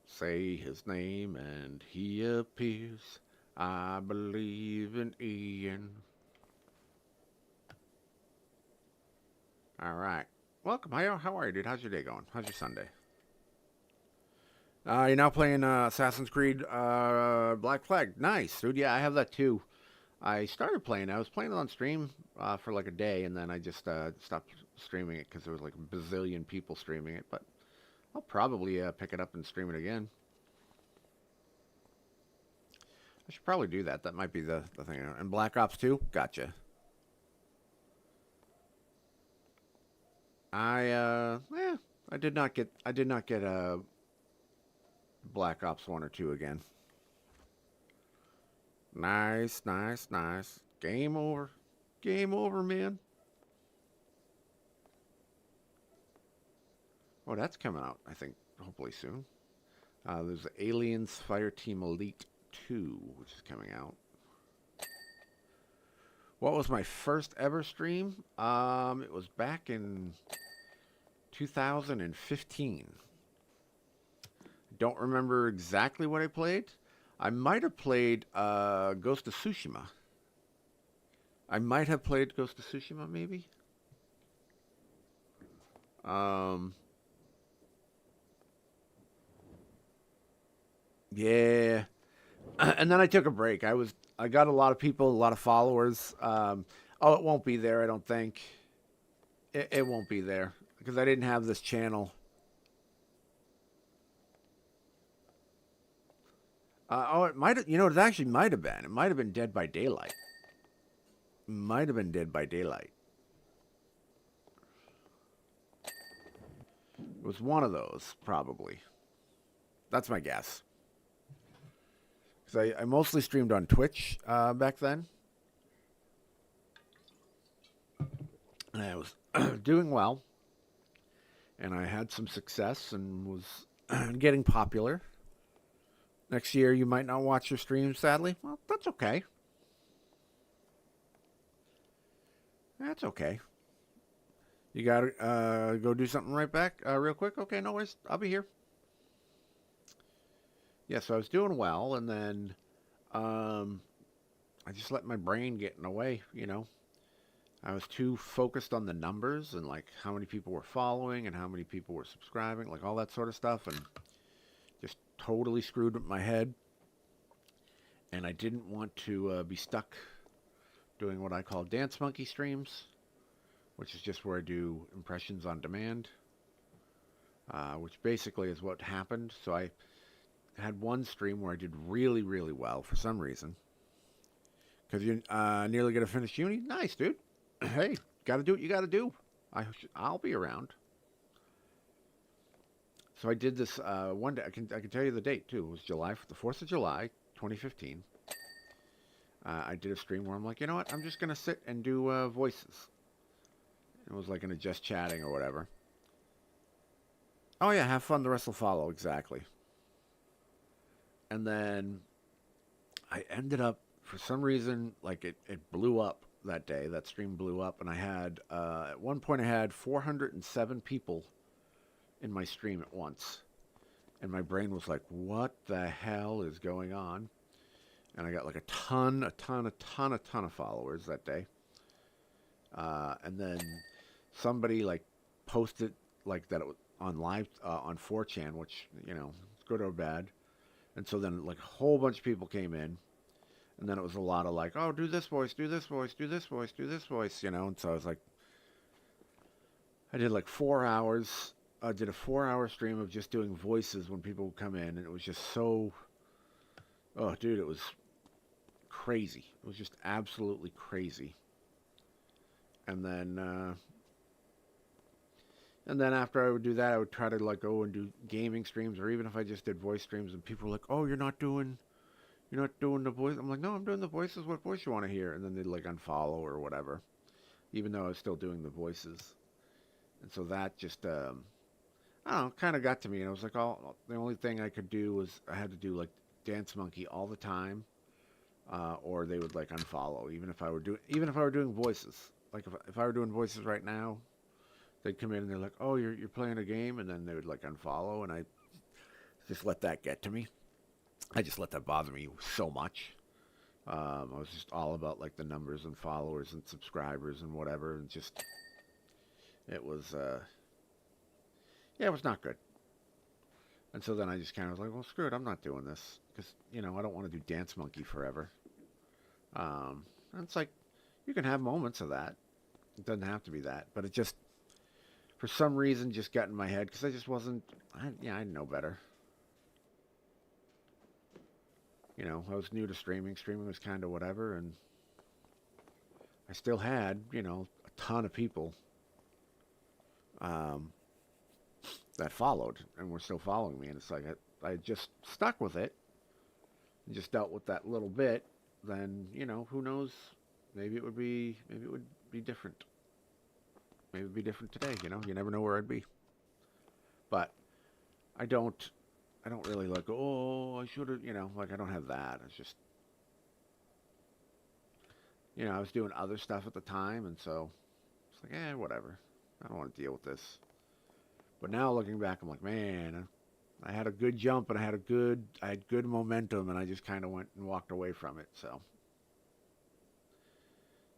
B: Say his name and he appears. I believe in Ian. All right. Welcome. How are you, dude? How's your day going? How's your Sunday? You're now playing Assassin's Creed Black Flag. Nice, dude. Yeah, I have that too. I started playing. I was playing it on stream for like a day, and then I just stopped streaming it because there was like a bazillion people streaming it. But I'll probably pick it up and stream it again. I should probably do that. That might be the thing. And Black Ops 2? Gotcha. I did not get Black Ops 1 or 2 again. Nice. Game over. Game over, man. Oh, that's coming out, I think, hopefully soon. There's Aliens Fireteam Elite 2, which is coming out. What was my first ever stream? It was back in 2015. Don't remember exactly what I played. I might have played Ghost of Tsushima. Maybe. Yeah. And then I took a break. I got a lot of people, a lot of followers. It won't be there, I don't think. It won't be there because I didn't have this channel. It might have, it actually might have been. It might have been Dead by Daylight. It was one of those, probably. That's my guess. Because I mostly streamed on Twitch back then. And I was doing well. And I had some success and was getting popular. Next year, you might not watch your streams, sadly. Well, that's okay. That's okay. You gotta go do something right back real quick? Okay, no worries. I'll be here. Yeah, so I was doing well, and then I just let my brain get in the way, I was too focused on the numbers and, like, how many people were following and how many people were subscribing, like, all that sort of stuff, and just totally screwed with my head. And I didn't want to be stuck doing what I call Dance Monkey streams, which is just where I do impressions on demand, which basically is what happened. So I had one stream where I did really, really well for some reason. Because you're nearly going to finish uni? Nice, dude. Hey, got to do what you got to do. I'll be around. So I did this one day. I can tell you the date, too. It was the 4th of July, 2015. I did a stream where I'm like, you know what? I'm just going to sit and do voices. It was like in a just chatting or whatever. Oh, yeah, have fun. The rest will follow. Exactly. And then I ended up, for some reason, like it blew up that day. That stream blew up. And I had, at one point I had 407 people in my stream at once. And my brain was like, what the hell is going on? and I got like a ton of followers that day. And then somebody like posted like that it was on live on 4chan, which it's good or bad. And so then like a whole bunch of people came in, and then it was a lot of like, oh, do this voice, do this voice, do this voice, do this voice, And so I was like, I did like 4 hours. I did a 4-hour stream of just doing voices when people would come in, and it was just so, oh, dude, it was crazy. It was just absolutely crazy. And then after I would do that, I would try to like go and do gaming streams, or even if I just did voice streams, and people were like, "Oh, you're not doing the voice." I'm like, "No, I'm doing the voices. What voice you want to hear?" And then they'd like unfollow or whatever, even though I was still doing the voices. And so that just, I don't know, kind of got to me. And I was like, oh, the only thing I could do was I had to do like Dance Monkey all the time, or they would like unfollow, even if I were doing voices. Like if I were doing voices right now, they'd come in and they're like, "Oh, you're playing a game," and then they would like unfollow, and I just let that get to me. I just let that bother me so much. I was just all about like the numbers and followers and subscribers and whatever, and just it was it was not good. And so then I just kind of was like, well, screw it, I'm not doing this because I don't want to do Dance Monkey forever. And it's like you can have moments of that. It doesn't have to be that, but it just for some reason just got in my head because I just wasn't. I know better. I was new to streaming. Streaming was kind of whatever, and I still had a ton of people that followed and were still following me, and it's like I just stuck with it and just dealt with that little bit. Then who knows? Maybe it would be different. Maybe it'd be different today. You never know where I'd be. But I don't really like, oh, I should have, like I don't have that. It's just, I was doing other stuff at the time, and so it's like, whatever. I don't want to deal with this. But now looking back, I'm like, man, I had a good jump and I had good momentum, and I just kind of went and walked away from it. So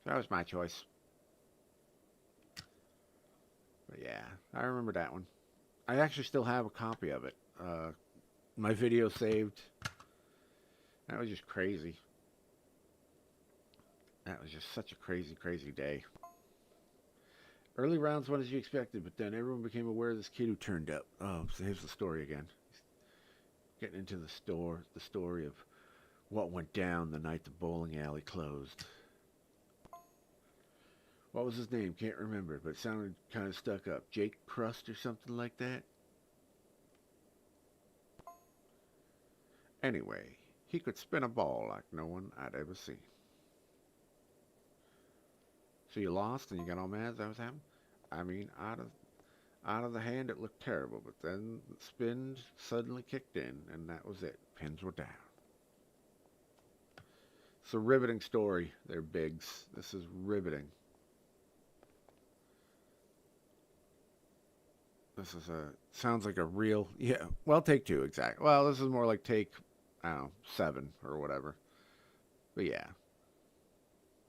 B: that was my choice. But yeah, I remember that one. I actually still have a copy of it. My video saved. That was just crazy. That was just such a crazy, crazy day. Early rounds went as you expected, but then everyone became aware of this kid who turned up. Oh, so here's the story again. Getting into the story of what went down the night the bowling alley closed. What was his name? Can't remember, but it sounded kind of stuck up. Jake Crust or something like that? Anyway, he could spin a ball like no one I'd ever seen. So you lost and you got all mad? Is that what's happened? I mean, out of the hand it looked terrible, but then the spin suddenly kicked in, and that was it. Pins were down. It's a riveting story there, Biggs. This is riveting. This is sounds like a real, well, take 2, exactly. Well, this is more like take, I don't know, 7 or whatever. But yeah,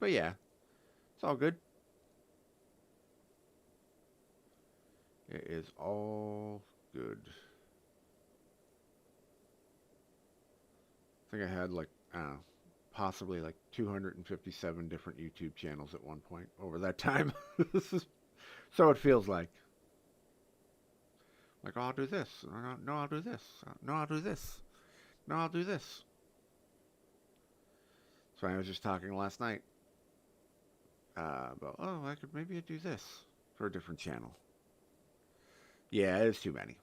B: it's all good. It is all good. I think I had like, I don't know, possibly like 257 different YouTube channels at one point over that time. So it feels like. Like, oh, I'll do this. No, I'll do this. No, I'll do this. No, I'll do this. So I was just talking last night about, oh, I could maybe do this for a different channel. Yeah, it is too many.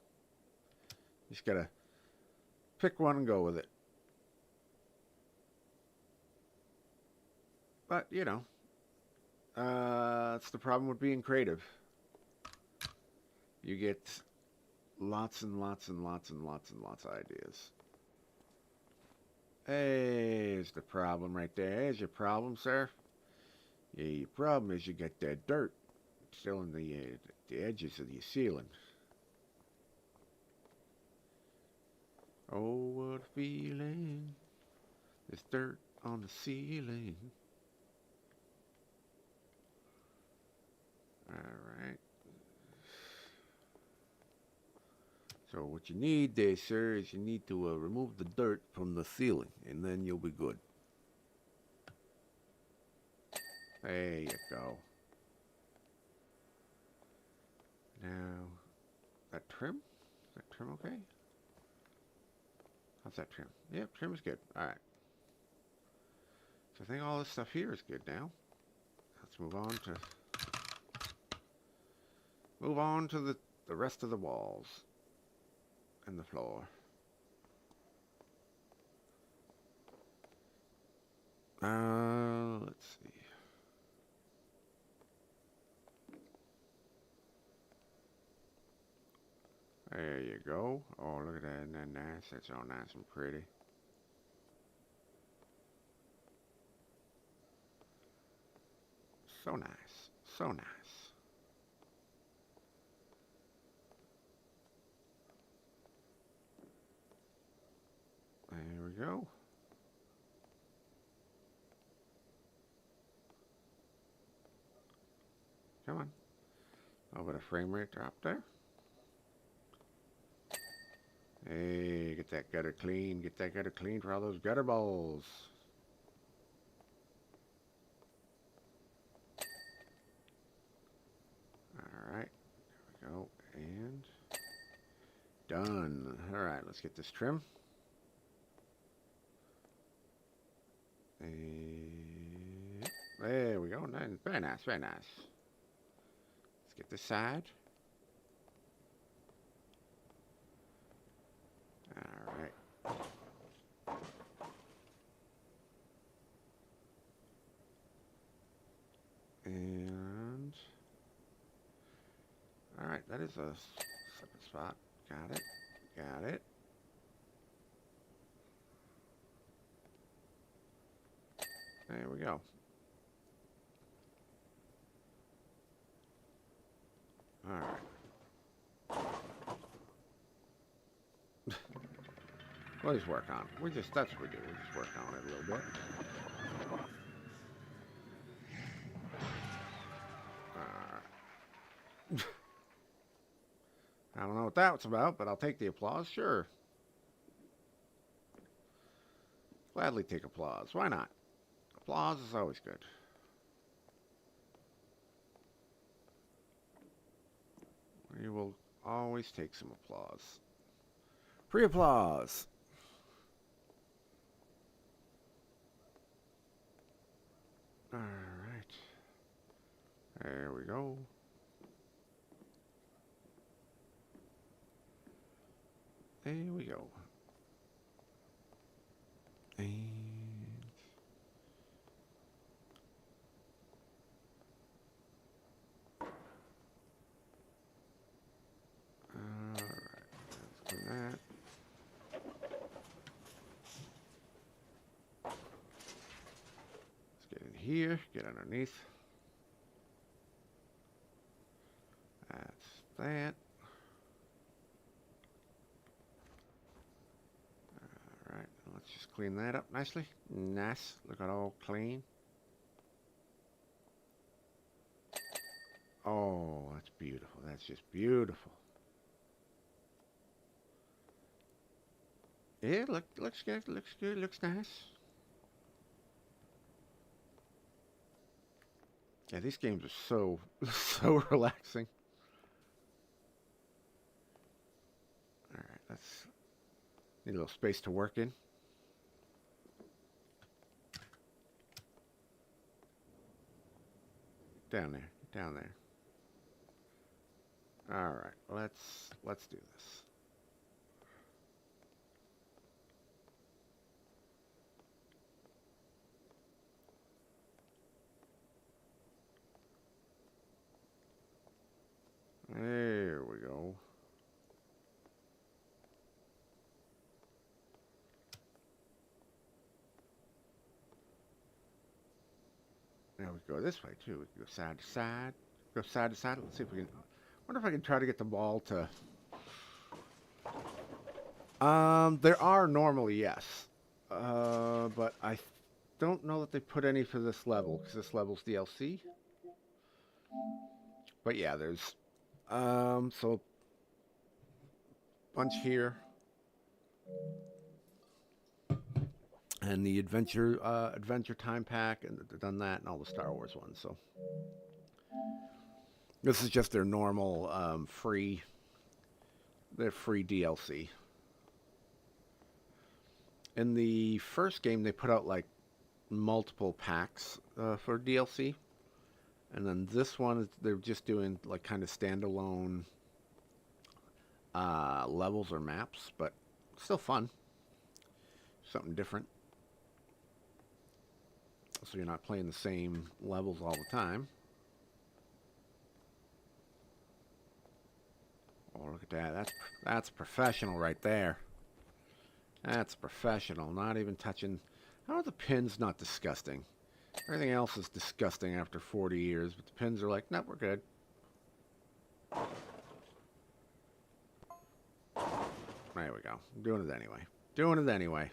B: You just gotta pick one and go with it. But, that's the problem with being creative. You get lots and lots and lots and lots and lots of ideas. There's the problem right there. There's your problem, sir. Yeah, your problem is you got that dirt still in the edges of your ceiling. Oh, what a feeling There's dirt on the ceiling. Alright. So what you need there, sir, is you need to remove the dirt from the ceiling, and then you'll be good. There you go. Now, that trim? Is that trim okay? How's that trim? Yep, trim is good. Alright. So I think all this stuff here is good now. Let's move on to the rest of the walls and the floor. Let's see. There you go. Oh, look at that. Isn't that nice? That's all nice and pretty. So nice. So nice. There we go. Come on. A little bit of frame rate drop there. Hey, get that gutter clean. Get that gutter clean for all those gutter balls. Alright. There we go. And done. Alright, let's get this trim. And there we go. Nice. Very nice, very nice. Let's get this side. Alright. And alright, that is a separate spot. Got it. Got it. There we go. Alright. We'll just work on it. That's what we do. We just work on it a little bit. I don't know what that was about, but I'll take the applause, sure. Gladly take applause. Why not? Applause is always good. We will always take some applause. Free applause. All right. There we go. There we go. And all right, let's clean that. Let's get in here, get underneath. That's that. Alright, let's just clean that up nicely. Nice. Look at all clean. Oh, that's beautiful. That's just beautiful. Yeah, looks good. Looks good. Looks nice. Yeah, these games are so relaxing. Alright, let's need a little space to work in. Down there. Down there. Alright, let's do this. There we go. Now we go this way too. We can go side to side. Go side to side. Let's see if we can. Wonder if I can try to get the ball to. There are normally, yes. But I don't know that they put any for this level, because this level's DLC. But yeah, there's so bunch here, and the Adventure Time Pack, and they've done that, and all the Star Wars ones. So this is just their normal free DLC. In the first game, they put out like multiple packs for DLC, and then this one they're just doing like kind of standalone levels or maps, but still fun. Something different. So you're not playing the same levels all the time. Oh, look at that. That's professional right there. That's professional. Not even touching. How are the pins not disgusting? Everything else is disgusting after 40 years, but the pins are like, nope, we're good. There we go. I'm doing it anyway. Doing it anyway.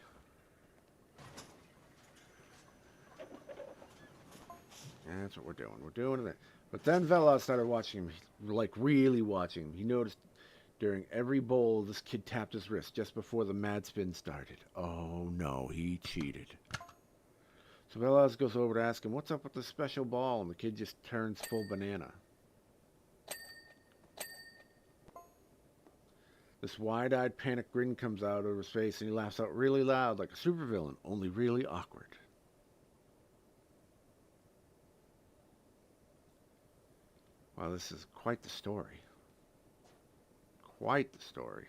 B: That's what we're doing. We're doing it. But then Vela started watching him, like really watching him. He noticed during every bowl, this kid tapped his wrist just before the mad spin started. Oh no, he cheated. So Velas goes over to ask him, what's up with the special ball? And the kid just turns full banana. This wide-eyed panic grin comes out over his face, and he laughs out really loud like a supervillain, only really awkward. Wow, this is quite the story. Quite the story.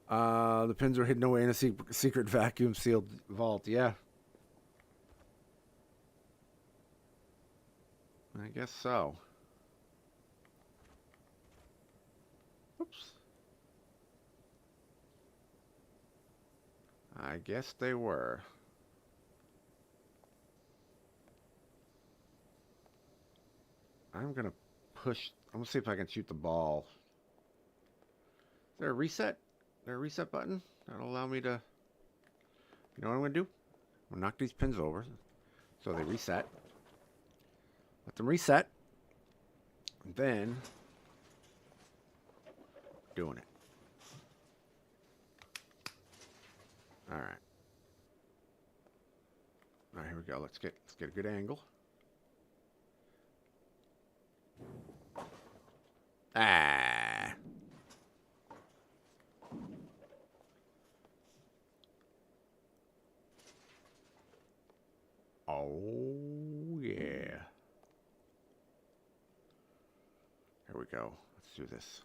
B: The pins were hidden away in a secret vacuum-sealed vault. Yeah. I guess so. Oops. I guess they were. I'm going to push. I'm going to see if I can shoot the ball. Is there a reset? Is there a reset button? That'll allow me to... You know what I'm going to do? I'm going to knock these pins over so they reset. Let them reset. And then... Doing it. All right. All right, here we go. Let's get a good angle. Ah. Oh, yeah. Here we go. Let's do this.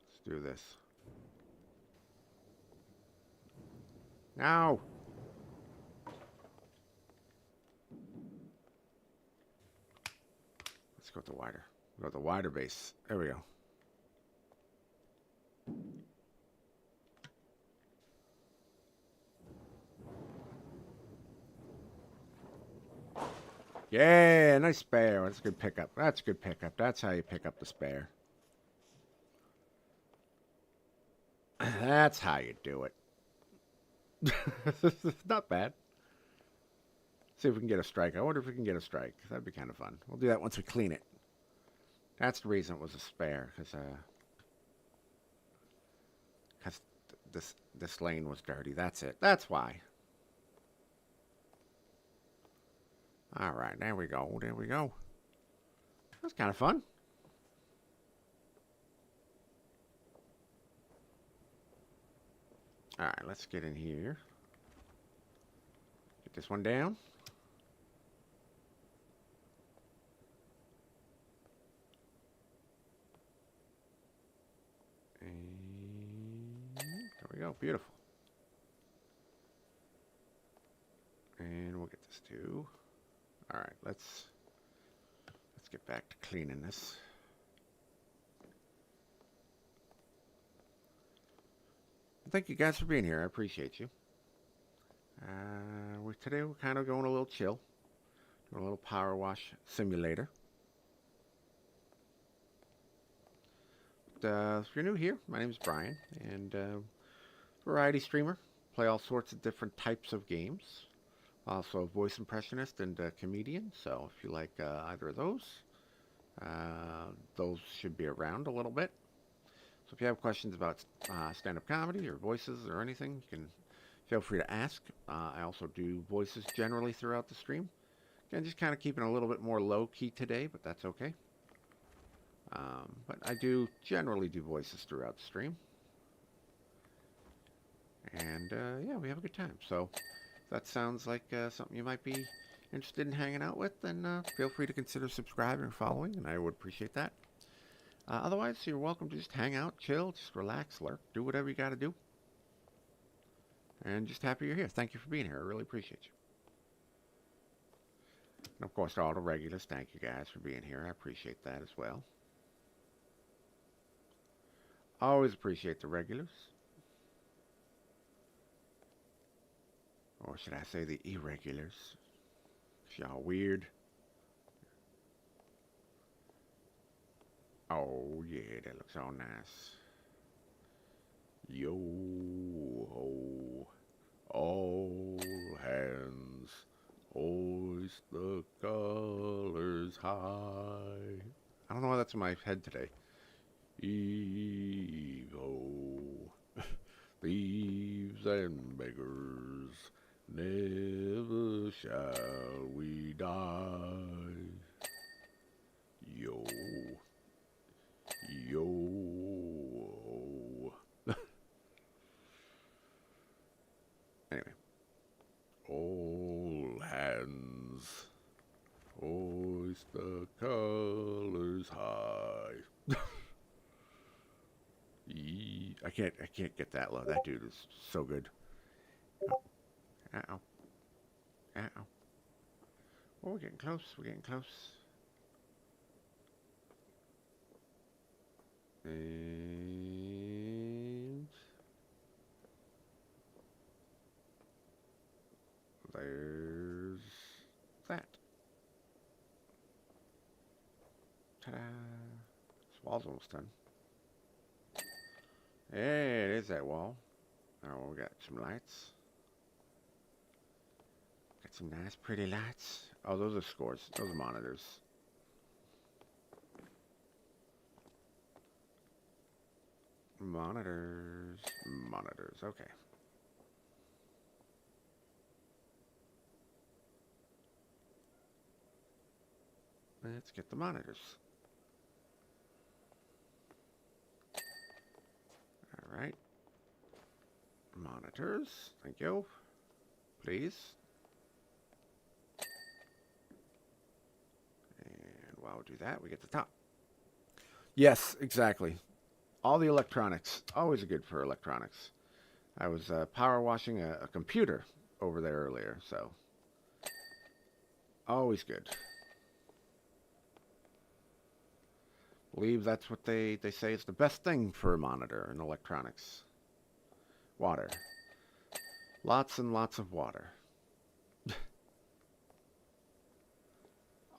B: Let's do this. Now. Let's go with the wider. Go with the wider base. There we go. Yeah, nice spare. That's a good pickup. That's a good pickup. That's how you pick up the spare. That's how you do it. Not bad. See if we can get a strike. I wonder if we can get a strike. That'd be kind of fun. We'll do that once we clean it. That's the reason it was a spare, because this lane was dirty. That's it. That's why. All right, there we go. There we go. That's kind of fun. All right, let's get in here. Get this one down. And there we go. Beautiful. And we'll get this too. All right, let's get back to cleaning this. Thank you guys for being here. I appreciate you. Today we're kind of going a little chill. Doing a little power wash simulator. if you're new here, my name is Brian, and variety streamer. Play all sorts of different types of games. Also a voice impressionist and a comedian, so if you like either of those should be around a little bit. So if you have questions about stand-up comedy or voices or anything, you can feel free to ask. I also do voices generally throughout the stream. Again, just kind of keeping a little bit more low-key today, but that's okay. But I do generally do voices throughout the stream. And yeah, we have a good time. So if that sounds like something you might be interested in hanging out with, then feel free to consider subscribing or following, and I would appreciate that. Otherwise, you're welcome to just hang out, chill, just relax, lurk, do whatever you got to do. And just happy you're here. Thank you for being here. I really appreciate you. And of course, to all the regulars, thank you guys for being here. I appreciate that as well. Always appreciate the regulars. Or should I say the irregulars? Y'all weird. Oh yeah, that looks all nice. Yo ho, all hands, hoist the colors high. I don't know why that's in my head today. Heave-ho, thieves and beggars, never shall we die. Yo, yo. Anyway, all hands, hoist the colors high. I can't get that low. That dude is so good. Oh. Uh-oh. Uh-oh. Oh, we're getting close. We're getting close. And there's that. Ta-da. This wall's almost done. Hey, it is that wall. Oh, we got some lights. Got some nice, pretty lights. Oh, those are scores. Those are monitors. Monitors. Monitors. Okay. Let's get the monitors. All right. Monitors. Thank you. Please. And while we do that, we get the top. Yes, exactly. All the electronics. Always good for electronics. I was power washing a computer over there earlier, so always good. Believe that's what they say is the best thing for a monitor and electronics. Water. Lots and lots of water.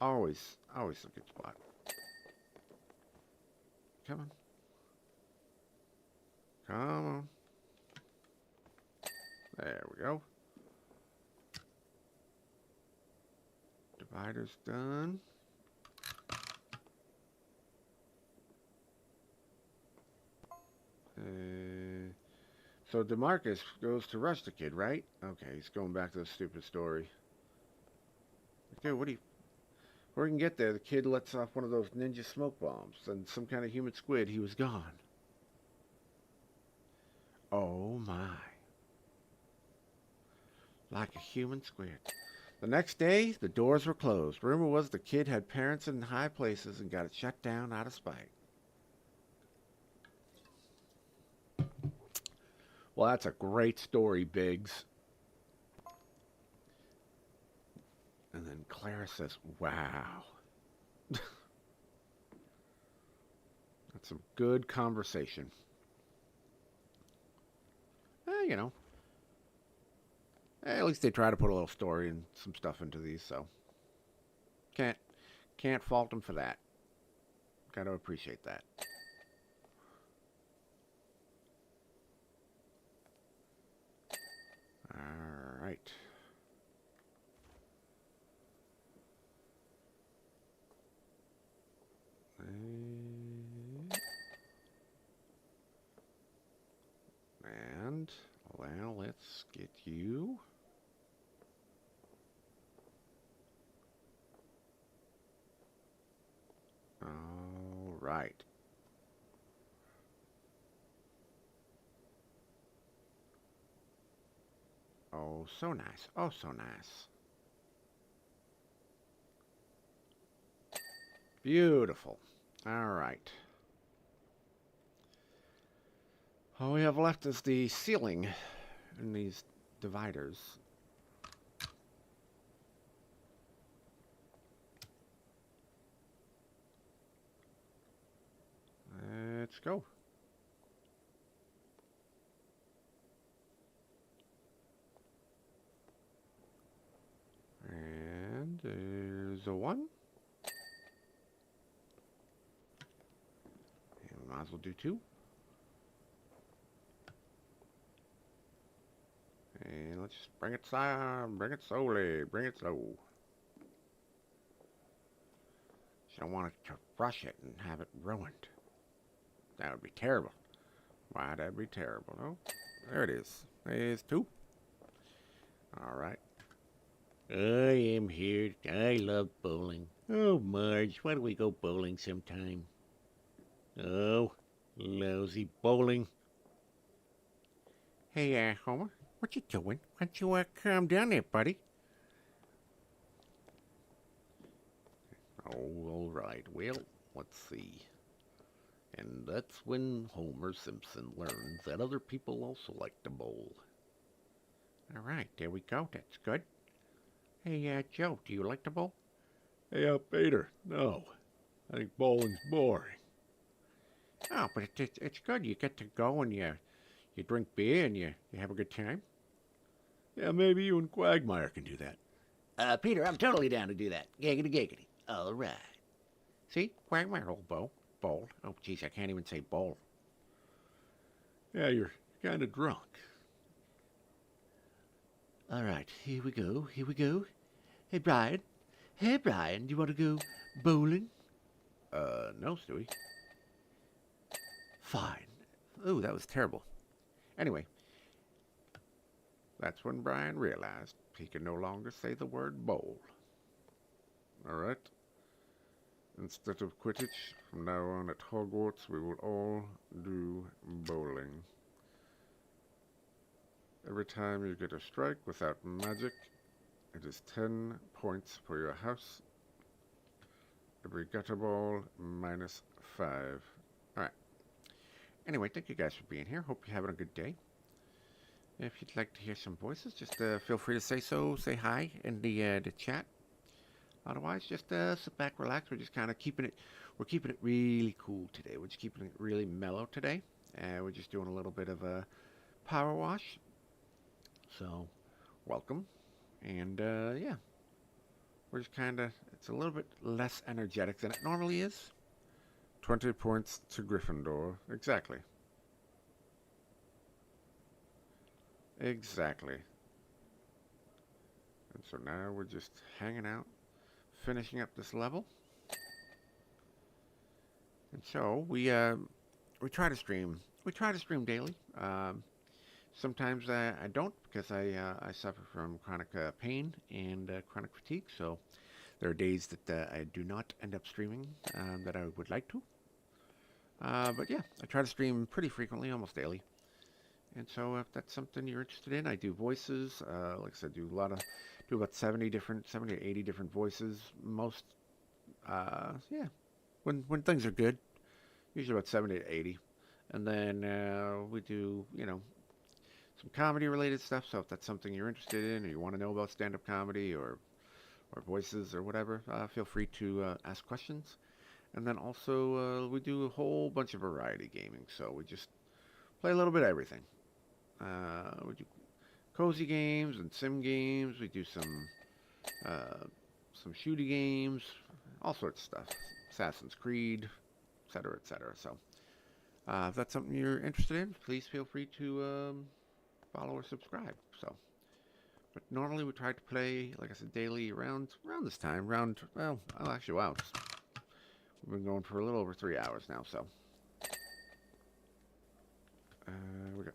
B: Always a good spot. Come on. Come on. There we go. Divider's done. So DeMarcus goes to rush the kid, right? Okay, he's going back to the stupid story. Okay, what do you... Before he can get there, the kid lets off one of those ninja smoke bombs, and some kind of human squid, he was gone. Oh my. Like a human squid. The next day, the doors were closed. Rumor was the kid had parents in high places and got it shut down out of spite. Well, that's a great story, Biggs. And then Clara says, wow. That's some good conversation. You know. At least they try to put a little story and some stuff into these, so. Can't fault them for that. Got to appreciate that. All right. And, well, let's get you. All right. Oh, so nice. Oh, so nice. Beautiful. All right. All we have left is the ceiling and these dividers. Let's go. And there's a 1. And we might as well do 2. And let's just bring it slowly, bring it slow. You don't want to rush it and have it ruined. That would be terrible. Why, that'd be terrible. Oh, there it is. There's 2. All right.
D: I am here. I love bowling. Oh, Marge, why don't we go bowling sometime? Oh, lousy bowling.
B: Hey, Homer, what you doing? Why don't you calm down there, buddy?
D: Oh, all right. Well, let's see. And that's when Homer Simpson learns that other people also like to bowl.
B: All right, there we go. That's good. Hey, Joe, do you like to bowl?
D: Hey, Peter, no. I think bowling's boring.
B: Oh, but it's good. You get to go and you drink beer and you have a good time.
D: Yeah, maybe you and Quagmire can do that.
C: Peter, I'm totally down to do that. Giggity, giggity. All right.
B: See, Quagmire will bowl. Oh, geez, I can't even say bowl.
D: Yeah, you're kind of drunk.
C: All right, here we go. Hey, Brian. Do you want to go bowling?
B: No, Stewie.
C: Fine.
B: Ooh, that was terrible. Anyway, that's when Brian realized he could no longer say the word bowl. All right. Instead of Quidditch, from now on at Hogwarts, we will all do bowling. Every time you get a strike without magic, it is 10 points for your house. Every gutter ball, minus 5. Alright. Anyway, thank you guys for being here. Hope you're having a good day. If you'd like to hear some voices, just feel free to say so. Say hi in the chat. Otherwise, just sit back, relax. We're just kind of keeping it really cool today. We're just keeping it really mellow today. We're just doing a little bit of a power wash. So, welcome. And, yeah. We're just kind of, it's a little bit less energetic than it normally is. 20 points to Gryffindor. Exactly. Exactly. And so now we're just hanging out, finishing up this level. And so we try to stream. We try to stream daily. Sometimes I don't because I suffer from chronic pain and chronic fatigue. So there are days that I do not end up streaming that I would like to. But yeah, I try to stream pretty frequently, almost daily. And so if that's something you're interested in, I do voices. Like I said, do about 70 to 80 different voices. Most, yeah, when things are good, usually about 70 to 80. And then we do, some comedy-related stuff. So if that's something you're interested in, or you want to know about stand-up comedy or voices or whatever, feel free to ask questions. And then also we do a whole bunch of variety gaming. So we just play a little bit of everything. We do cozy games and sim games. We do some shooty games, all sorts of stuff. Assassin's Creed, etc., etc. So if that's something you're interested in, please feel free to follow or subscribe. So But normally we try to play, like I said, daily around this time. Well, actually, wow. We've been going for a little over 3 hours now, so. We got.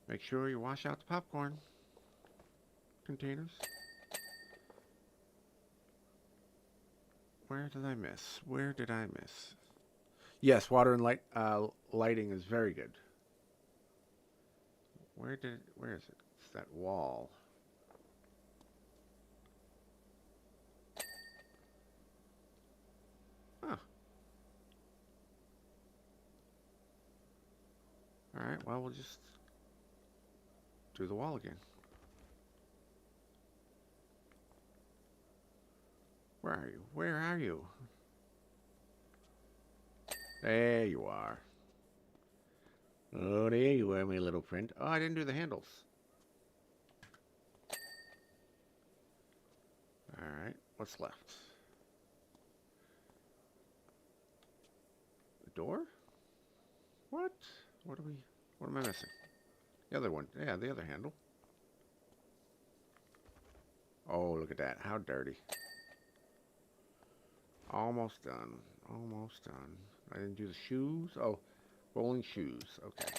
B: Make sure you wash out the popcorn containers. Where did I miss? Where did I miss? Yes, water and lighting is very good. Where is it? It's that wall. Huh. Alright, well, we'll just do the wall again. Where are you? Where are you? There you are.
D: Oh, there you are, my little friend.
B: Oh, I didn't do the handles. Alright, what's left? The door? What? What am I missing? The other one. Yeah, the other handle. Oh, look at that. How dirty. Almost done. Almost done. I didn't do the shoes. Oh, bowling shoes. Okay.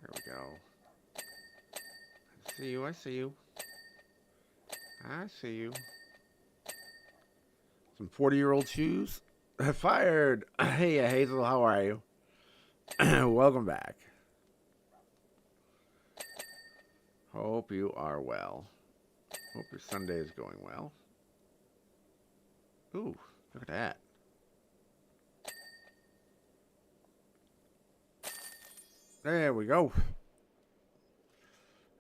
B: There we go. I see you. I see you. I see you. Some 40-year-old shoes. Fired. Hey, Hazel, how are you? Welcome back. Hope you are well. Hope your Sunday is going well. Ooh, look at that. There we go.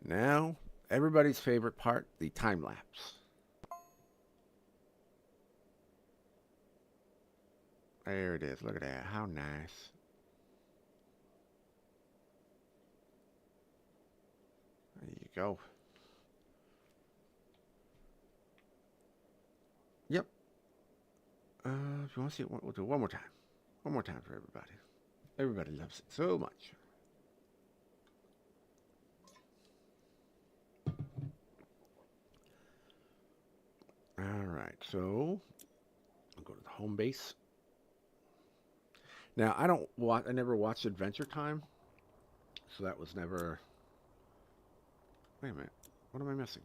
B: Now, everybody's favorite part, the time lapse. There it is. Look at that. How nice. There you go. Yep. If you want to see it, we'll do it one more time. One more time for everybody. Everybody loves it so much. Alright, so I'll go to the home base. Now, I never watched Adventure Time, so that was never... Wait a minute, what am I missing?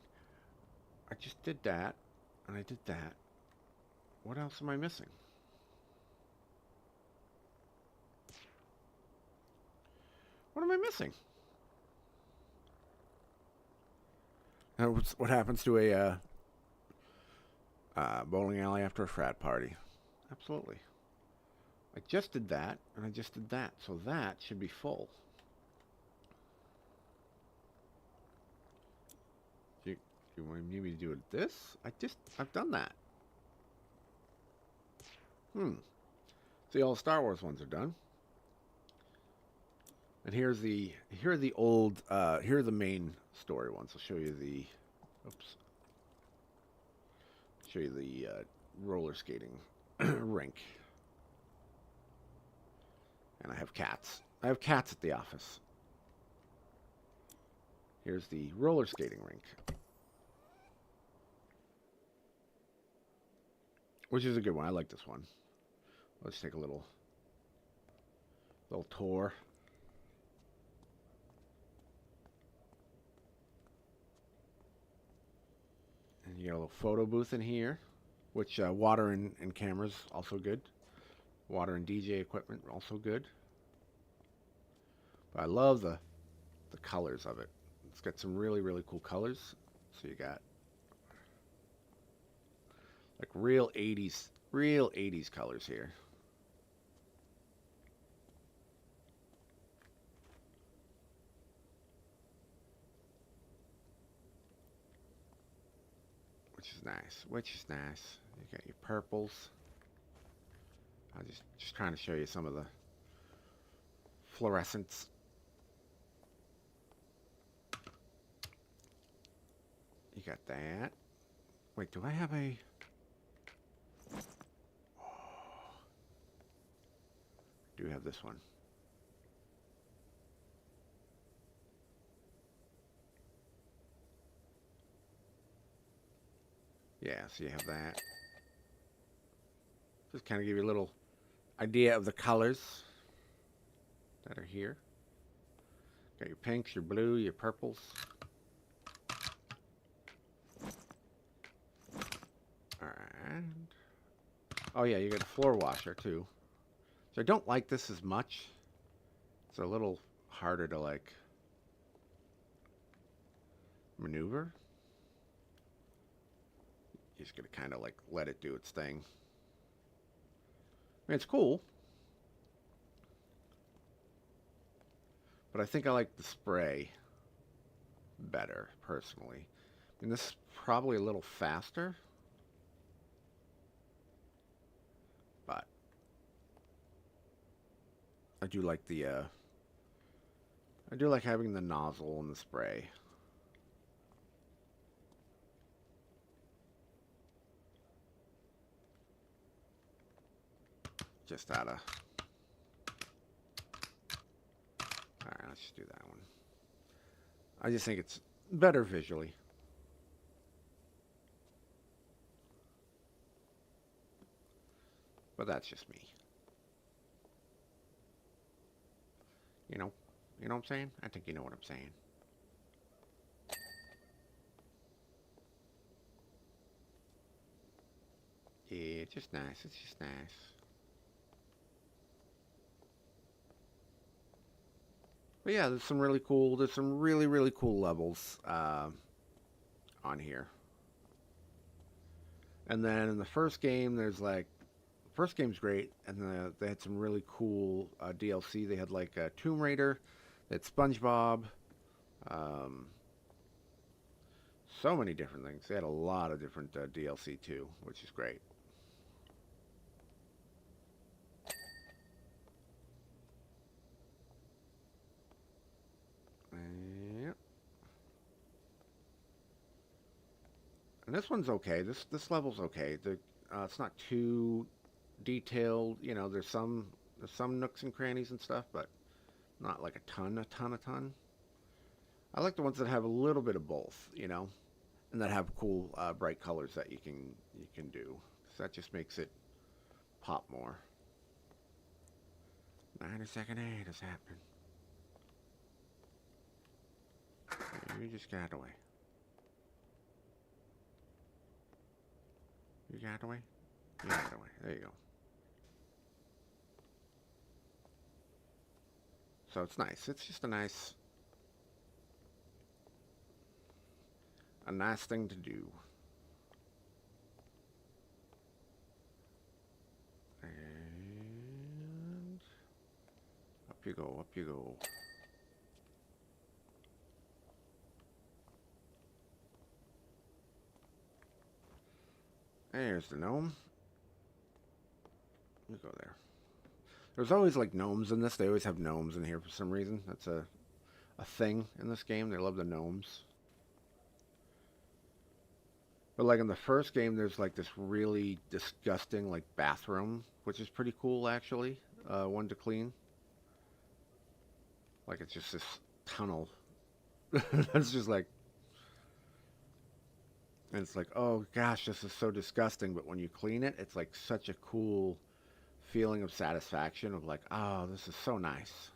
B: I just did that, and I did that. What else am I missing? What am I missing? What happens to a bowling alley after a frat party? Absolutely. I just did that, and I just did that, so that should be full. Do you want me to do it this? I've done that. See, all the Star Wars ones are done. And here are the main story ones. I'll show you the, roller skating rink. And I have cats. I have cats at the office. Here's the roller skating rink. Which is a good one. I like this one. Let's take a little tour. And you got a little photo booth in here, which water and cameras also good. Water and DJ equipment also good. But I love the colors of it. It's got some really, really cool colors. So you got like real 80s colors here. Which is nice. You got your purples. I'm just trying to show you some of the fluorescents. You got that. Wait, do I have a... Do have this one. Yeah, so you have that. Just kind of give you a little idea of the colors that are here. Got your pinks, your blue, your purples. Alright. Oh yeah, you got a floor washer too. So I don't like this as much. It's a little harder to like maneuver. You're just gonna kind of like let it do its thing. I mean, it's cool. But I think I like the spray better, personally. I mean, this is probably a little faster. But I do like the, I do like having the nozzle and the spray. Just out of... Alright, let's just do that one. I just think it's better visually. But that's just me. You know what I'm saying? I think you know what I'm saying. Yeah, it's just nice. It's just nice. But yeah, there's some really cool, really cool levels on here. And then in the first game, there's like, first game's great, and they had some really cool DLC. They had like Tomb Raider, they had SpongeBob, so many different things. They had a lot of different DLC too, which is great. Yep. And this one's okay. This level's okay. It's not too detailed. You know, there's some nooks and crannies and stuff, but not like a ton. I like the ones that have a little bit of both, you know, and that have cool bright colors that you can do. So that just makes it pop more. 90-second aid is happening. You just got away. You got away? You got away. There you go. So it's nice. It's just a nice thing to do. And up you go, up you go. There's the gnome. You go there. There's always like gnomes in this. They always have gnomes in here for some reason. That's a thing in this game. They love the gnomes. But like in the first game, there's like this really disgusting like bathroom, which is pretty cool actually. One to clean. Like it's just this tunnel. It's just like, and it's like, oh gosh, this is so disgusting. But when you clean it, it's like such a cool feeling of satisfaction of like, oh, this is so nice.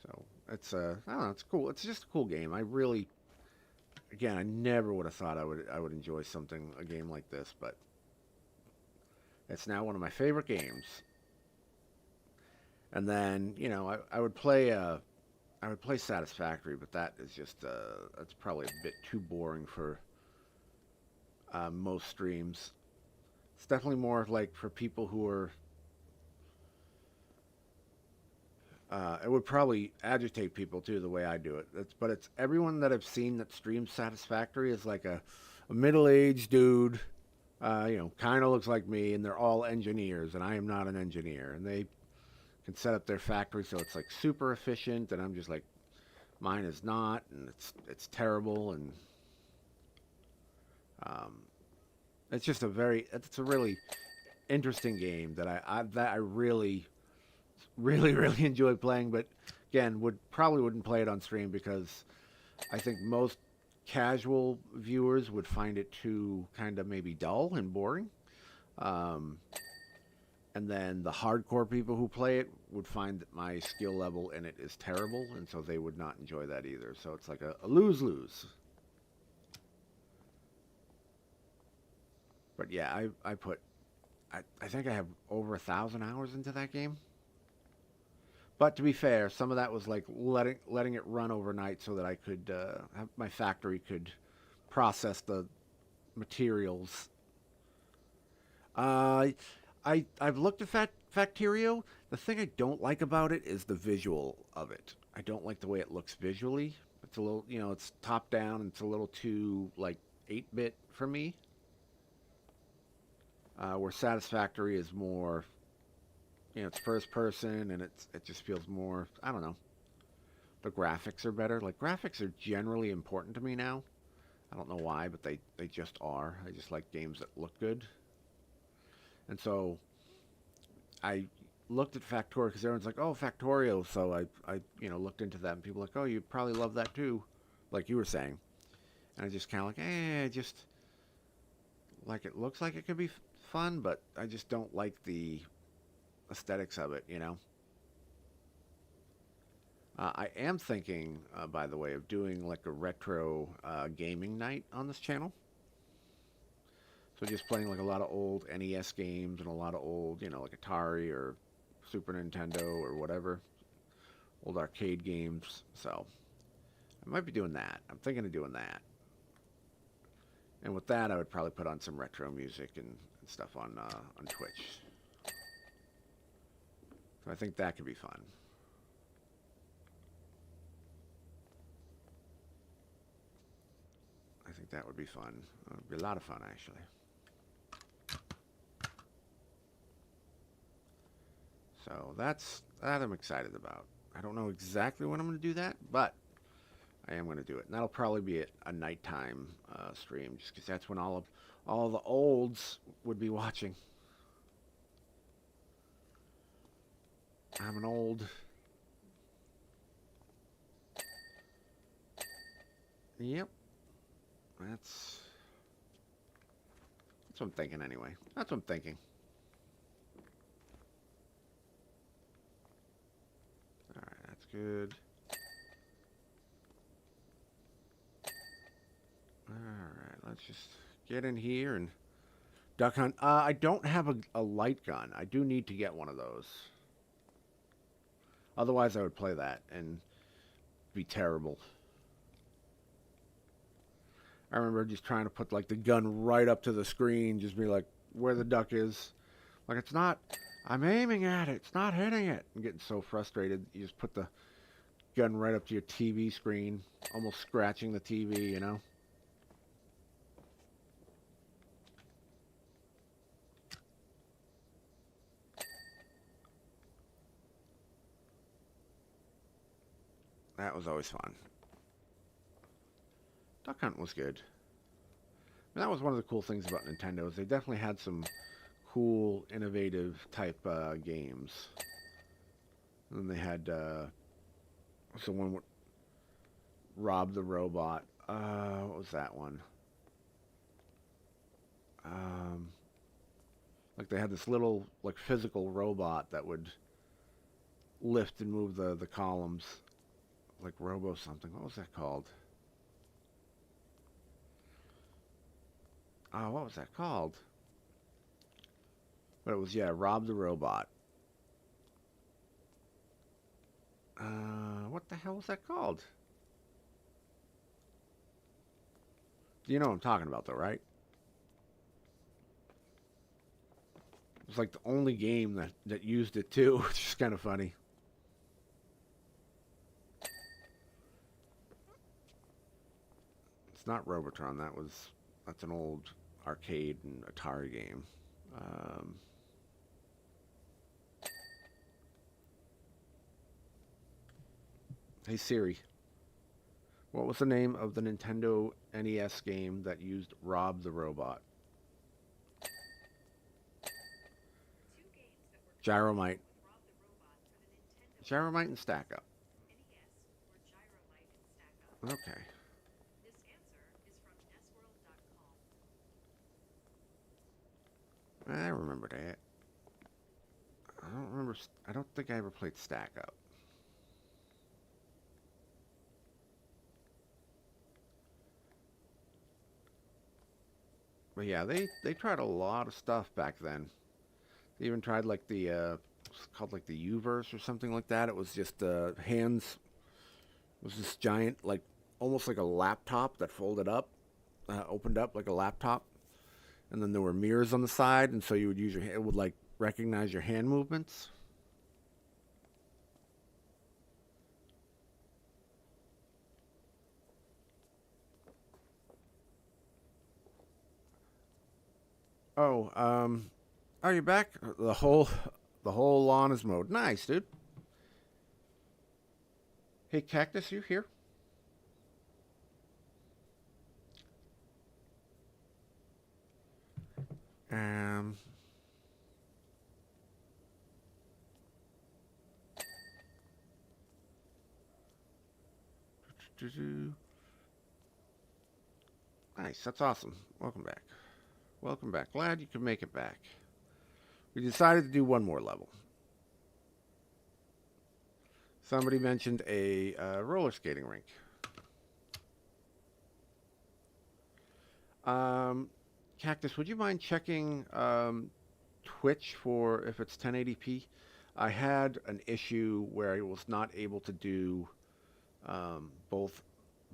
B: So it's I don't know, it's cool. It's just a cool game. I really, again, I never would have thought I would enjoy a game like this, but it's now one of my favorite games. And then, you know, I would play Satisfactory, but that is just that's probably a bit too boring for most streams. It's definitely more like for people who are it would probably agitate people too the way I do it. But it's everyone that I've seen that streams Satisfactory is like a middle-aged dude, you know, kind of looks like me, and they're all engineers, and I am not an engineer, and they can set up their factory so it's like super efficient, and I'm just like, mine is not, and it's terrible, and um, it's just it's a really interesting game that I really really enjoy playing, but again, probably wouldn't play it on stream because I think most casual viewers would find it too kind of maybe dull and boring. Um, and then the hardcore people who play it would find that my skill level in it is terrible, and so they would not enjoy that either. So it's like a lose-lose. But yeah, I think I have over 1,000 hours into that game. But to be fair, some of that was like letting it run overnight so that I could have my factory could process the materials. I've looked at Factorio. The thing I don't like about it is the visual of it. I don't like the way it looks visually. It's a little, it's top down and it's a little too like 8-bit for me. Where Satisfactory is more, it's first person and it just feels more, I don't know. The graphics are better. Like, graphics are generally important to me now. I don't know why, but they just are. I just like games that look good. And so I looked at Factorio because everyone's like, oh, Factorio. So I looked into that, and people were like, oh, you probably love that too, like you were saying. And I just kind of like, just like it looks like it could be fun, but I just don't like the aesthetics of it, I am thinking, by the way, of doing like a retro gaming night on this channel. So just playing like a lot of old NES games and a lot of old, like Atari or Super Nintendo or whatever. Old arcade games. So I might be doing that. I'm thinking of doing that. And with that, I would probably put on some retro music and stuff on Twitch. So I think that could be fun. I think that would be fun. It would be a lot of fun, actually. So that I'm excited about. I don't know exactly when I'm going to do that, but I am going to do it. And that'll probably be a nighttime stream, just because that's when all the olds would be watching. I'm an old. Yep. That's what I'm thinking anyway. That's what I'm thinking. Alright, that's good. Alright, let's just get in here and duck hunt. I don't have a light gun. I do need to get one of those. Otherwise, I would play that and be terrible. I remember just trying to put like the gun right up to the screen, just be like where the duck is. Like, it's not, I'm aiming at it, it's not hitting it. I'm getting so frustrated. You just put the gun right up to your TV screen, almost scratching the TV, That was always fun. Duck Hunt was good. And that was one of the cool things about Nintendo, is they definitely had some cool, innovative type games. And they had someone would rob the robot. What was that one? Like they had this little like physical robot that would lift and move the columns, like Robo something. What was that called? What was that called? But it was, yeah, Rob the Robot. What the hell was that called? You know what I'm talking about, though, right? It was like the only game that used it, too, which is kind of funny. It's not Robotron. That's an old arcade and Atari game. Hey Siri, What was the name of the Nintendo NES game that used Rob the Robot? Gyromite. Gyromite and Stack Up. Okay. I remember that. I don't remember. I don't think I ever played Stack Up. But yeah, they tried a lot of stuff back then. They even tried like the it's called like the U-verse or something like that. It was just hands. It was this giant, like almost like a laptop that folded up, opened up like a laptop, and then there were mirrors on the side, and so you would use your it would like recognize your hand movements. Oh, are you back? The whole lawn is mowed. Nice, dude. Hey, Cactus, you here? Um. Nice, that's awesome. Welcome back. Welcome back. Glad you could make it back. We decided to do one more level. Somebody mentioned a roller skating rink. Cactus, would you mind checking Twitch for if it's 1080p? I had an issue where I was not able to do both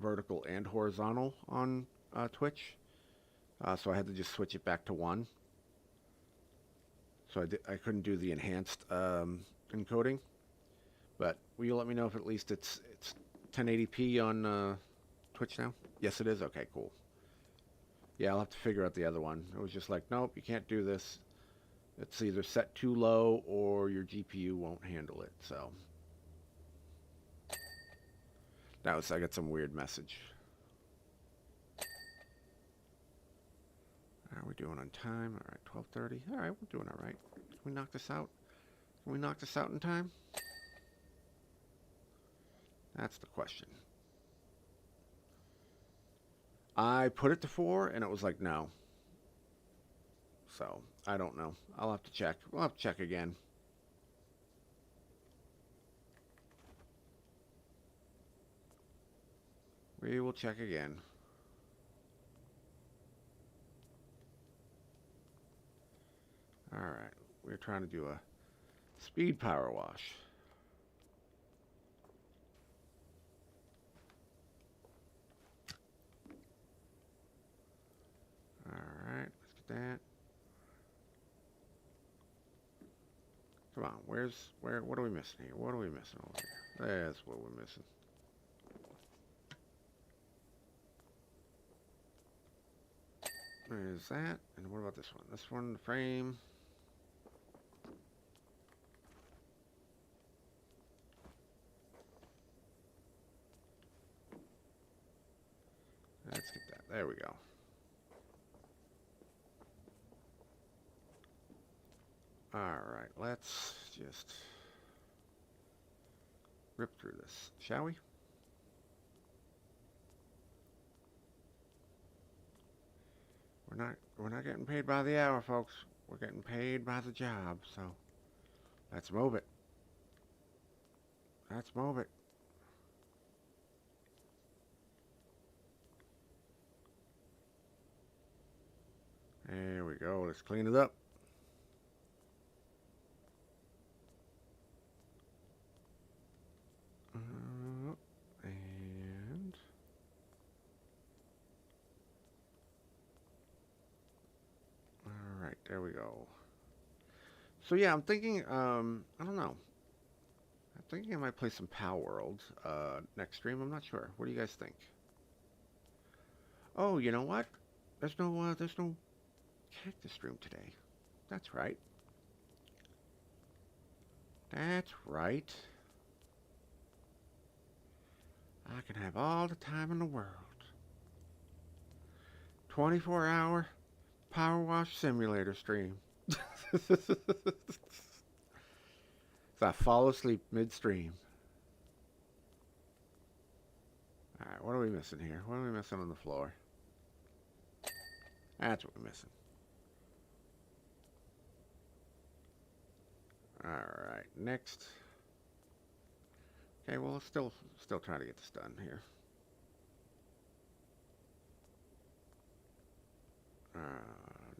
B: vertical and horizontal on Twitch. So I had to just switch it back to one. So I couldn't do the enhanced encoding. But will you let me know if at least it's 1080p on Twitch now? Yes, it is? Okay, cool. Yeah, I'll have to figure out the other one. It was just like, nope, you can't do this. It's either set too low or your GPU won't handle it. So I got some weird message. How are we doing on time? All right, 12:30. All right, we're doing all right. Can we knock this out? Can we knock this out in time? That's the question. I put it to 4, and it was like, no. So, I don't know. I'll have to check. We'll have to check again. We will check again. Alright, we're trying to do a speed power wash. Alright, let's get that. Come on, what are we missing here? What are we missing over here? That's what we're missing. There's that. And what about this one? This one, the frame. Let's get that. There we go. Alright, let's just rip through this, shall we? We're not getting paid by the hour, folks. We're getting paid by the job, so let's move it. Let's move it. There we go. Let's clean it up. And all right, there we go. So yeah, I'm thinking. I don't know. I'm thinking I might play some Power World next stream. I'm not sure. What do you guys think? Oh, you know what? There's no cactus stream today. That's right. That's right. I can have all the time in the world. 24-hour Powerwash simulator stream. So I fall asleep midstream. Alright, what are we missing here? What are we missing on the floor? That's what we're missing. Alright, next. Okay, well, still trying to get this done here.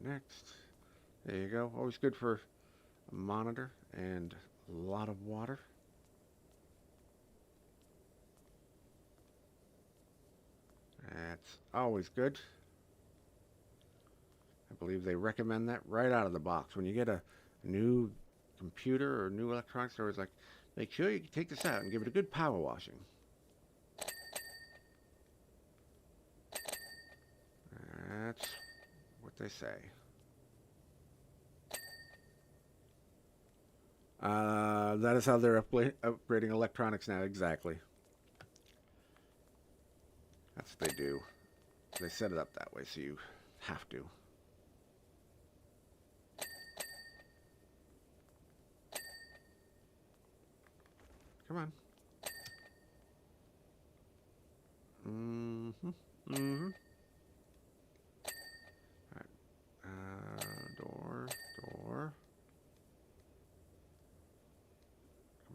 B: Next. There you go. Always good for a monitor and a lot of water. That's always good. I believe they recommend that right out of the box. When you get a new computer or new electronics, they're always like, make sure you take this out and give it a good power washing. That's what they say. That is how they're upgrading electronics now, exactly. That's what they do. They set it up that way, so you have to. Come on. Alright. Door.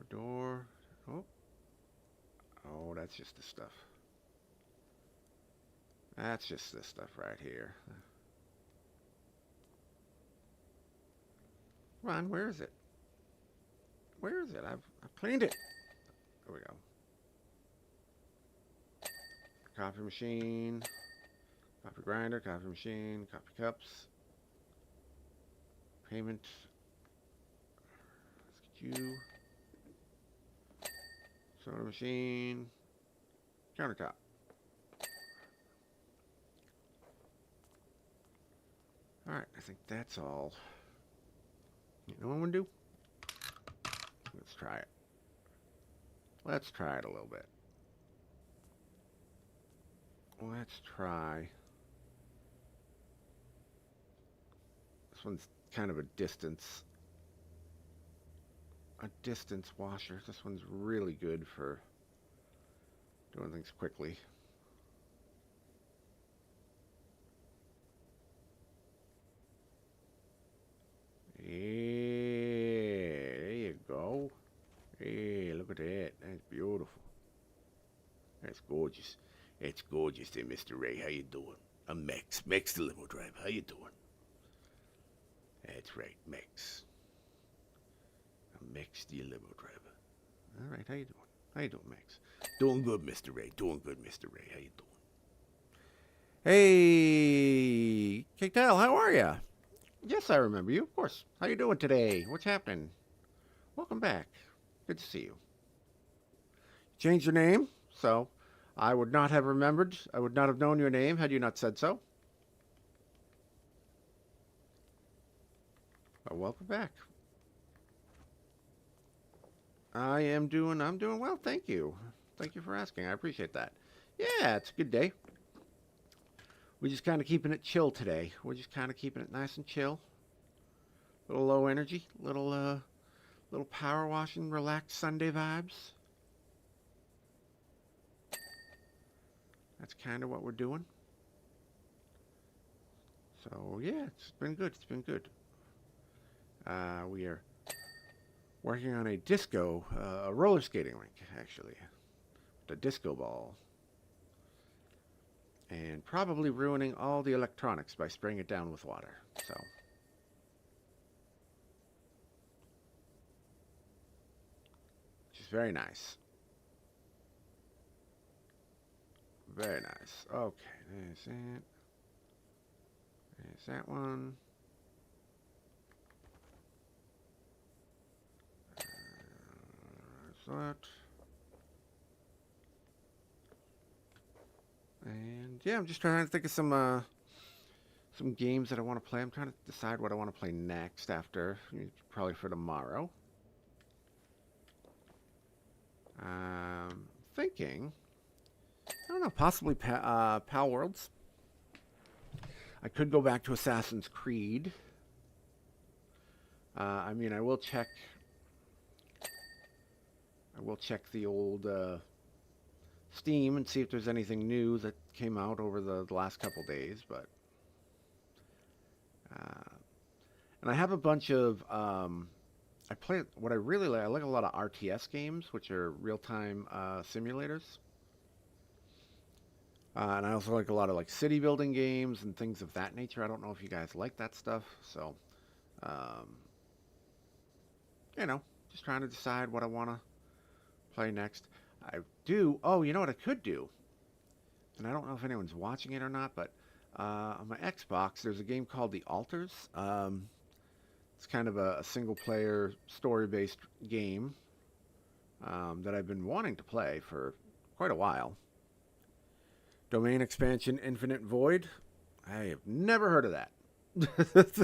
B: Door. Oh. Oh, that's just the stuff. That's just this stuff right here. Come on, where is it? Where is it? I've cleaned it. There we go. Coffee machine, coffee grinder, coffee machine, coffee cups, payment. Let's get you. Soda machine, countertop. Alright, I think that's all. You know what I'm gonna do? Let's try it. Let's try it a little bit. Let's try. This one's kind of a distance washer. This one's really good for doing things quickly. Yeah, there you go. Hey, look at that. That's beautiful. That's gorgeous. It's gorgeous there, Mr. Ray. How you doing? I'm Max. Max the limo driver. How you doing? That's right, Max. I'm Max the limo driver. All right, how you doing? How you doing, Max? Doing good, Mr. Ray. Doing good, Mr. Ray. How you doing? Hey, Keitel, how are ya? Yes, I remember you, of course. How you doing today? What's happening? Welcome back. Good to see you. Changed your name, so I would not have remembered. I would not have known your name had you not said so. But welcome back. I'm doing well, thank you. Thank you for asking. I appreciate that. Yeah, it's a good day. We're just kind of keeping it chill today. We're just kind of keeping it nice and chill. A little low energy, little power washing, relaxed Sunday vibes. That's kind of what we're doing. So yeah, it's been good. It's been good. We are working on a disco, a roller skating rink, actually. The disco ball. And probably ruining all the electronics by spraying it down with water. So. Which is very nice. Very nice. Okay, there's it. There's that one. There's that. And yeah, I'm just trying to think of some games that I want to play. I'm trying to decide what I want to play next after, probably for tomorrow. Thinking know, possibly Pal Worlds. I could go back to Assassin's Creed. I mean, I will check the old Steam and see if there's anything new that came out over the last couple days. But and I have a bunch of I play what I really like. I like a lot of RTS games, which are real-time simulators. And I also like a lot of like city building games and things of that nature. I don't know if you guys like that stuff, so you know, just trying to decide what I want to play next. I do. Oh, you know what I could do? And I don't know if anyone's watching it or not, but on my Xbox, there's a game called The Altars. It's kind of a single-player, story-based game that I've been wanting to play for quite a while. Domain expansion Infinite Void. I have never heard of that. Let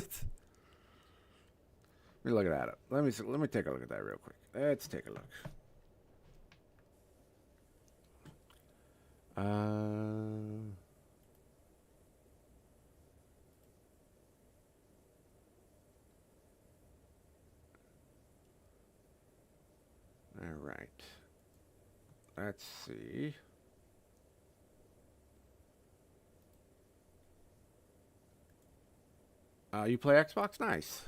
B: me look at that. Let me take a look at that real quick. Let's take a look. All right. Let's see. You play Xbox? Nice.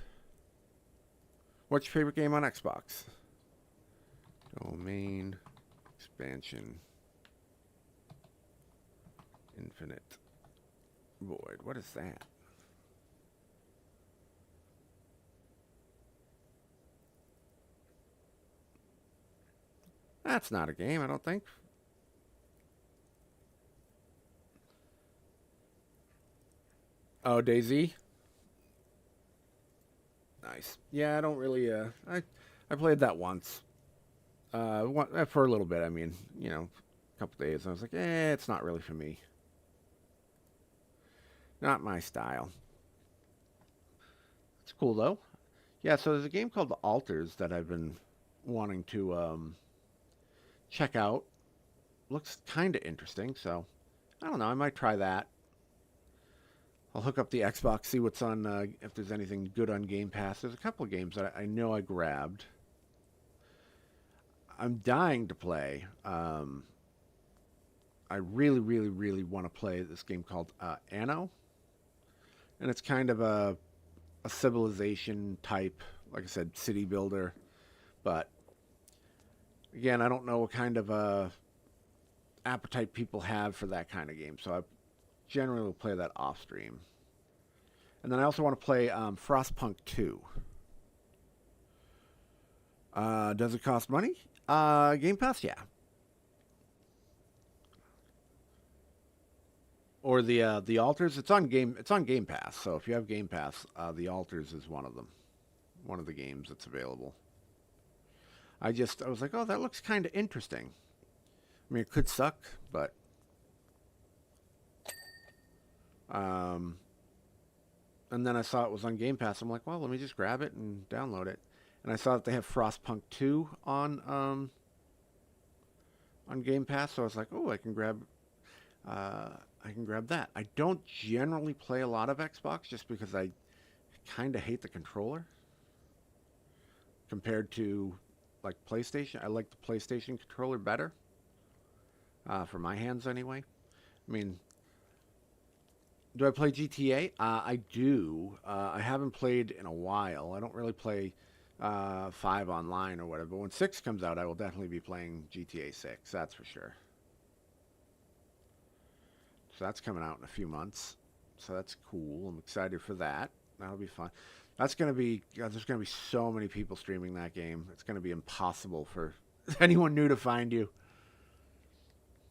B: What's your favorite game on Xbox? Domain expansion Infinite Void. What is that? That's not a game, I don't think. Oh, DayZ? Nice. Yeah, I don't really, I played that once. For a little bit, I mean, you know, a couple days. I was like, it's not really for me. Not my style. It's cool, though. Yeah, so there's a game called The Altars that I've been wanting to, check out. Looks kind of interesting, so I don't know. I might try that. I'll hook up the Xbox, see what's on, if there's anything good on Game Pass. There's a couple of games that I know I grabbed. I'm dying to play. I really, really, really want to play this game called Anno. And it's kind of a civilization type, like I said, city builder. But again, I don't know what kind of appetite people have for that kind of game. So I generally will play that off stream. And then I also want to play Frostpunk 2. Does it cost money? Game Pass, yeah. Or the Altars, it's on Game Pass. So if you have Game Pass, the Altars is one of them. One of the games that's available. I was like, oh, that looks kind of interesting. I mean, it could suck, but and then I saw it was on Game Pass. I'm like, well, let me just grab it and download it. And I saw that they have Frostpunk 2 on Game Pass, so I was like, oh, I can grab that. I don't generally play a lot of Xbox just because I kind of hate the controller compared to like PlayStation. I like the PlayStation controller better for my hands anyway. I mean, do I play GTA? I do. I haven't played in a while. I don't really play 5 online or whatever. But when 6 comes out, I will definitely be playing GTA 6. That's for sure. So that's coming out in a few months. So that's cool. I'm excited for that. That'll be fun. That's going to be... there's going to be so many people streaming that game. It's going to be impossible for anyone new to find you.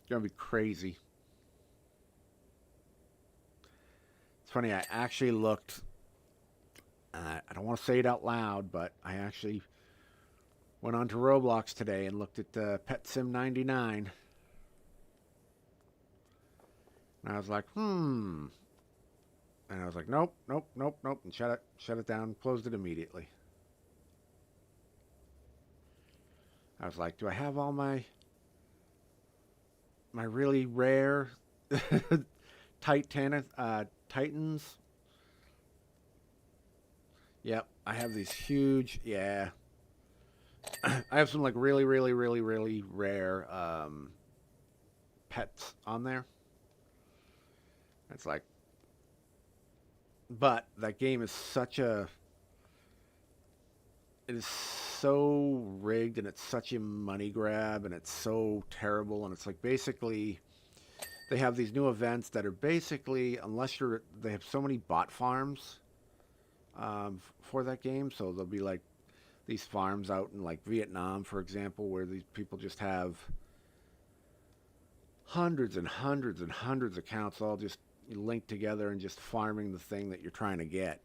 B: It's going to be crazy. It's funny, I actually looked... I don't want to say it out loud, but I actually went onto Roblox today and looked at Pet Sim 99. And I was like, And I was like, nope, and shut it down, closed it immediately. I was like, do I have all my my really rare Titans. Yep, I have these huge, yeah. I have some like really rare pets on there. It's like, but that game is it is so rigged and it's such a money grab and it's so terrible and it's like basically they have these new events that are basically they have so many bot farms for that game, so there'll be like these farms out in like Vietnam, for example, where these people just have hundreds and hundreds and hundreds of accounts all just linked together and just farming the thing that you're trying to get.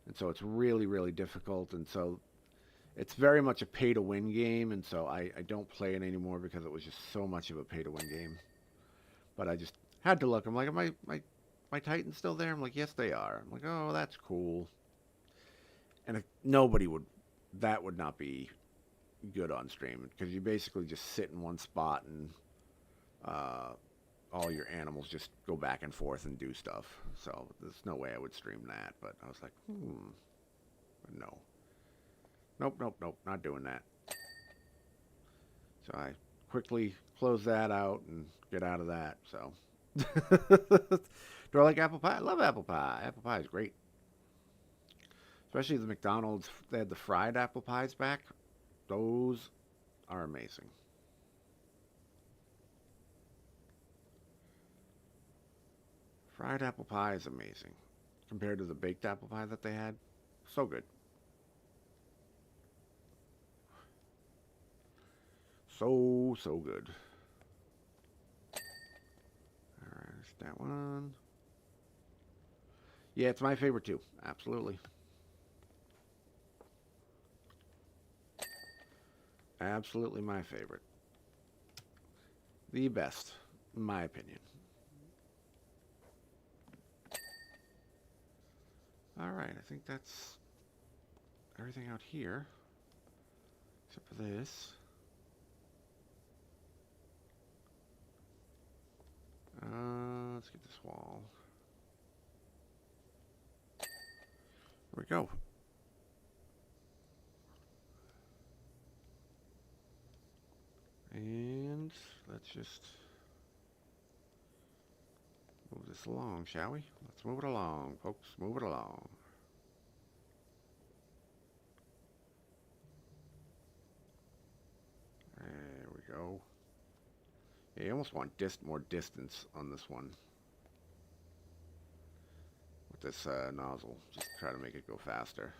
B: And so it's really difficult, and so it's very much a pay-to-win game, and so I don't play it anymore because it was just so much of a pay-to-win game. But I just had to look. I'm like, are my Titans still there? I'm like, yes, they are. I'm like, oh, that's cool. And that would not be good on stream because you basically just sit in one spot and all your animals just go back and forth and do stuff. So there's no way I would stream that. But I was like, no. Nope, not doing that. So I quickly close that out and get out of that. So, do I like apple pie? I love apple pie. Apple pie is great. Especially the McDonald's, they had the fried apple pies back. Those are amazing. Fried apple pie is amazing compared to the baked apple pie that they had. So good. So good. Alright, there's that one. Yeah, it's my favorite too. Absolutely. Absolutely my favorite. The best, in my opinion. Alright, I think that's everything out here. Except for this. Let's get this wall. There we go. And let's just move this along, shall we? Let's move it along, folks. Move it along. There we go. Yeah, you almost want more distance on this one. With this nozzle. Just try to make it go faster.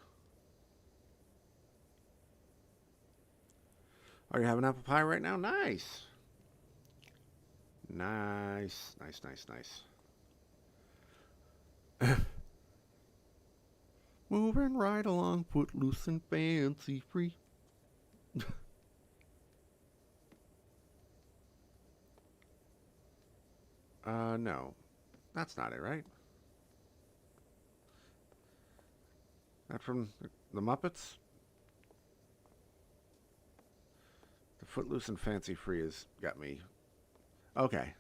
B: Are you having apple pie right now? Nice. Nice. Moving right along, footloose and fancy free. No. That's not it, right? That from the Muppets? The Footloose and Fancy Free has got me. Okay.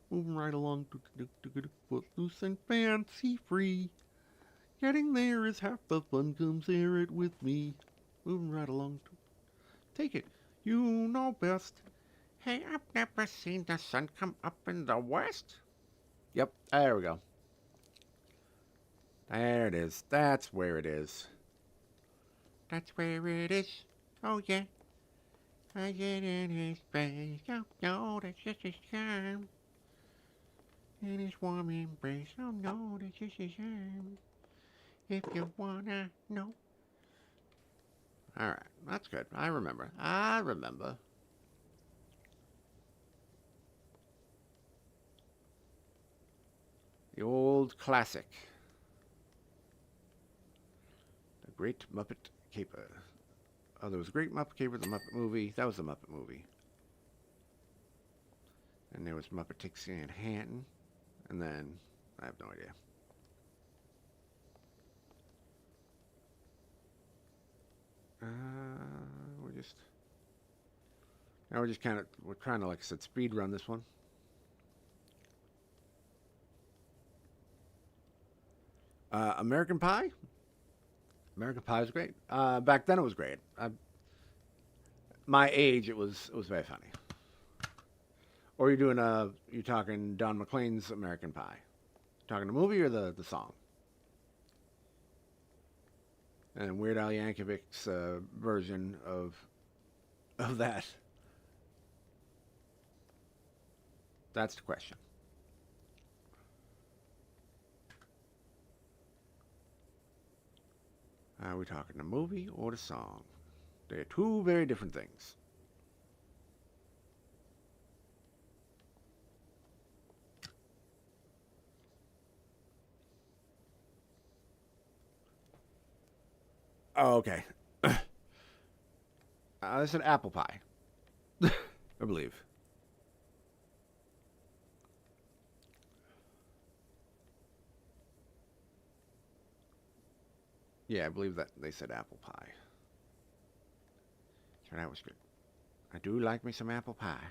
B: Moving right along, footloose and fancy free. Getting there is half the fun, come share it with me. Moving right along. Take it, you know best. Hey, I've never seen the sun come up in the west. Yep, there we go. There it is. That's where it is. That's where it is. Oh, yeah. I get in his face. Oh, no, that's just his charm. In his warm embrace. Oh, no, that's just his charm. If you wanna know. Alright, that's good. I remember. The old classic. The Great Muppet Caper. Oh, there was a Great Muppet Caper, the Muppet Movie. That was the Muppet Movie. And there was Muppet Takes in Manhattan. And then, I have no idea. Now we're trying to, like I said, speed run this one. American Pie. American Pie was great. Back then it was great. My age, it was very funny. Or you're talking Don McLean's American Pie. Talking the movie or the song? And Weird Al Yankovic's version of that. That's the question. Are we talking the movie or the song? They're two very different things. Oh, okay. This is an apple pie, I believe. Yeah, I believe that they said apple pie. So that was good. I do like me some apple pie.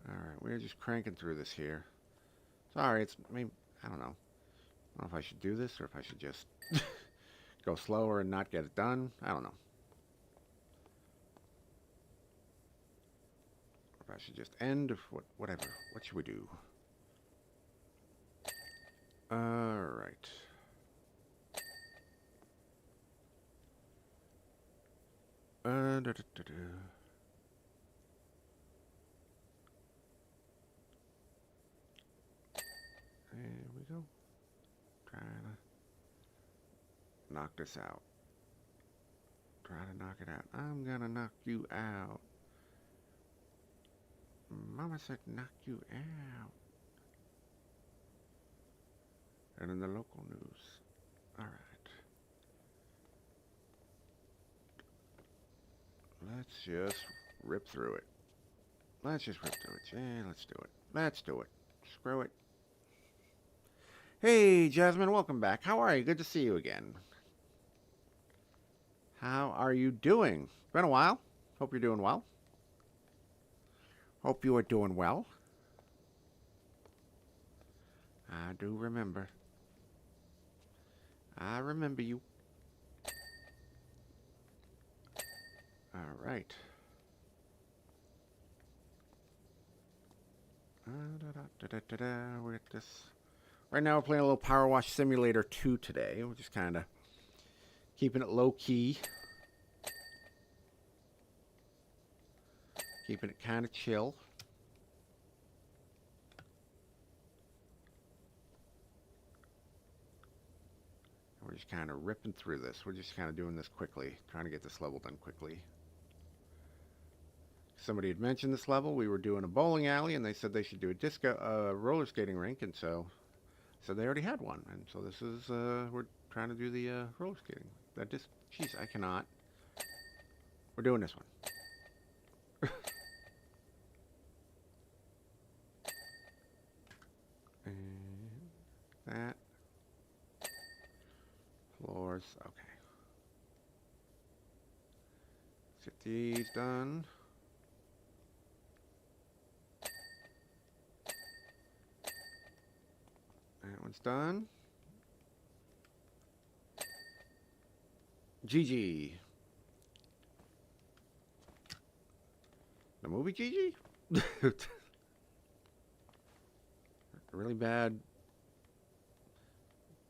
B: Alright, we're just cranking through this here. Sorry, I don't know. I don't know if I should do this or if I should just go slower and not get it done. I don't know. Or if I should just end or whatever. What should we do? Alright. There we go. Trying to knock this out. Try to knock it out. I'm gonna knock you out. Mama said knock you out. And in the local news. Alright. Let's just rip through it. Let's just rip through it. Yeah, let's do it. Let's do it. Screw it. Hey, Jasmine, welcome back. How are you? Good to see you again. How are you doing? Been a while. Hope you're doing well. Hope you are doing well. I do remember. I remember you. All right. We're at this. Right now we're playing a little Powerwash Simulator 2 today. We're just kind of keeping it low key. Keeping it kind of chill. We're just kind of ripping through this. We're just kind of doing this quickly. Trying to get this level done quickly. Somebody had mentioned this level. We were doing a bowling alley, and they said they should do a roller skating rink, and so they already had one. And so this is, we're trying to do the roller skating. Jeez, I cannot. We're doing this one. And that. Floors, okay. Let's get these done. That one's done. Gigi. The movie Gigi? A really bad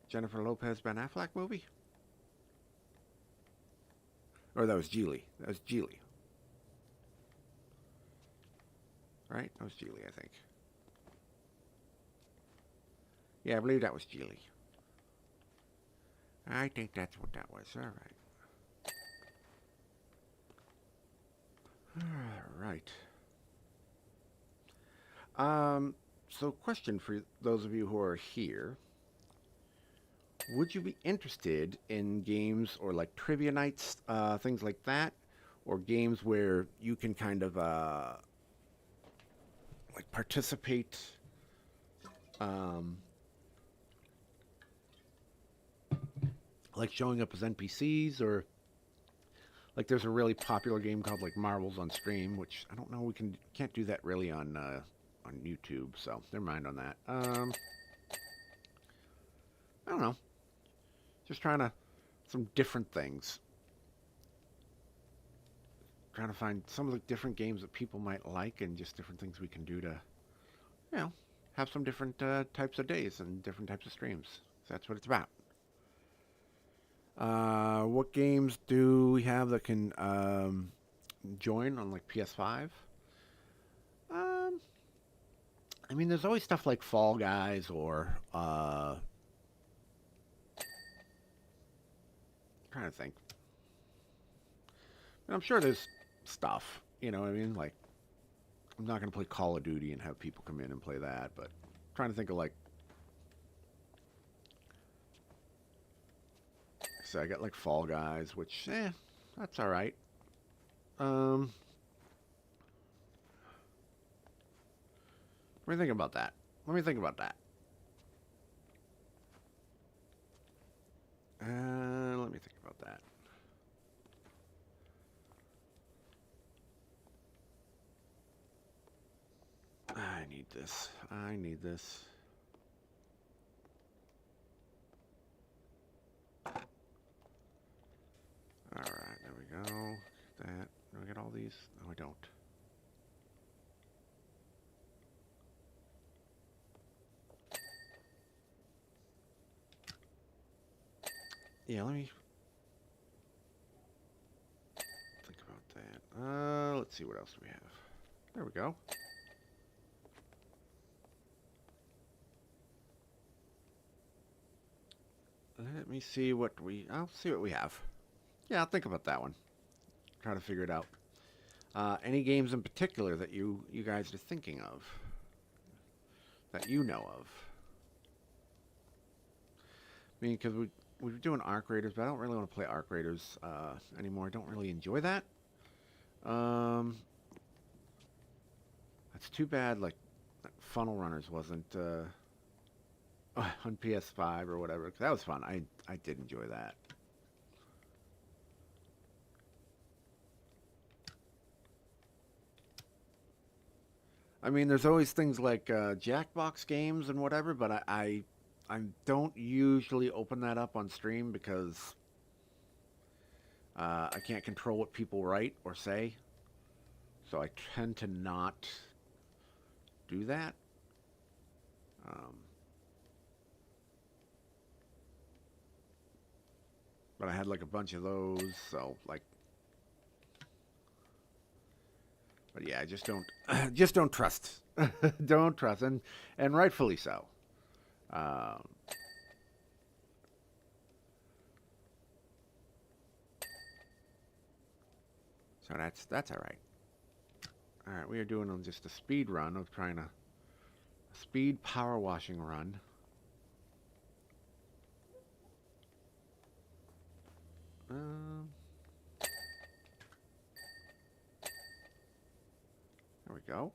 B: Jennifer Lopez Ben Affleck movie? Or that was Geely. That was Geely. Right? That was Geely, I think. Yeah, I believe that was Geely. I think that's what that was. All right. All right. So question for those of you who are here. Would you be interested in games or like trivia nights, things like that? Or games where you can kind of like participate like showing up as NPCs, or like there's a really popular game called like Marbles on Stream, which I don't know, can't do that really on YouTube, so never mind on that. I don't know. Just trying to some different things. Trying to find some of the different games that people might like, and just different things we can do to, you know, have some different types of days and different types of streams. So that's what it's about. What games do we have that can join on like PS5? I mean, there's always stuff like Fall Guys or trying to think. And I'm sure there's stuff, you know what I mean? Like, I'm not going to play Call of Duty and have people come in and play that, but I'm trying to think of like, so I got like Fall Guys, which, that's all right. What do you think about that? Let me think about that. Let me think about that. I need this. I need this. All right, there we go. That. Do I get all these? No, I don't. Yeah, let me think about that. Let's see what else we have. There we go. Let me see what I'll see what we have. Yeah, I'll think about that one. Try to figure it out. Any games in particular that you guys are thinking of? That you know of? I mean, because we were doing Arc Raiders, but I don't really want to play Arc Raiders anymore. I don't really enjoy that. That's too bad, like, Funnel Runners wasn't on PS5 or whatever. 'Cause that was fun. I did enjoy that. I mean, there's always things like Jackbox games and whatever, but I don't usually open that up on stream because I can't control what people write or say. So I tend to not do that. But I had like a bunch of those, so like, but yeah, I just don't, just don't trust, don't trust, and rightfully so. So that's all right. All right, we are doing just a speed run of trying to speed power washing run. There we go.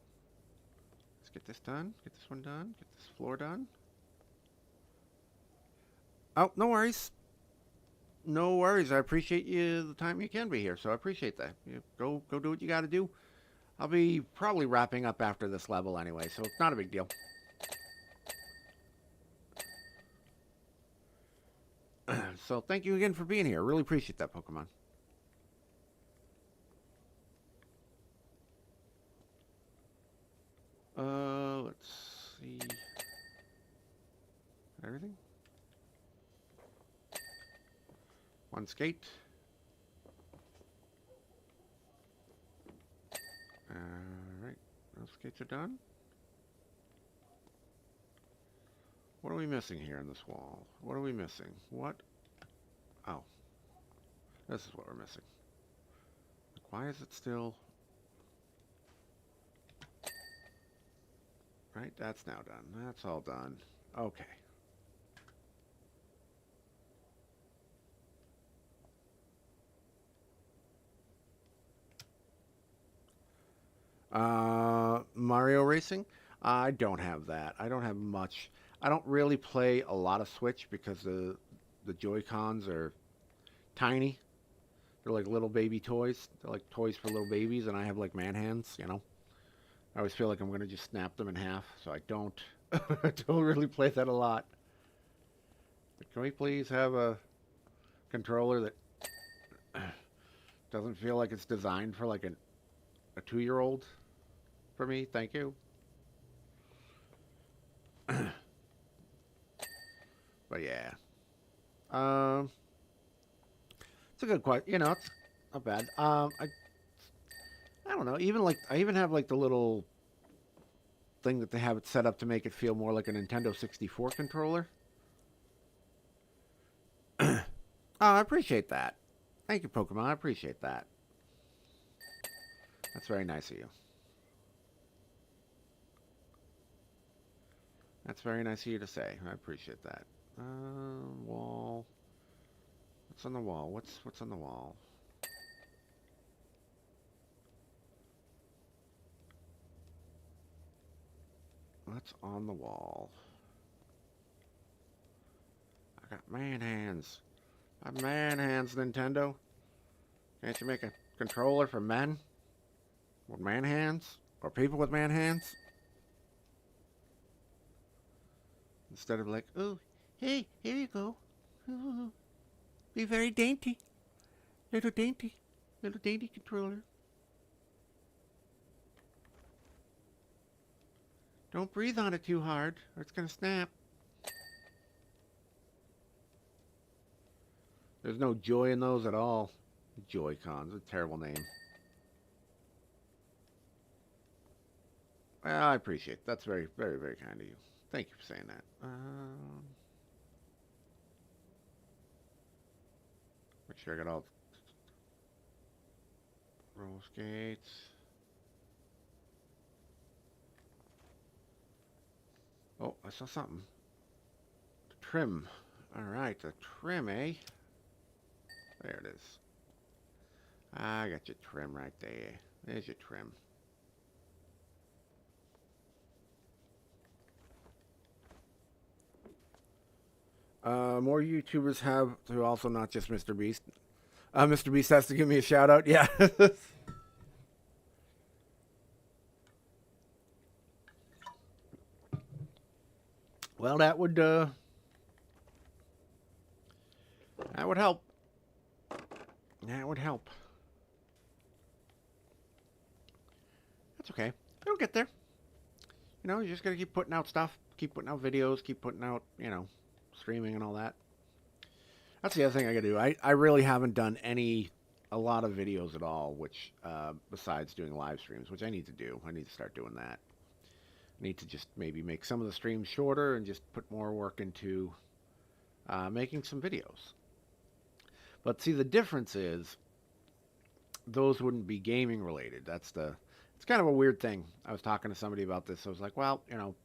B: Let's get this done. Get this one done. Get this floor done. Oh, no worries. No worries. I appreciate you the time you can be here, so I appreciate that. You go do what you got to do. I'll be probably wrapping up after this level anyway, so it's not a big deal. So thank you again for being here. Really appreciate that, Pokemon. Let's see. Everything? One skate. Alright, those skates are done. What are we missing here in this wall? What are we missing? What? Oh. This is what we're missing. Why is it still... Right, that's now done. That's all done. Okay. Mario Racing? I don't have that. I don't have much. I don't really play a lot of Switch because the the Joy-Cons are tiny. They're like little baby toys. They're like toys for little babies, and I have like man hands, you know. I always feel like I'm going to just snap them in half, so I don't. I don't really play that a lot. But can we please have a controller that doesn't feel like it's designed for like a 2-year-old for me? Thank you. But yeah. It's a good question. You know, it's not bad. I don't know. Even like I even have like the little thing that they have it set up to make it feel more like a Nintendo 64 controller. Oh, I appreciate that. Thank you, Pokemon. I appreciate that. That's very nice of you. That's very nice of you to say. I appreciate that. Wall. What's on the wall? What's on the wall? What's on the wall? I got man hands. I have man hands, Nintendo. Can't you make a controller for men? With man hands? Or people with man hands? Instead of like, oh, hey, here you go. Oh, be very dainty. Little dainty controller. Don't breathe on it too hard, or it's gonna snap. There's no joy in those at all. Joy-Cons, a terrible name. Well, I appreciate it. That's very, very, very kind of you. Thank you for saying that. Make sure I got all roll skates. Oh, I saw something. The trim. All right, the trim, eh? There it is. I got your trim right there. There's your trim. More YouTubers have to also, not just Mr. Beast. Mr. Beast has to give me a shout out. Yeah. Well, that would help. That would help. That's okay. It'll get there. You know, you just gotta keep putting out stuff, keep putting out videos, keep putting out, you know, streaming and all that. That's the other thing I gotta do. I really haven't done a lot of videos at all, which besides doing live streams, which I need to do. I need to start doing that. I need to just maybe make some of the streams shorter and just put more work into making some videos. But see, the difference is those wouldn't be gaming related. It's kind of a weird thing. I was talking to somebody about this. I was like, well, you know,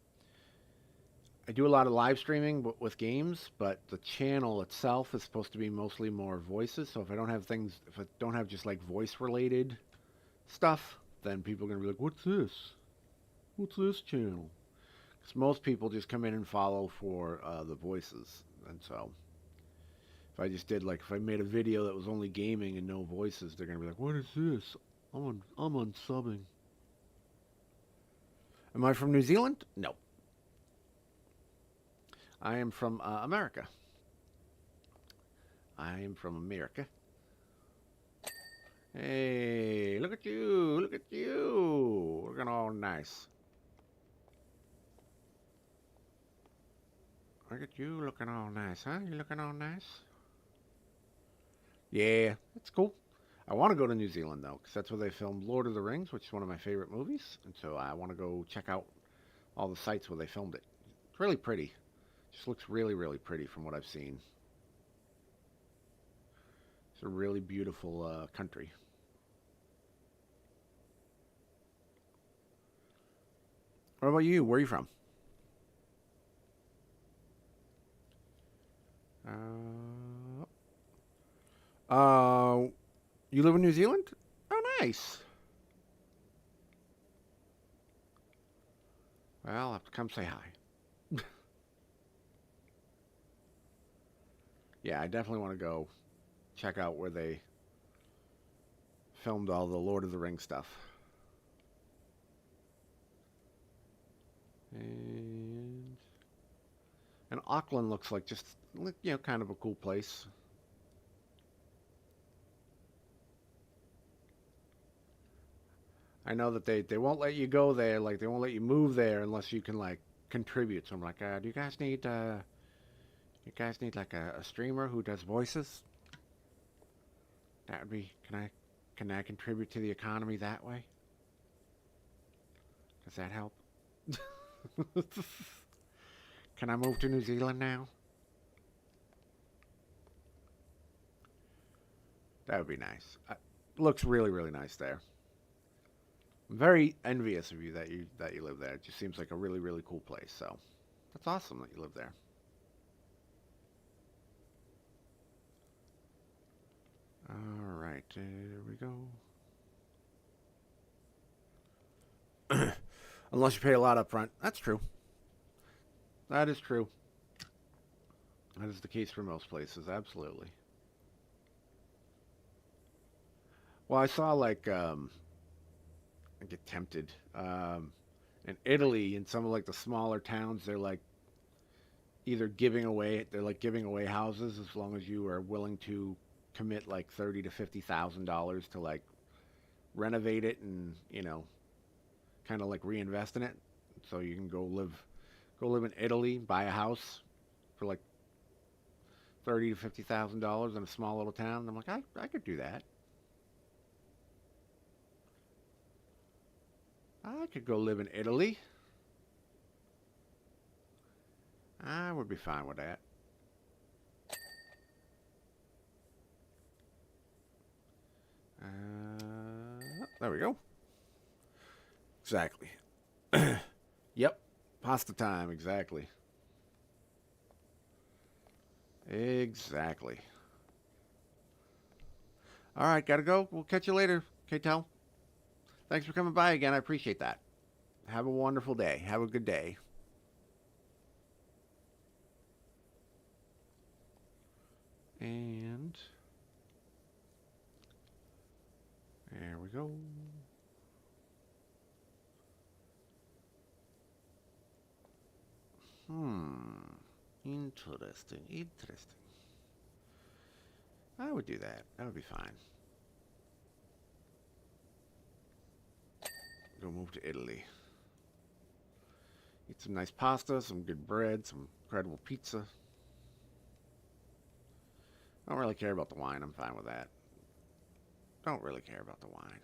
B: I do a lot of live streaming with games, but the channel itself is supposed to be mostly more voices. So if I don't have just like voice related stuff, then people are going to be like, what's this? What's this channel? Because most people just come in and follow for the voices. And so if I just did, like, if I made a video that was only gaming and no voices, they're going to be like, what is this? I'm on subbing. Am I from New Zealand? No. I am from America. I am from America. Hey, look at you. Look at you. Looking all nice. Look at you looking all nice, huh? You looking all nice? Yeah, it's cool. I want to go to New Zealand, though, because that's where they filmed Lord of the Rings, which is one of my favorite movies. And so I want to go check out all the sites where they filmed it. It's really pretty. Just looks really, really pretty from what I've seen. It's a really beautiful country. What about you? Where are you from? You live in New Zealand? Oh, nice. Well, I'll have to come say hi. Yeah, I definitely want to go check out where they filmed all the Lord of the Rings stuff. And Auckland looks like just, kind of a cool place. I know that they won't let you go there, like they won't let you move there unless you can like contribute. So I'm like, do you guys need like a streamer who does voices? That would be, can I contribute to the economy that way? Does that help? Can I move to New Zealand now? That would be nice. Looks really, really nice there. I'm very envious of you that you live there. It just seems like a really, really cool place. So that's awesome that you live there. All right, there we go. Unless you pay a lot up front. That's true. That is true. That is the case for most places, absolutely. Well, I saw like I get tempted. In Italy, in some of like the smaller towns, they're like giving away houses as long as you are willing to commit like $30,000 to $50,000 to like renovate it and kind of like reinvest in it, so you can go live in Italy, buy a house for like $30,000 to $50,000 in a small little town. And I'm like, I could do that. I could go live in Italy. I would be fine with that. There we go. Exactly. Yep. Pasta time. Exactly. Exactly. All right. Gotta go. We'll catch you later, K-Tel. Thanks for coming by again. I appreciate that. Have a wonderful day. Have a good day. And there we go. Interesting. Interesting. I would do that. That would be fine. Go move to Italy. Eat some nice pasta, some good bread, some incredible pizza. I don't really care about the wine. I'm fine with that. Don't really care about the wine.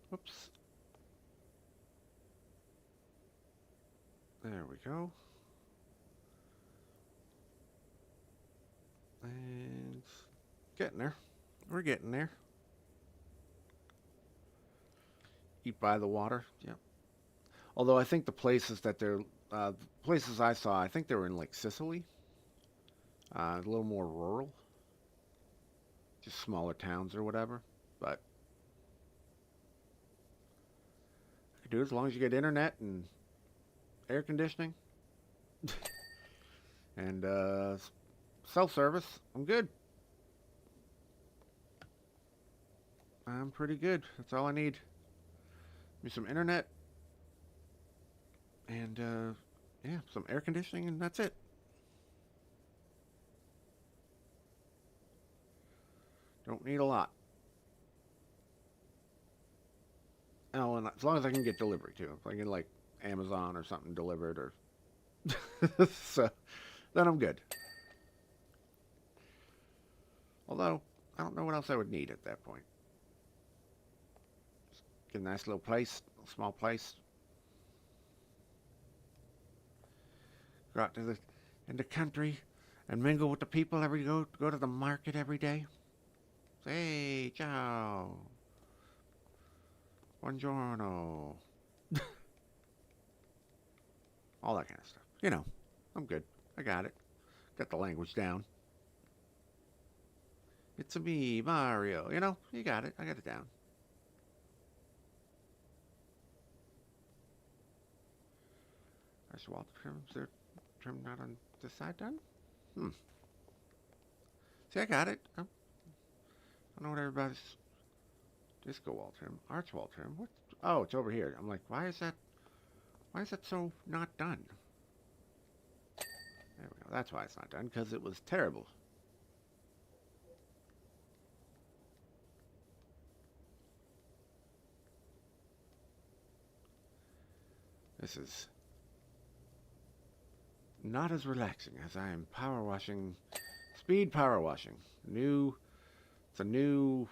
B: Whoops. There we go. And getting there. We're getting there. Eat by the water. Yep. Although I think the places that they're the places I saw, I think they were in like Sicily. A little more rural. Just smaller towns or whatever. But I could do it as long as you get internet and air conditioning. And self-service. I'm good. I'm pretty good. That's all I need. Give me some internet. And yeah, some air conditioning, and that's it. Don't need a lot. Oh, and as long as I can get delivery too. If I can like Amazon or something delivered, or so, then I'm good. Although I don't know what else I would need at that point. Just get a nice little place, a small place. Go out to in the country and mingle with the people go to the market every day. Say, hey, ciao. Buongiorno. All that kind of stuff. You know, I'm good. I got it. Got the language down. It's a me, Mario. You know, you got it. I got it down. Arch wall trim. Is there trim not on this side done? See, I got it. I don't know what everybody's disco wall trim, arch wall trim. What? Oh, it's over here. I'm like, why is that so not done? There we go. That's why it's not done, because it was terrible. This is not as relaxing as I am power washing, speed power washing. It's a new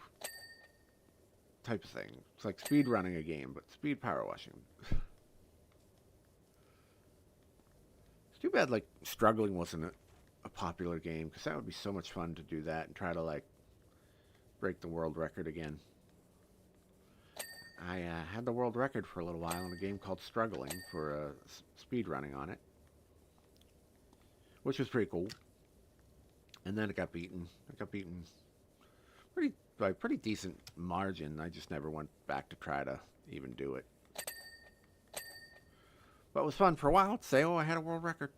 B: type of thing. It's like speed running a game, but speed power washing. It's too bad like struggling wasn't a popular game, because that would be so much fun to do that and try to like break the world record again. I had the world record for a little while in a game called Struggling for speed running on it, which was pretty cool. And then it got beaten. It got beaten by a pretty decent margin. I just never went back to try to even do it. But it was fun for a while to say, oh, I had a world record.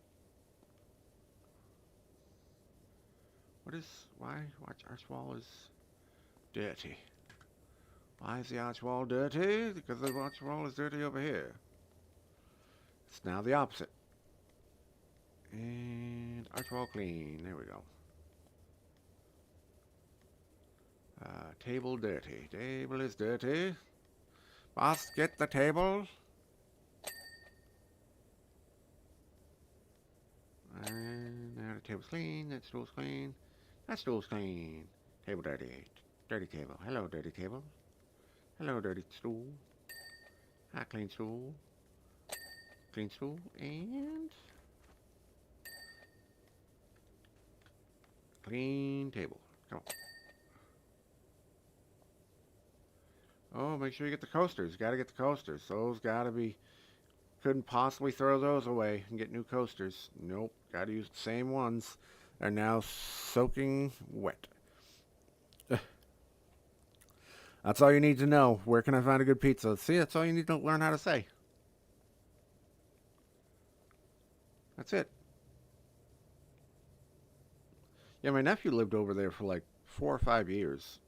B: Why arch wall is dirty? Why is the arch wall dirty? Because the arch wall is dirty over here. It's now the opposite. And arch wall clean. There we go. Table dirty. Table is dirty. Boss, get the table. And now the table's clean. That stool's clean. That stool's clean. Table dirty. Dirty table. Hello, dirty table. Hello, dirty stool. Hi, clean stool. Clean stool. And clean table. Come on. Oh, make sure you get the coasters. Got to get the coasters. Those got to be... Couldn't possibly throw those away and get new coasters. Nope. Got to use the same ones. They're now soaking wet. That's all you need to know. Where can I find a good pizza? See, that's all you need to learn how to say. That's it. Yeah, my nephew lived over there for like 4 or 5 years.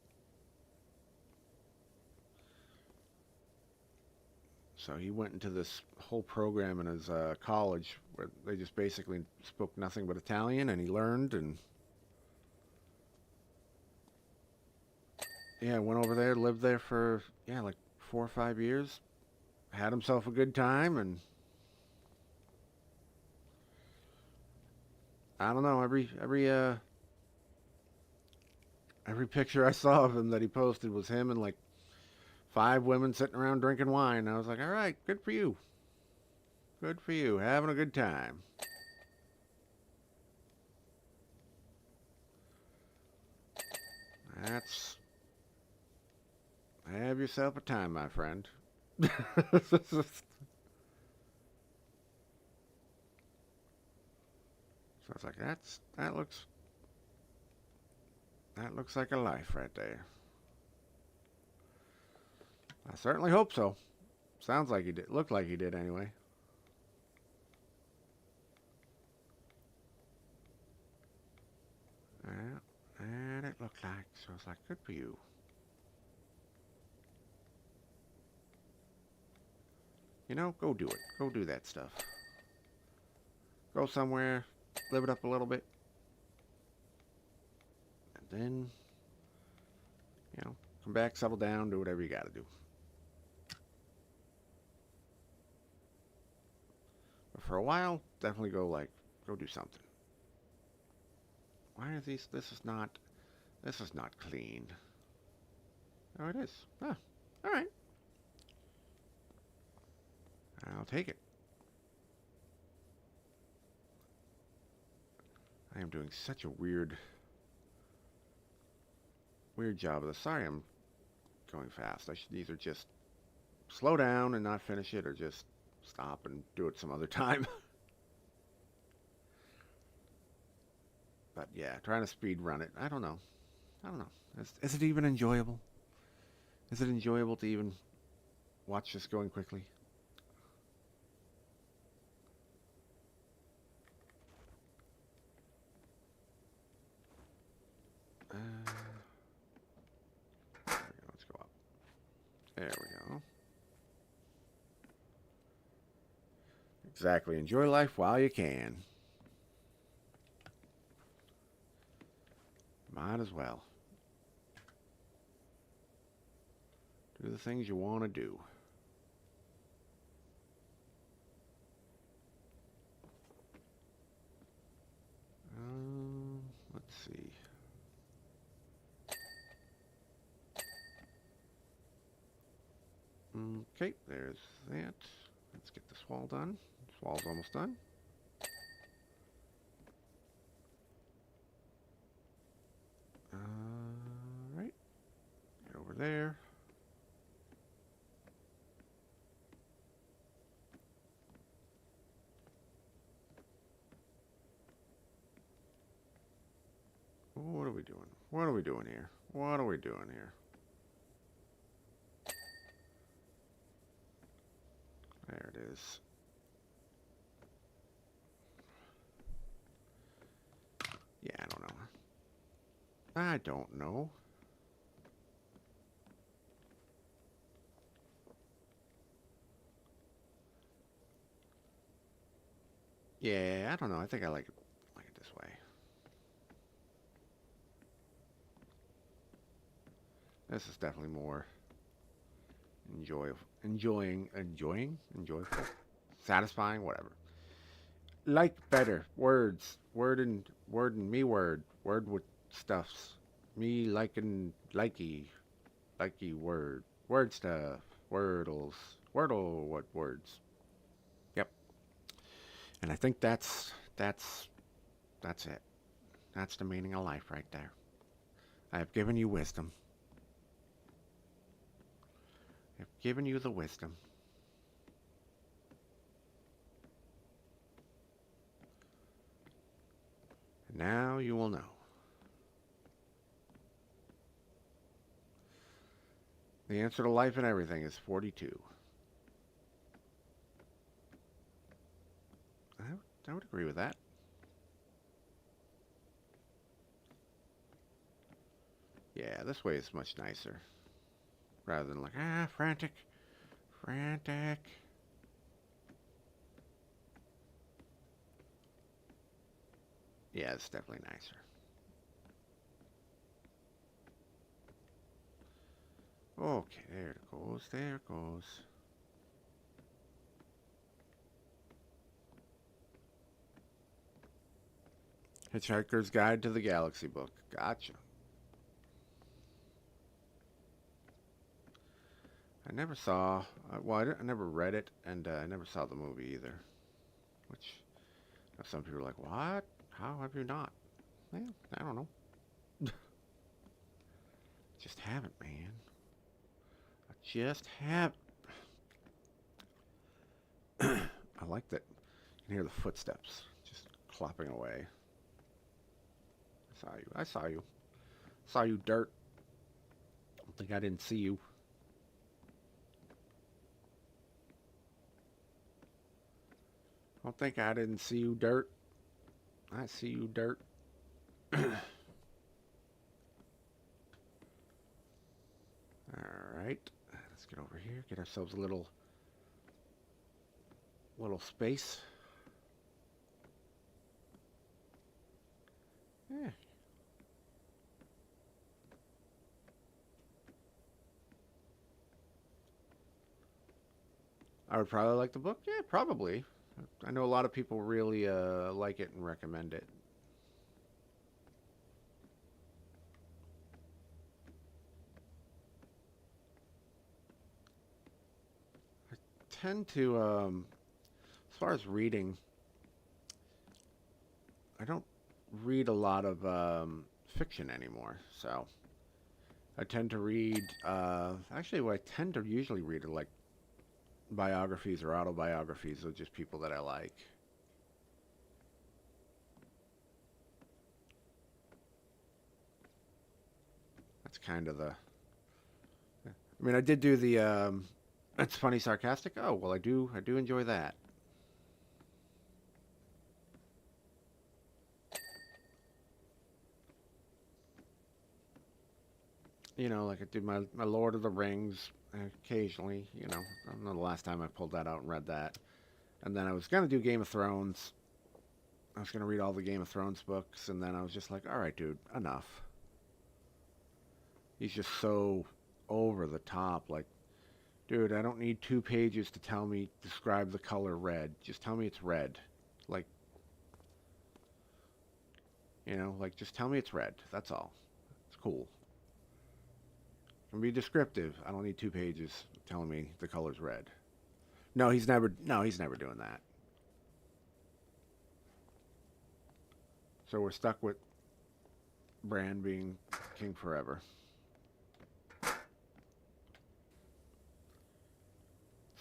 B: So he went into this whole program in his college where they just basically spoke nothing but Italian, and he learned, and yeah, went over there, lived there for like 4 or 5 years, had himself a good time, and I don't know, every picture I saw of him that he posted was him and like 5 women sitting around drinking wine. I was like, all right, good for you. Good for you. Having a good time. Have yourself a time, my friend. So it's like, that looks like a life right there. I certainly hope so. Sounds like he did. Looked like he did anyway. Yeah, and it looked like. So it's like, good for you. You know, go do it. Go do that stuff. Go somewhere, live it up a little bit. And then, come back, settle down, do whatever you gotta do. For a while, definitely go do something. Why are these? This is not clean. Oh, it is. Ah, all right. I'll take it. I am doing such a weird job of this. Sorry, I'm going fast. I should either just slow down and not finish it, or just stop and do it some other time. But yeah, trying to speed run it. I don't know. Is it even enjoyable? Is it enjoyable to even watch this going quickly? There we go. Exactly. Enjoy life while you can. Might as well. Do the things you want to do. Let's see. Okay, there's that. Let's get this wall done. This wall's almost done. Right. Get over there. What are we doing? What are we doing here? What are we doing here? There it is. Yeah, I don't know. I don't know. Yeah, I don't know. I think I like it this way. This is definitely more enjoyable, satisfying, whatever. Like better words, word and me word with stuffs. Me liking likey word stuff, wordle what words. Yep. And I think that's it. That's the meaning of life right there. I have given you wisdom. I've given you the wisdom. And now you will know. The answer to life and everything is 42. I would agree with that. Yeah, this way is much nicer. Rather than like, frantic. Yeah, it's definitely nicer. Okay, there it goes, there it goes. Hitchhiker's Guide to the Galaxy book. Gotcha. I never saw, I never read it, and I never saw the movie either. Which, some people are like, what? How have you not? Well, I don't know. Just haven't, man. I just haven't. I like that you can hear the footsteps just clopping away. I saw you. Saw you, dirt. Don't think I didn't see you. Don't think I didn't see you, dirt. I see you, dirt. Alright. Let's get over here. Get ourselves a little space. Yeah. I would probably like the book. Yeah, probably. I know a lot of people really like it and recommend it. I tend to, as far as reading, I don't read a lot of fiction anymore. So I tend to read, actually what I tend to usually read are like biographies or autobiographies of just people that I like. That's kind of the... I mean, I did do the, it's funny, sarcastic. Oh, well, I do enjoy that. You know, like I do my Lord of the Rings occasionally. You know, I don't know the last time I pulled that out and read that. And then I was gonna do Game of Thrones. I was gonna read all the Game of Thrones books, and then I was just like, all right, dude, enough. He's just so over the top. Like, dude, I don't need 2 pages to describe the color red. Just tell me it's red. Like, you know, like just tell me it's red. That's all. It's cool. It can be descriptive. I don't need 2 pages telling me the color's red. No, he's never doing that. So we're stuck with Bran being king forever. It's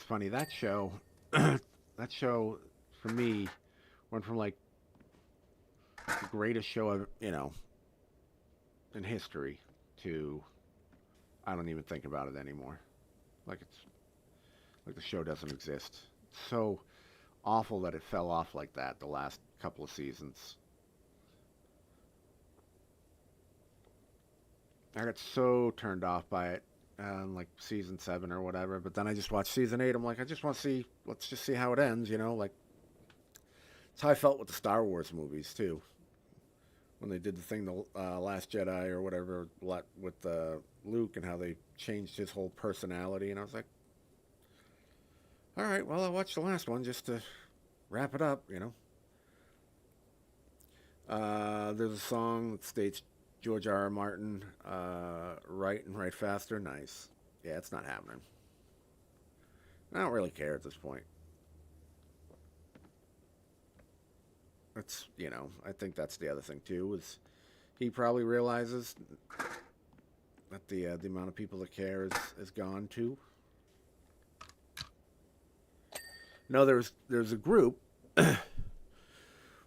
B: funny, that show for me went from like the greatest show I've, you know, in history to I don't even think about it anymore. Like the show doesn't exist. It's so awful that it fell off like that the last couple of seasons. I got so turned off by it, like season 7 or whatever. But then I just watched season 8. I'm like, I just want to see. Let's just see how it ends. You know, like that's how I felt with the Star Wars movies too. When they did the thing, the Last Jedi or whatever, with Luke and how they changed his whole personality, and I was like, all right, well, I watched the last one just to wrap it up. You know, there's a song that states George R.R. Martin, write and write faster. Nice. Yeah, it's not happening. I don't really care at this point. It's, you know, I think that's the other thing too, is he probably realizes that the amount of people that care is gone too. No, there's a group.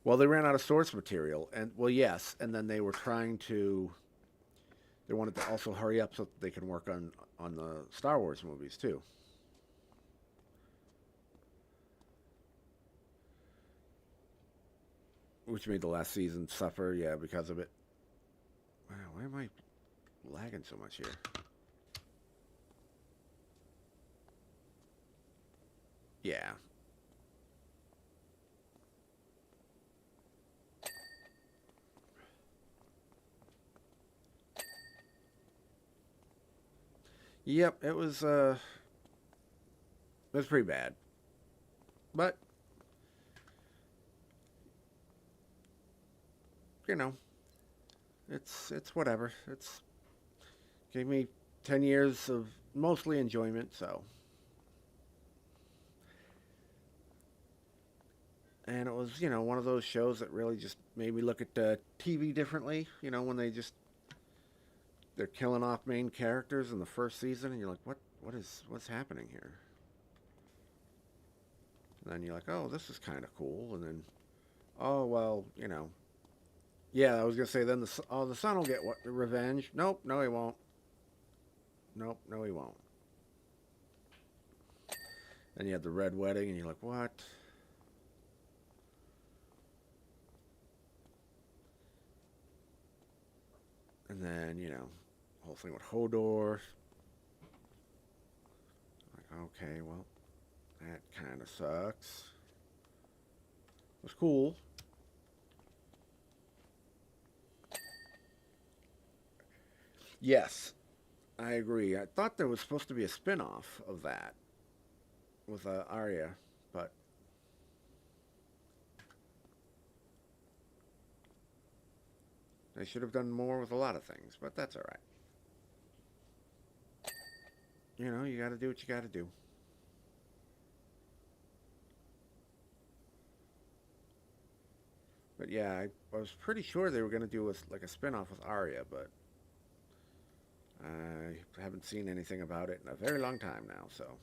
B: Well, they ran out of source material, and well, yes, and then they wanted to also hurry up so that they can work on the Star Wars movies too. Which made the last season suffer, yeah, because of it. Wow, why am I lagging so much here? Yeah. Yep, it was pretty bad. But you know, it's whatever. It's gave me 10 years of mostly enjoyment, so. And it was, you know, one of those shows that really just made me look at TV differently, you know, when they're killing off main characters in the first season, and you're like, what's happening here? And then you're like, oh, this is kind of cool, and then, oh well, you know, yeah, I was gonna say then the son will get what, revenge. Nope, no he won't. Nope, no he won't. Then you have the red wedding, and you're like, what? And then, you know, the whole thing with Hodor. Like, okay, well, that kind of sucks. It was cool. Yes, I agree. I thought there was supposed to be a spin-off of that with Arya, but they should have done more with a lot of things, but that's all right. You know, you got to do what you got to do. But yeah, I was pretty sure they were going to do like a spin-off with Arya, but I haven't seen anything about it in a very long time now, so.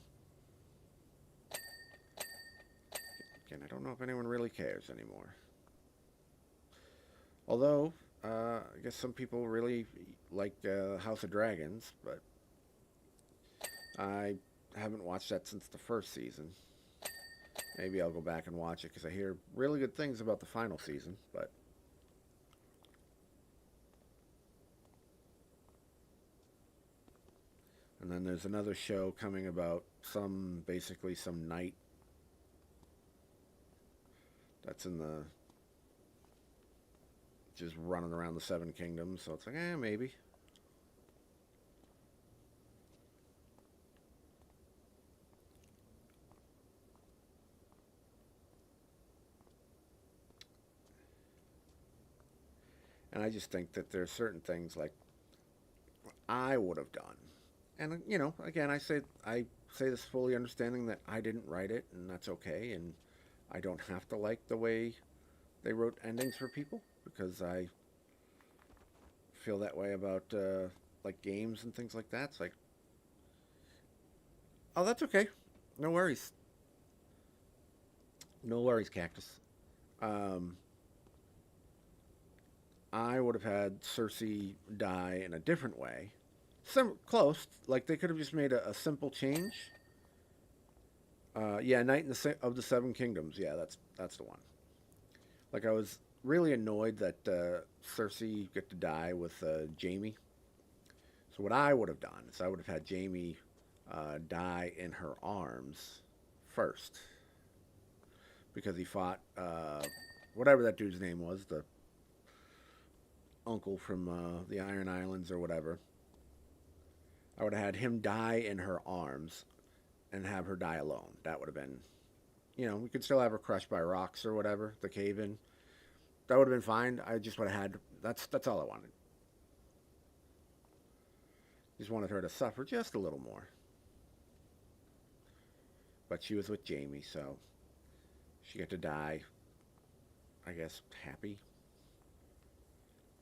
B: Again, I don't know if anyone really cares anymore. Although, I guess some people really like House of Dragons, but I haven't watched that since the first season. Maybe I'll go back and watch it because I hear really good things about the final season, but And then there's another show coming about basically some knight that's just running around the Seven Kingdoms. So it's like, maybe. And I just think that there are certain things like I would have done. And again, I say this fully understanding that I didn't write it, and that's okay, and I don't have to like the way they wrote endings for people, because I feel that way about like games and things like that. It's like, oh, that's okay. No worries. No worries, Cactus. I would have had Cersei die in a different way. Close. Like, they could have just made a simple change. Yeah, Knight of the Seven Kingdoms. Yeah, that's the one. Like, I was really annoyed that Cersei got to die with Jaime. So what I would have done is I would have had Jaime die in her arms first. Because he fought whatever that dude's name was, the uncle from the Iron Islands or whatever. I would have had him die in her arms and have her die alone. That would have been, we could still have her crushed by rocks or whatever, the cave in. That would have been fine. I just would have had, that's all I wanted. Just wanted her to suffer just a little more. But she was with Jaime, so she got to die, I guess, happy.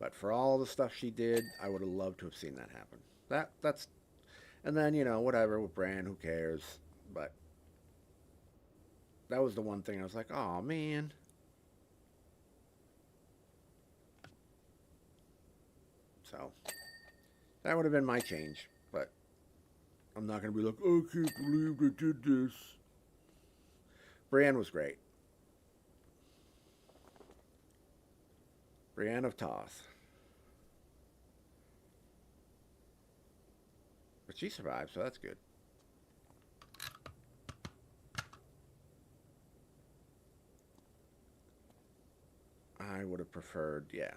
B: But for all the stuff she did, I would have loved to have seen that happen. That's, and then, whatever with Bran, who cares? But that was the one thing I was like, oh man. So that would have been my change, but I'm not going to be like, oh, I can't believe they did this. Brienne was great. Brienne of Tarth. But she survived, so that's good. I would have preferred, yeah.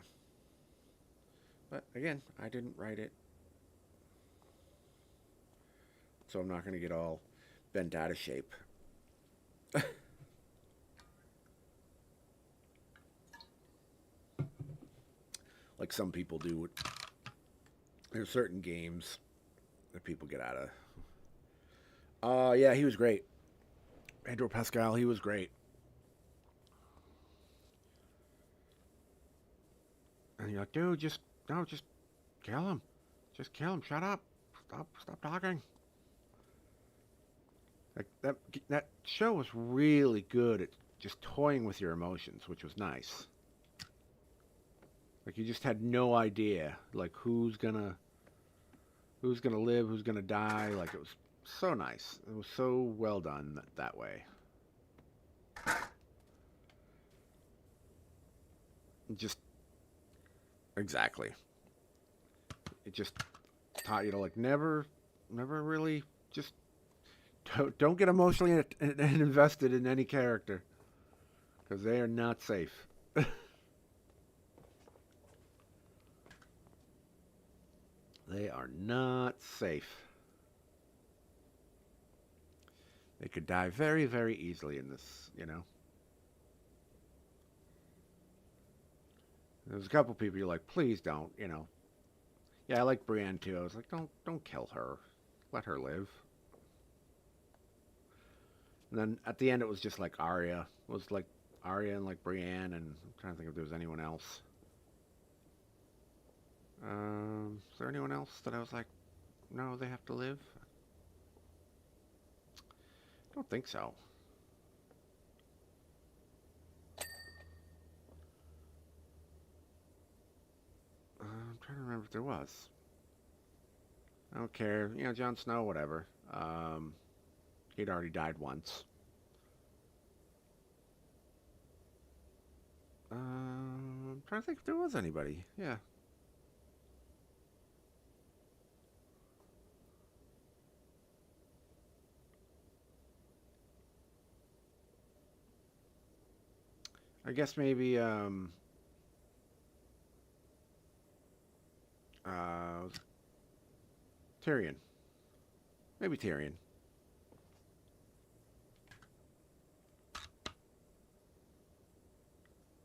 B: But again, I didn't write it. So I'm not going to get all bent out of shape. Like some people do. There's certain games that people get out of. Yeah, he was great. Pedro Pascal, he was great. And you're like, dude, just kill him. Just kill him. Shut up. Stop talking. Like that show was really good at just toying with your emotions, which was nice. Like, you just had no idea, like, who's gonna live, who's gonna die. Like, it was so nice. It was so well done that way. Just exactly. It just taught you to, like, never really just don't get emotionally invested in any character, because they are not safe. They are not safe. They could die very, very easily in this, There's a couple people you're like, please don't, Yeah, I like Brienne too. I was like, don't kill her. Let her live. And then at the end it was just like Arya. It was like Arya and like Brienne, and I'm trying to think if there was anyone else. Is there anyone else that I was like, no, they have to live? I don't think so. I'm trying to remember if there was. I don't care. Jon Snow, whatever. He'd already died once. I'm trying to think if there was anybody. Yeah. I guess maybe Tyrion. Maybe Tyrion.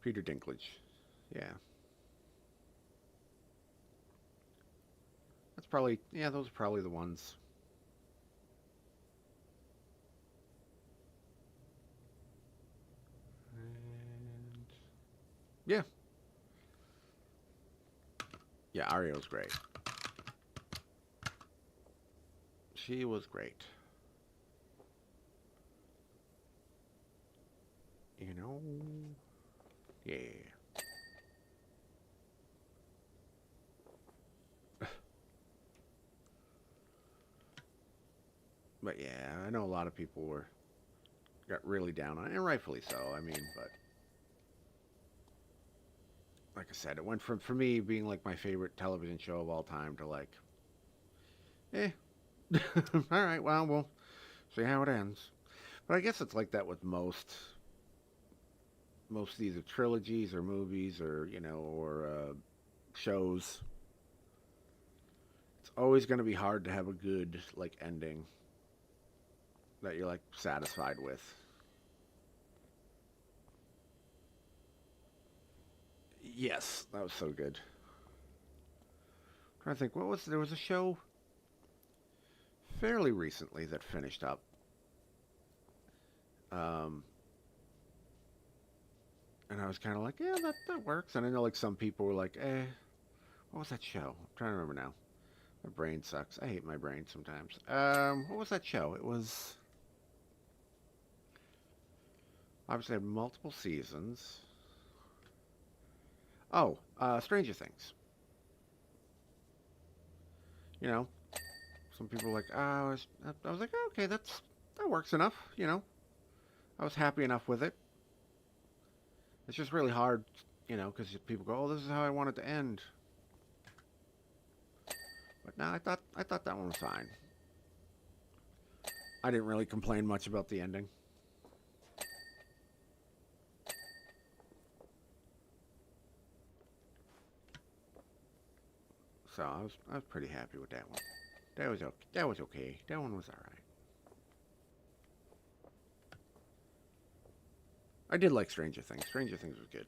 B: Peter Dinklage. Yeah. That's probably, yeah, those are probably the ones. And yeah. Yeah, Arya was great. She was great. You know? Yeah. But yeah, I know a lot of people got really down on it, and rightfully so. I mean, but like I said, it went from, for me, being like my favorite television show of all time to like, eh. All right, well, we'll see how it ends. But I guess it's like that with most of these are trilogies or movies or, you know, or shows. It's always going to be hard to have a good like ending that you're like satisfied with. Yes, that was so good. I'm trying to think, there was a show fairly recently that finished up. Um, and I was kind of like, yeah, that works. And I know like some people were like, what was that show? I'm trying to remember now. My brain sucks. I hate my brain sometimes. What was that show? It was obviously had multiple seasons. Oh, Stranger Things. You know, some people were like, I was like, oh, okay, that works enough. You know, I was happy enough with it. It's just really hard, you know, because people go, oh, this is how I want it to end. But no, I thought that one was fine. I didn't really complain much about the ending. So I was pretty happy with that one. That was okay. That was okay. That one was all right. I did like Stranger Things. Stranger Things was good.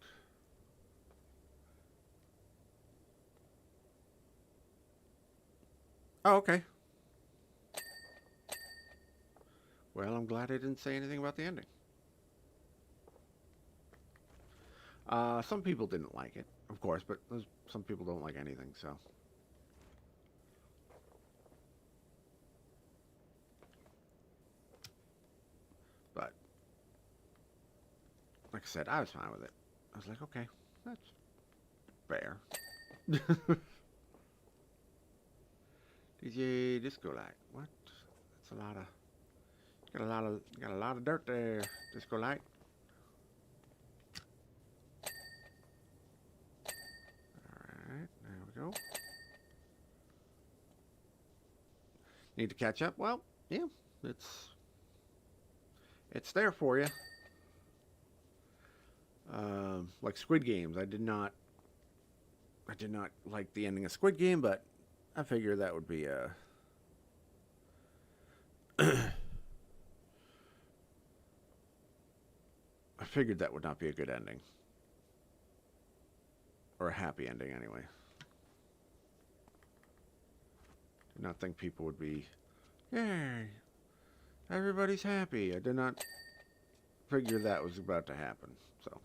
B: Oh, okay. Well, I'm glad I didn't say anything about the ending. Some people didn't like it, of course, but some people don't like anything, so. But, like I said, I was fine with it. I was like, okay, that's fair. DJ Disco Light. What? That's a lot of. Got a lot of dirt there, Disco Light. Alright, there we go. Need to catch up? Well, yeah, it's there for you. Like Squid Games, I did not like the ending of Squid Game, but I figured that would be a I figured that would not be a good ending. Or a happy ending, anyway. Did not think people would be, yay, everybody's happy. I did not figure that was about to happen, so.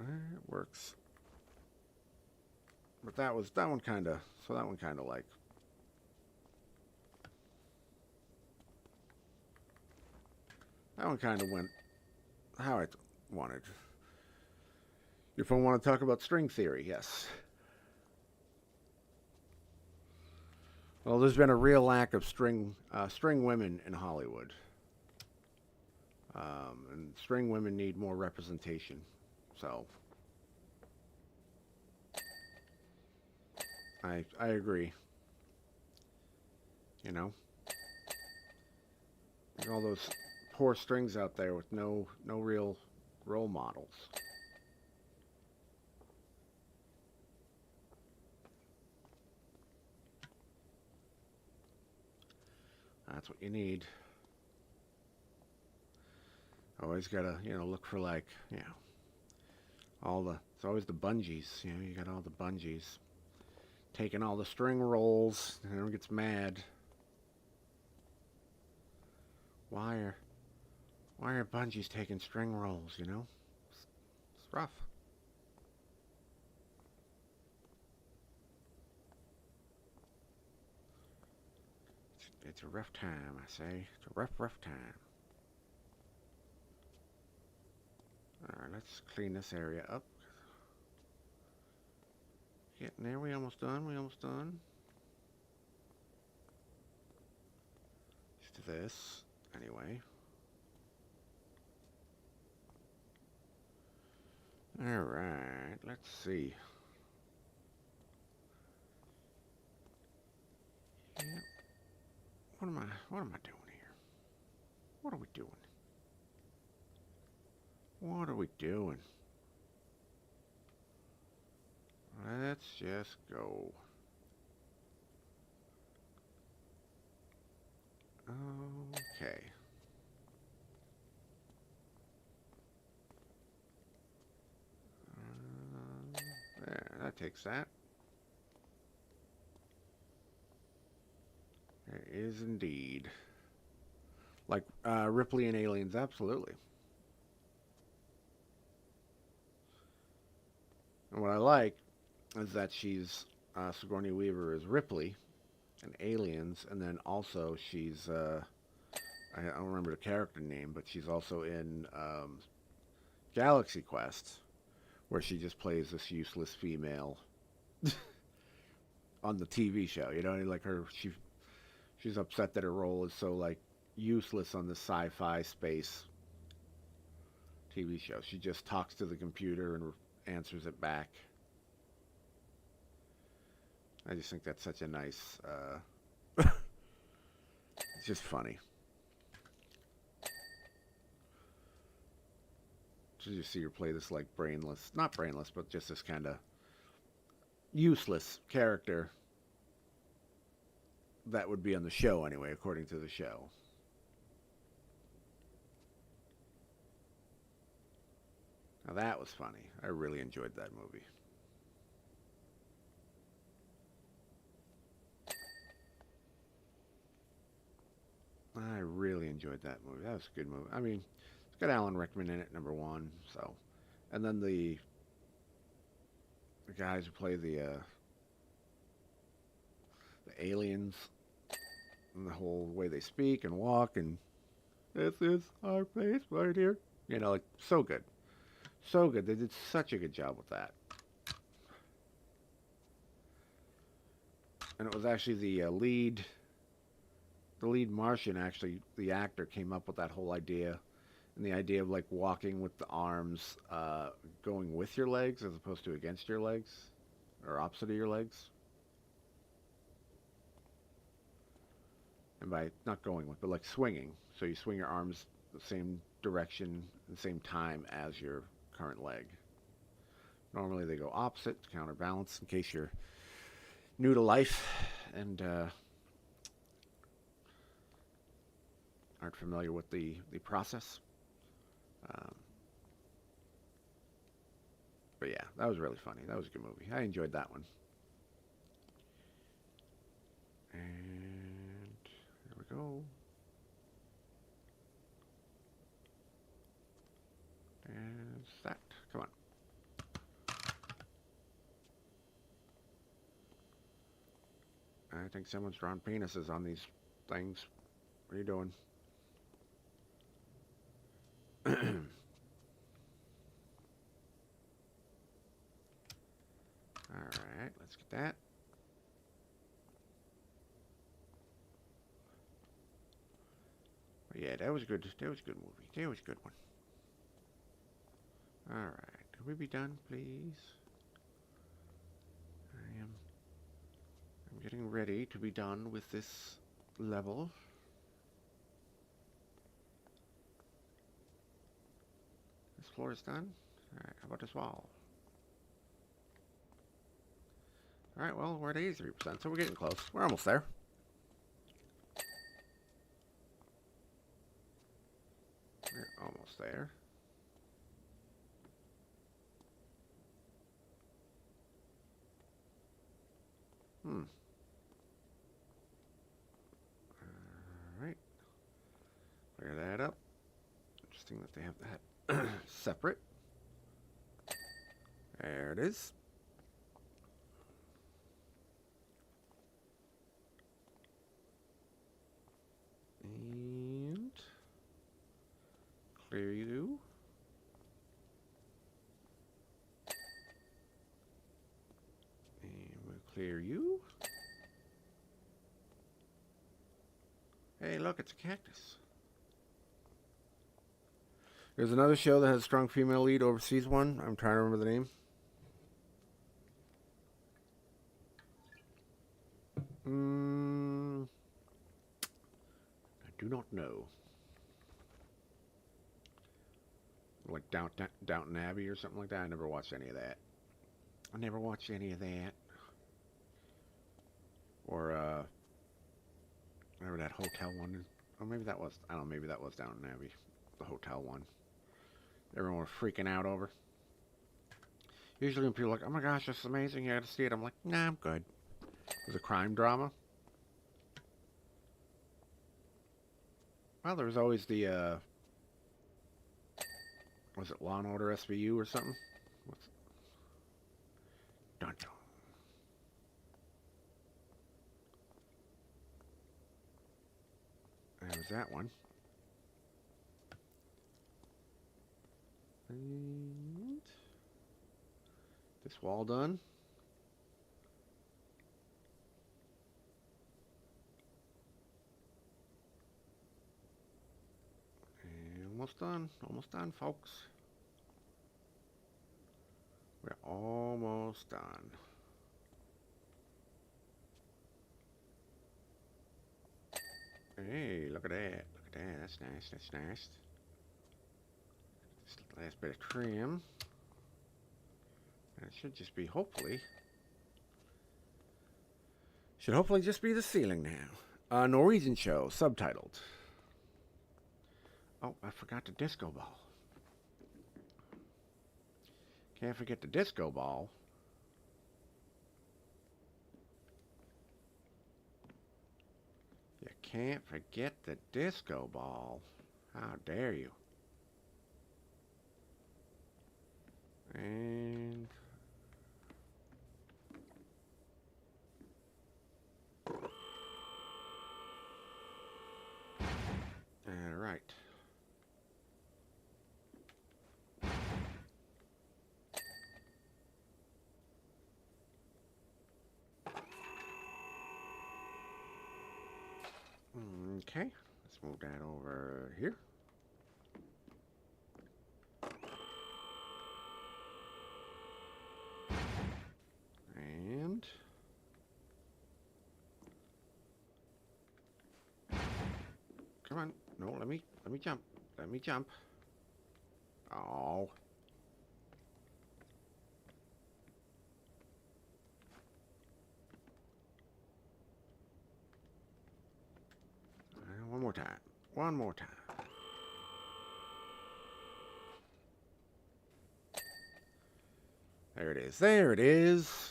B: It works. But that one kind of like, that one kind of went how I wanted. Your phone want to talk about string theory? Yes. Well, there's been a real lack of string women in Hollywood, and string women need more representation. So, I agree. You know, All those poor strings out there with no real role models. That's what you need. Always gotta, look for like, it's always the bungees, you got all the bungees. Taking all the string rolls, and everyone gets mad. Why are bungees taking string rolls, It's rough. It's a rough time, I say. It's a rough time. Alright, let's clean this area up. Getting there, we almost done. Just this, anyway. Alright, let's see. Yeah. What am I doing here? What are we doing? What are we doing? Let's just go. Okay. There, that takes that. There is indeed. Like Ripley and Aliens, absolutely. And what I like is that she's Sigourney Weaver is Ripley in Aliens, and then also she's I don't remember the character name, but she's also in Galaxy Quest, where she just plays this useless female on the TV show. Like she's upset that her role is so like useless on the sci-fi space TV show. She just talks to the computer and answers it back. I just think that's such a nice, it's just funny. So you see her play this like brainless, not brainless, but just this kind of useless character that would be on the show anyway, according to the show. Now that was funny. I really enjoyed that movie. I really enjoyed that movie. That was a good movie. I mean, it's got Alan Rickman in it, number one. So, and then the guys who play the aliens, and the whole way they speak and walk, and this is our place right here. Like so good, so good. They did such a good job with that. And it was actually the lead Martian, actually, the actor came up with that whole idea. And the idea of like walking with the arms going with your legs as opposed to against your legs, or opposite of your legs. And by not going with, but like swinging. So you swing your arms the same direction, the same time as your current leg. Normally they go opposite to counterbalance, in case you're new to life and aren't familiar with the process. But yeah, that was really funny. That was a good movie. I enjoyed that one. And there we go. And that. Come on. I think someone's drawn penises on these things. What are you doing? Alright, let's get that. But yeah, that was good. That was a good movie. That was a good one. Alright, could we be done, please? I'm getting ready to be done with this level. floor is done. Alright, how about this wall? Alright, well, we're at 83%, so we're getting close. We're almost there. We're almost there. Alright. Clear that up. Interesting that they have that separate. There it is. And clear you. And we'll clear you. Hey, look, it's a cactus. There's another show that has a strong female lead, overseas one. I'm trying to remember the name. I do not know. Like Downton Abbey or something like that. I never watched any of that. I never watched any of that. Or, whatever that hotel one is. Or maybe that was, I don't know, maybe that was Downton Abbey. The hotel one. Everyone was freaking out over. Usually when people are like, oh my gosh, this is amazing, you gotta see it. I'm like, nah, I'm good. It was a crime drama. Well, there was always the, was it Law and Order SVU or something? What's it? Dun dun. There was that one. And this wall done. And almost done, folks. We're almost done. Hey, look at that. Look at that. That's nice. That's nice. This last bit of trim. And it should just be, hopefully. Should hopefully just be the ceiling now. Norwegian show, subtitled. Oh, I forgot the disco ball. Can't forget the disco ball. You can't forget the disco ball. How dare you? And all right. Okay, let's move that over here. And come on, no, let me jump. Let me jump. Oh. One more time. One more time. There it is. There it is.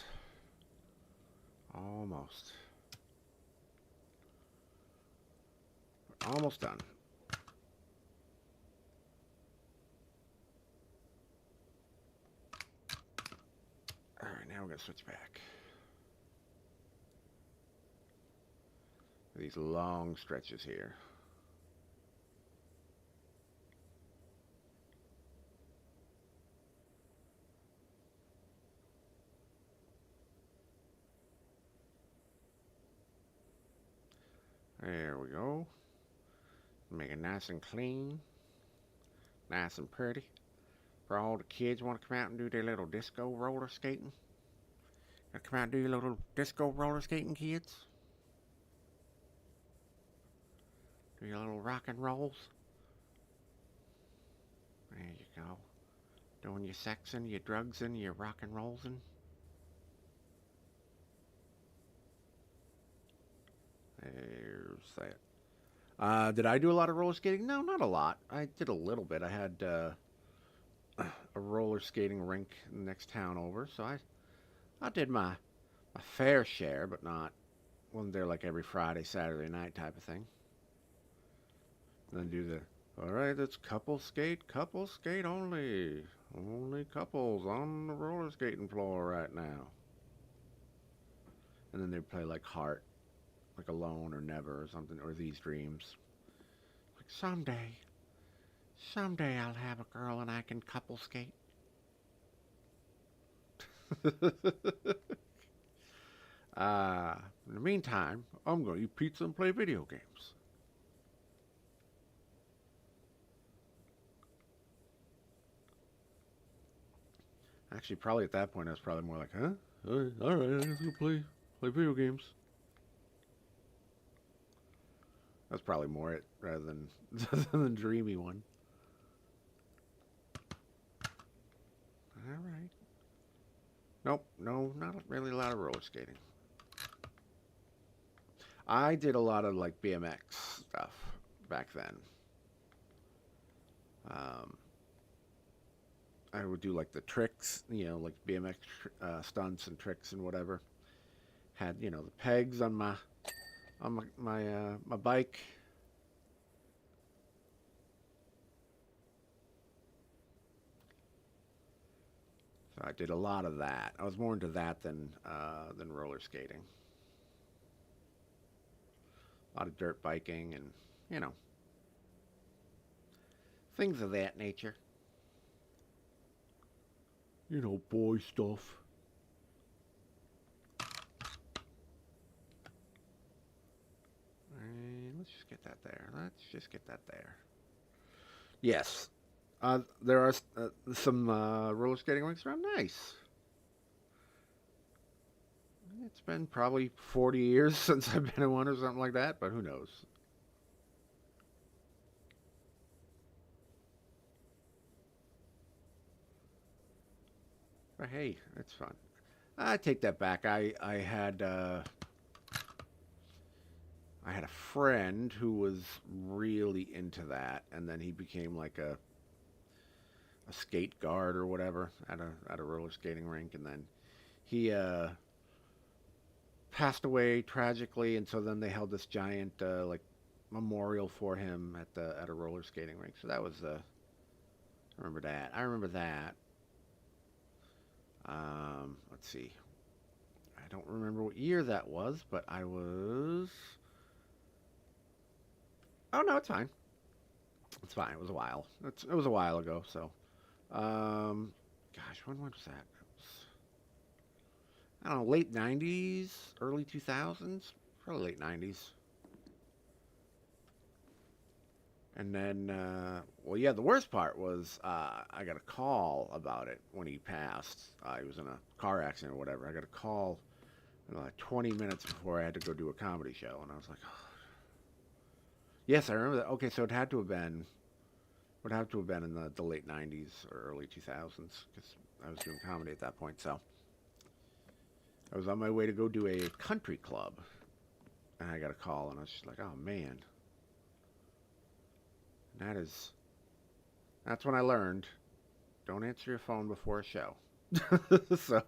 B: Almost. Almost done. All right, now we're going to switch back. These long stretches here. There we go. Make it nice and clean. Nice and pretty. For all the kids want to come out and do their little disco roller skating. Come out and do your little disco roller skating, kids. Do your little rock and rolls. There you go. Doing your sexing, your drugsing, your rock and rollsing. There's that. Did I do a lot of roller skating? No, not a lot. I did a little bit. I had a roller skating rink in the next town over, so I did my fair share, but wasn't there like every Friday, Saturday night type of thing. And then do the, all right, it's couple skate only. Only couples on the roller skating floor right now. And then they'd play like Heart, like Alone or Never or something, or These Dreams. Like someday I'll have a girl and I can couple skate. In the meantime, I'm going to eat pizza and play video games. Actually, probably at that point, I was probably more like, huh? All right, let's go play video games. That's probably more it rather than the dreamy one. All right. Nope, no, not really a lot of roller skating. I did a lot of like BMX stuff back then. I would do like the tricks, like BMX stunts and tricks and whatever. Had the pegs on my bike. So I did a lot of that. I was more into that than roller skating. A lot of dirt biking and things of that nature. Boy stuff. And let's just get that there. Yes. There are some roller skating rinks around. Nice. It's been probably 40 years since I've been in one or something like that, but who knows? But hey, it's fun. I take that back. I had a friend who was really into that, and then he became like a skate guard or whatever at a roller skating rink, and then he passed away tragically, and so then they held this giant like memorial for him at a roller skating rink. So that was I remember that. Let's see. I don't remember what year that was, but I was. Oh no, it's fine. It's fine. It was a while. It was a while ago. So, gosh, when was that? It was, I don't know, late '90s, early 2000s, probably late '90s. And then, well, yeah, the worst part was I got a call about it when he passed. He was in a car accident or whatever. I got a call like 20 minutes before I had to go do a comedy show, and I was like, oh. Yes, I remember that. Okay, so it had to have been in the late '90s or early 2000s because I was doing comedy at that point. So I was on my way to go do a country club, and I got a call, and I was just like, oh man. That's when I learned, don't answer your phone before a show. So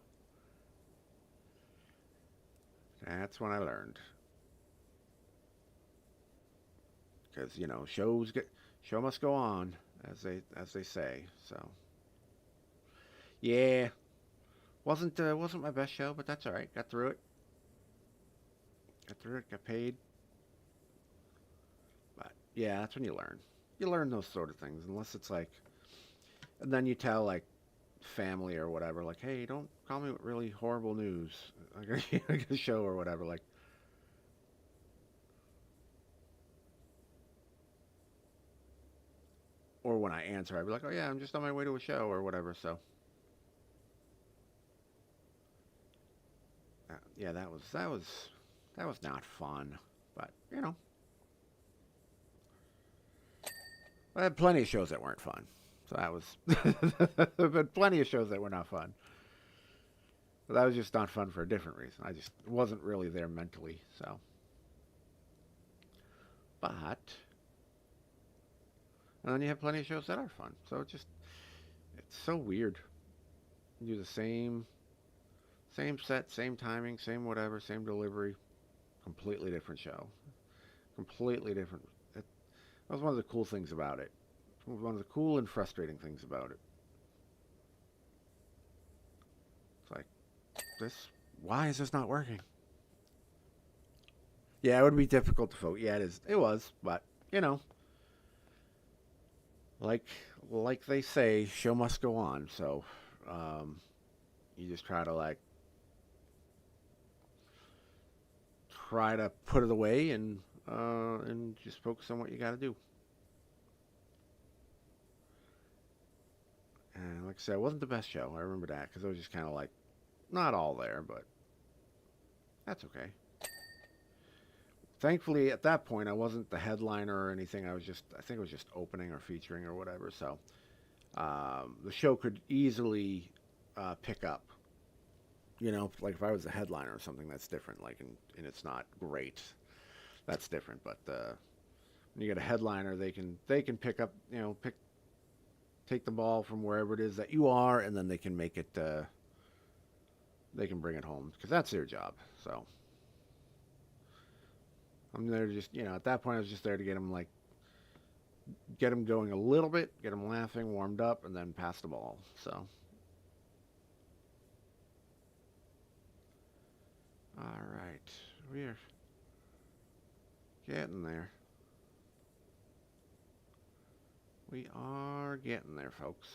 B: that's when I learned. Because show must go on, as they say. So yeah, wasn't my best show, but that's all right. Got through it. Got paid. But yeah, that's when you learn. You learn those sort of things, unless it's like, and then you tell like family or whatever, like, hey, don't call me with really horrible news, like a show or whatever, like. Or when I answer, I'd be like, oh yeah, I'm just on my way to a show or whatever. So yeah, that was not fun, but I had plenty of shows that weren't fun. So that was. There've been plenty of shows that were not fun. But that was just not fun for a different reason. I just wasn't really there mentally, so. But. And then you have plenty of shows that are fun. So it's so weird. You do the same set, same timing, same whatever, same delivery. Completely different show. Completely different. That was one of the cool things about it. One of the cool and frustrating things about it. It's like, why is this not working? Yeah, it would be difficult to vote. Yeah, it is. It was, but, you know, like they say, show must go on. So, you just try to put it away and just focus on what you got to do. And like I said, it wasn't the best show. I remember that because it was just kind of like not all there, but that's okay. Thankfully, at that point, I wasn't the headliner or anything. I think it was just opening or featuring or whatever. So the show could easily pick up. You know, like if I was the headliner or something, that's different. Like, and it's not great. That's different. But when you get a headliner, they can pick up. You know, take the ball from wherever it is that you are, and then they can make it. They can bring it home because that's their job. So I'm there just, you know, at that point I was just there to get them going a little bit, get them laughing, warmed up, and then pass the ball. So. All right, we're getting there. We are getting there, folks.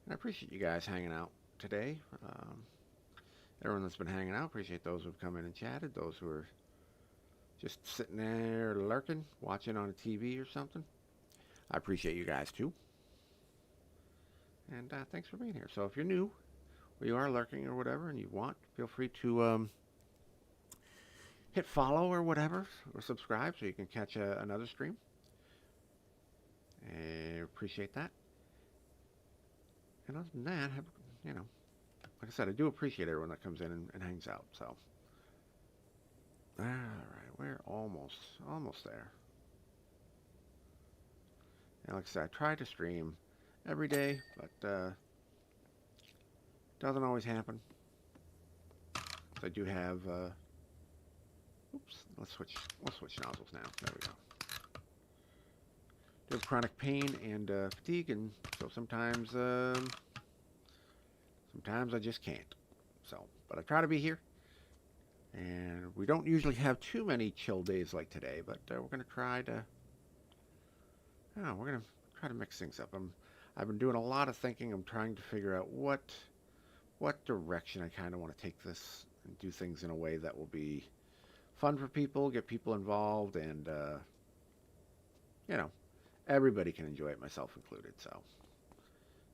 B: And I appreciate you guys hanging out today. Everyone that's been hanging out, appreciate those who've come in and chatted, those who are just sitting there lurking, watching on a TV or something. I appreciate you guys too. And thanks for being here. So if you're new, or you are lurking or whatever, and you want, feel free to hit follow or whatever, or subscribe so you can catch another stream. Appreciate that. And other than that, you know, like I said, I do appreciate everyone that comes in and hangs out. So, all right, we're almost there. And like I said, I try to stream every day, but doesn't always happen. So I do have. Oops, let's switch nozzles now. There we go. Do have chronic pain and fatigue, and so sometimes I just can't. So, but I try to be here. And we don't usually have too many chill days like today, but we're gonna try to. We're gonna try to mix things up. I've been doing a lot of thinking. I'm trying to figure out what direction I kind of want to take this and do things in a way that will be fun for people, get people involved, and you know, everybody can enjoy it, myself included. So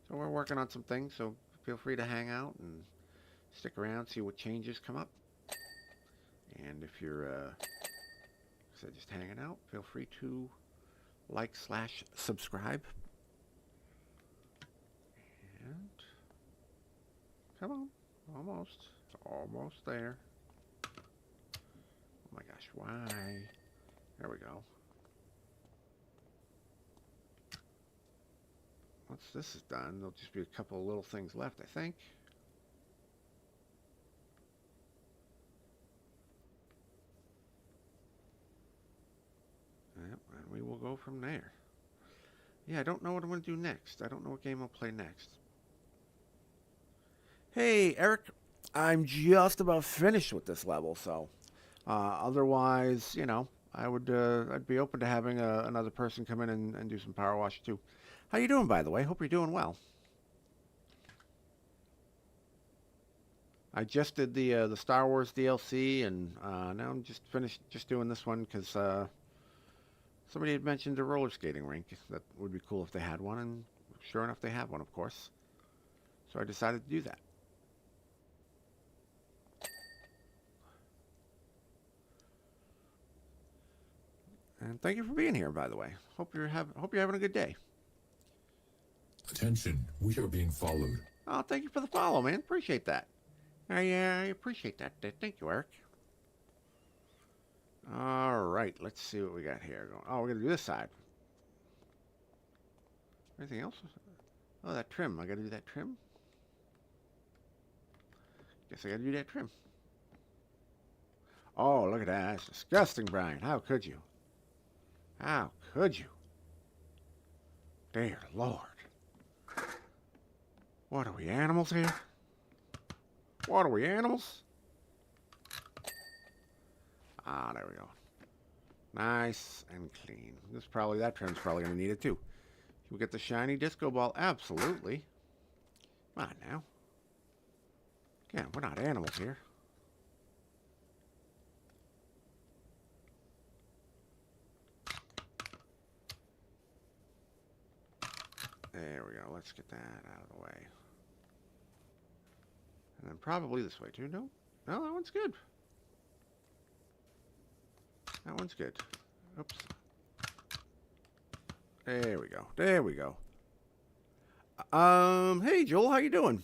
B: we're working on some things. So feel free to hang out and stick around, see what changes come up. And if you're just hanging out, feel free to like/subscribe. And come on, almost there. Oh my gosh, why? There we go. Once this is done, there'll just be a couple of little things left, I think. Yep, and we will go from there. Yeah, I don't know what I'm going to do next. I don't know what game I'll play next. Hey, Eric, I'm just about finished with this level, so otherwise, you know, I'd be open to having another person come in and do some Powerwash too. How you doing, by the way? Hope you're doing well. I just did the Star Wars DLC, and now I'm just finished doing this one because somebody had mentioned a roller skating rink. That would be cool if they had one, and sure enough, they have one, of course. So I decided to do that. And thank you for being here, by the way. Hope you're having a good day.
E: Attention, we are being followed.
B: Oh, thank you for the follow, man. Appreciate that. I appreciate that. Thank you, Eric. All right, let's see what we got here. Oh, we're gonna do this side. Anything else? Oh, that trim. I gotta do that trim. Guess I gotta do that trim. Oh, look at that. That's disgusting, Brian. How could you? How could you? Dear Lord. What are we, animals here? What are we, animals? Ah, there we go. Nice and clean. That trim's probably going to need it too. Can we get the shiny disco ball? Absolutely. Come on now. Again, we're not animals here. There we go. Let's get that out of the way. And then probably this way too. No? No, that one's good. That one's good. Oops. There we go. There we go. Hey Joel, how you doing?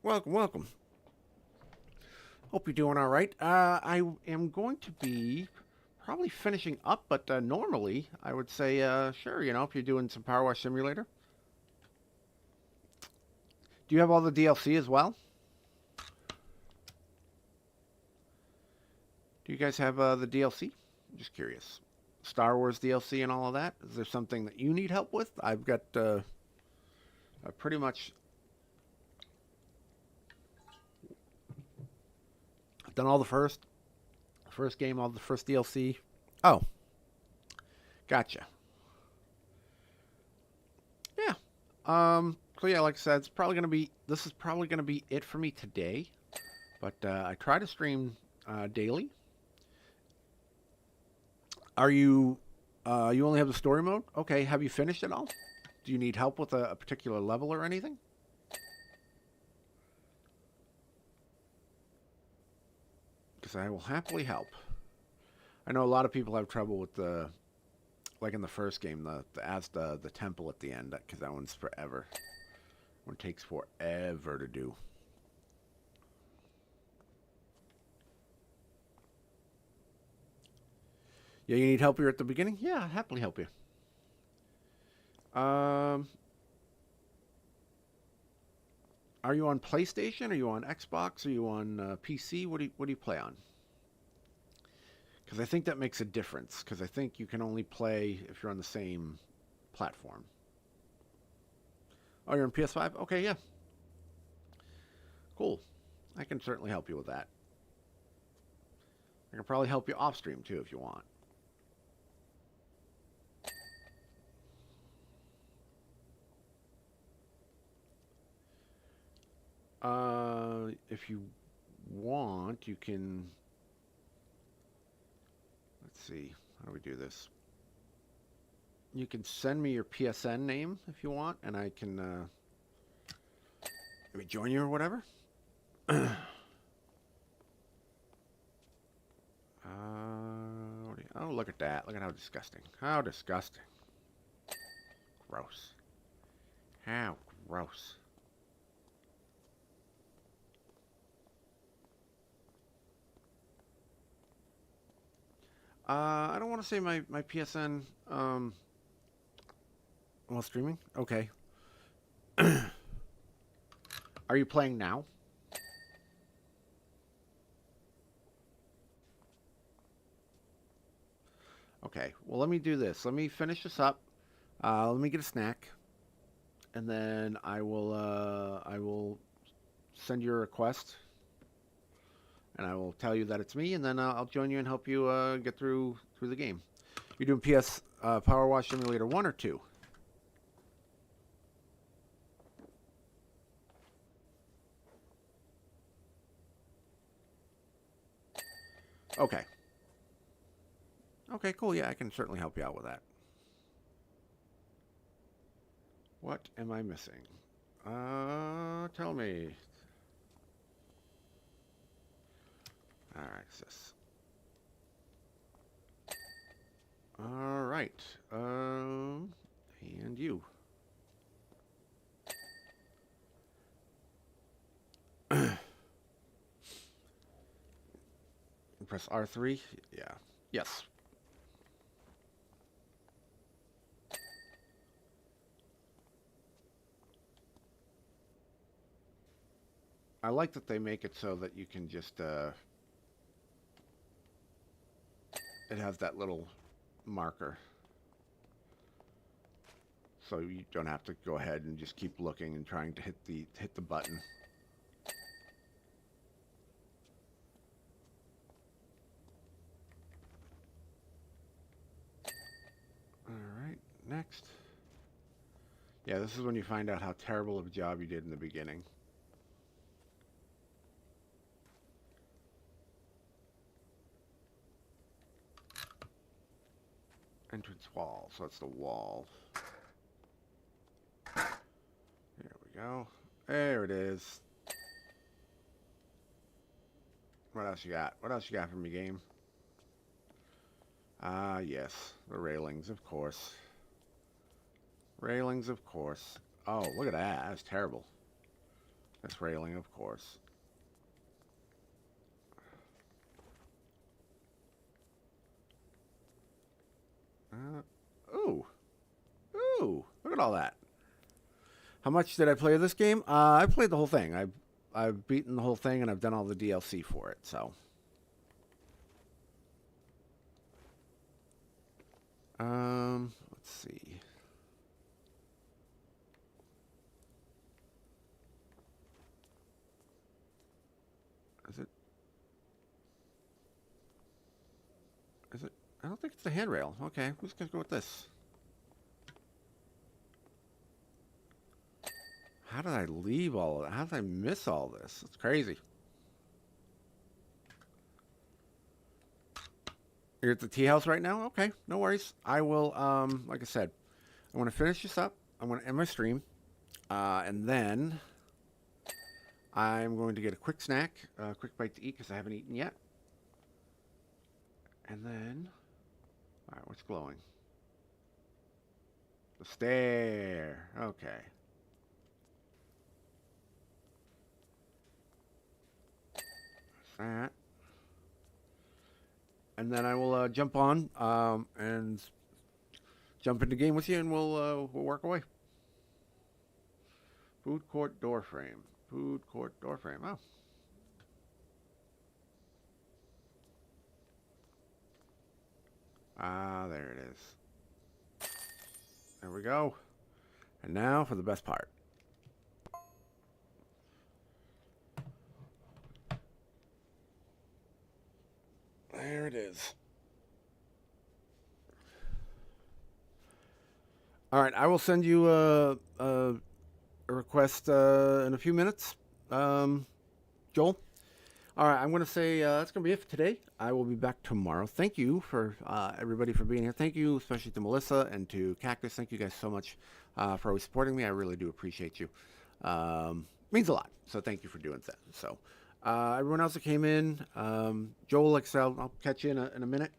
B: Welcome, welcome. Hope you're doing all right. I am going to be probably finishing up, but normally I would say, sure, you know, if you're doing some Powerwash Simulator. Do you have all the DLC as well? Do you guys have the DLC? I'm just curious. Star Wars DLC and all of that? Is there something that you need help with? I've got pretty much... I've done all the first game, all the first DLC. Oh. Gotcha. Yeah. So yeah, like I said, this is probably gonna be it for me today. But I try to stream daily. Are you you only have the story mode? Okay, have you finished it all? Do you need help with a particular level or anything? Because I will happily help. I know a lot of people have trouble with like in the first game, the temple at the end, because that one's forever. One takes forever to do. Yeah, you need help here at the beginning? Yeah, I'll happily help you. Are you on PlayStation? Are you on Xbox? Are you on PC? What do you play on? Because I think that makes a difference. Because I think you can only play if you're on the same platform. Oh, you're on PS5? Okay, yeah. Cool. I can certainly help you with that. I can probably help you off stream too if you want. If you want, you can... Let's see. How do we do this? You can send me your PSN name if you want, and I can maybe join you or whatever. Oh, look at that. Look at how disgusting. How disgusting. Gross. How gross. I don't want to say my PSN while streaming. Okay. Are you playing now? Okay. Well, let me do this. Let me finish this up. Let me get a snack, and then I will send you a request. And I will tell you that it's me, and then I'll join you and help you get through the game. You're doing Powerwash Simulator 1 or 2? Okay. Okay, cool. Yeah, I can certainly help you out with that. What am I missing? Tell me. Access. All right. And you. Press R3. Yeah. Yes. I like that they make it so that you can just, it has that little marker. So you don't have to go ahead and just keep looking and trying to hit the button. Alright, next. Yeah, this is when you find out how terrible of a job you did in the beginning. Entrance wall, so that's the wall. There we go. There it is. What else you got? What else you got for me, game? Ah, yes. The railings, of course. Railings, of course. Oh, look at that. That's terrible. This railing, of course. Ooh. Ooh. Look at all that. How much did I play this game? I played the whole thing. I've beaten the whole thing, and I've done all the DLC for it, so. Let's see. Is it? Is it? I don't think it's the handrail. Okay, I'm just gonna go with this. How did I leave all of that? How did I miss all this? It's crazy. You're at the tea house right now? Okay, no worries. I will, like I said, I want to finish this up. I want to end my stream. And then I'm going to get a quick snack, a quick bite to eat because I haven't eaten yet. And then, all right, what's glowing? The stair. Okay. That. And then I will jump on and jump into game with you, and we'll work away. Food court door frame. Food court door frame. Oh. Ah, there it is. There we go. And now for the best part. There it is. All right, I will send you a request in a few minutes, Joel. All right, I'm going to say that's going to be it for today. I will be back tomorrow. Thank you for everybody for being here. Thank you, especially to Melissa and to Cactus. Thank you guys so much for always supporting me. I really do appreciate you. Means a lot. So thank you for doing that. So everyone else that came in, Joel, like I said, I'll catch you in a minute.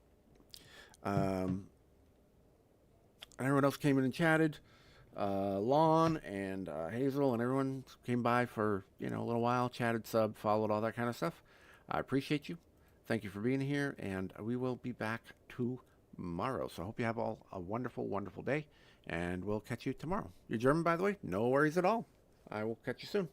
B: Everyone else came in and chatted. Lon and Hazel and everyone came by for a little while, chatted, subbed, followed, all that kind of stuff. I appreciate you. Thank you for being here, and we will be back tomorrow. So I hope you have all a wonderful, wonderful day, and we'll catch you tomorrow. You're German, by the way? No worries at all. I will catch you soon.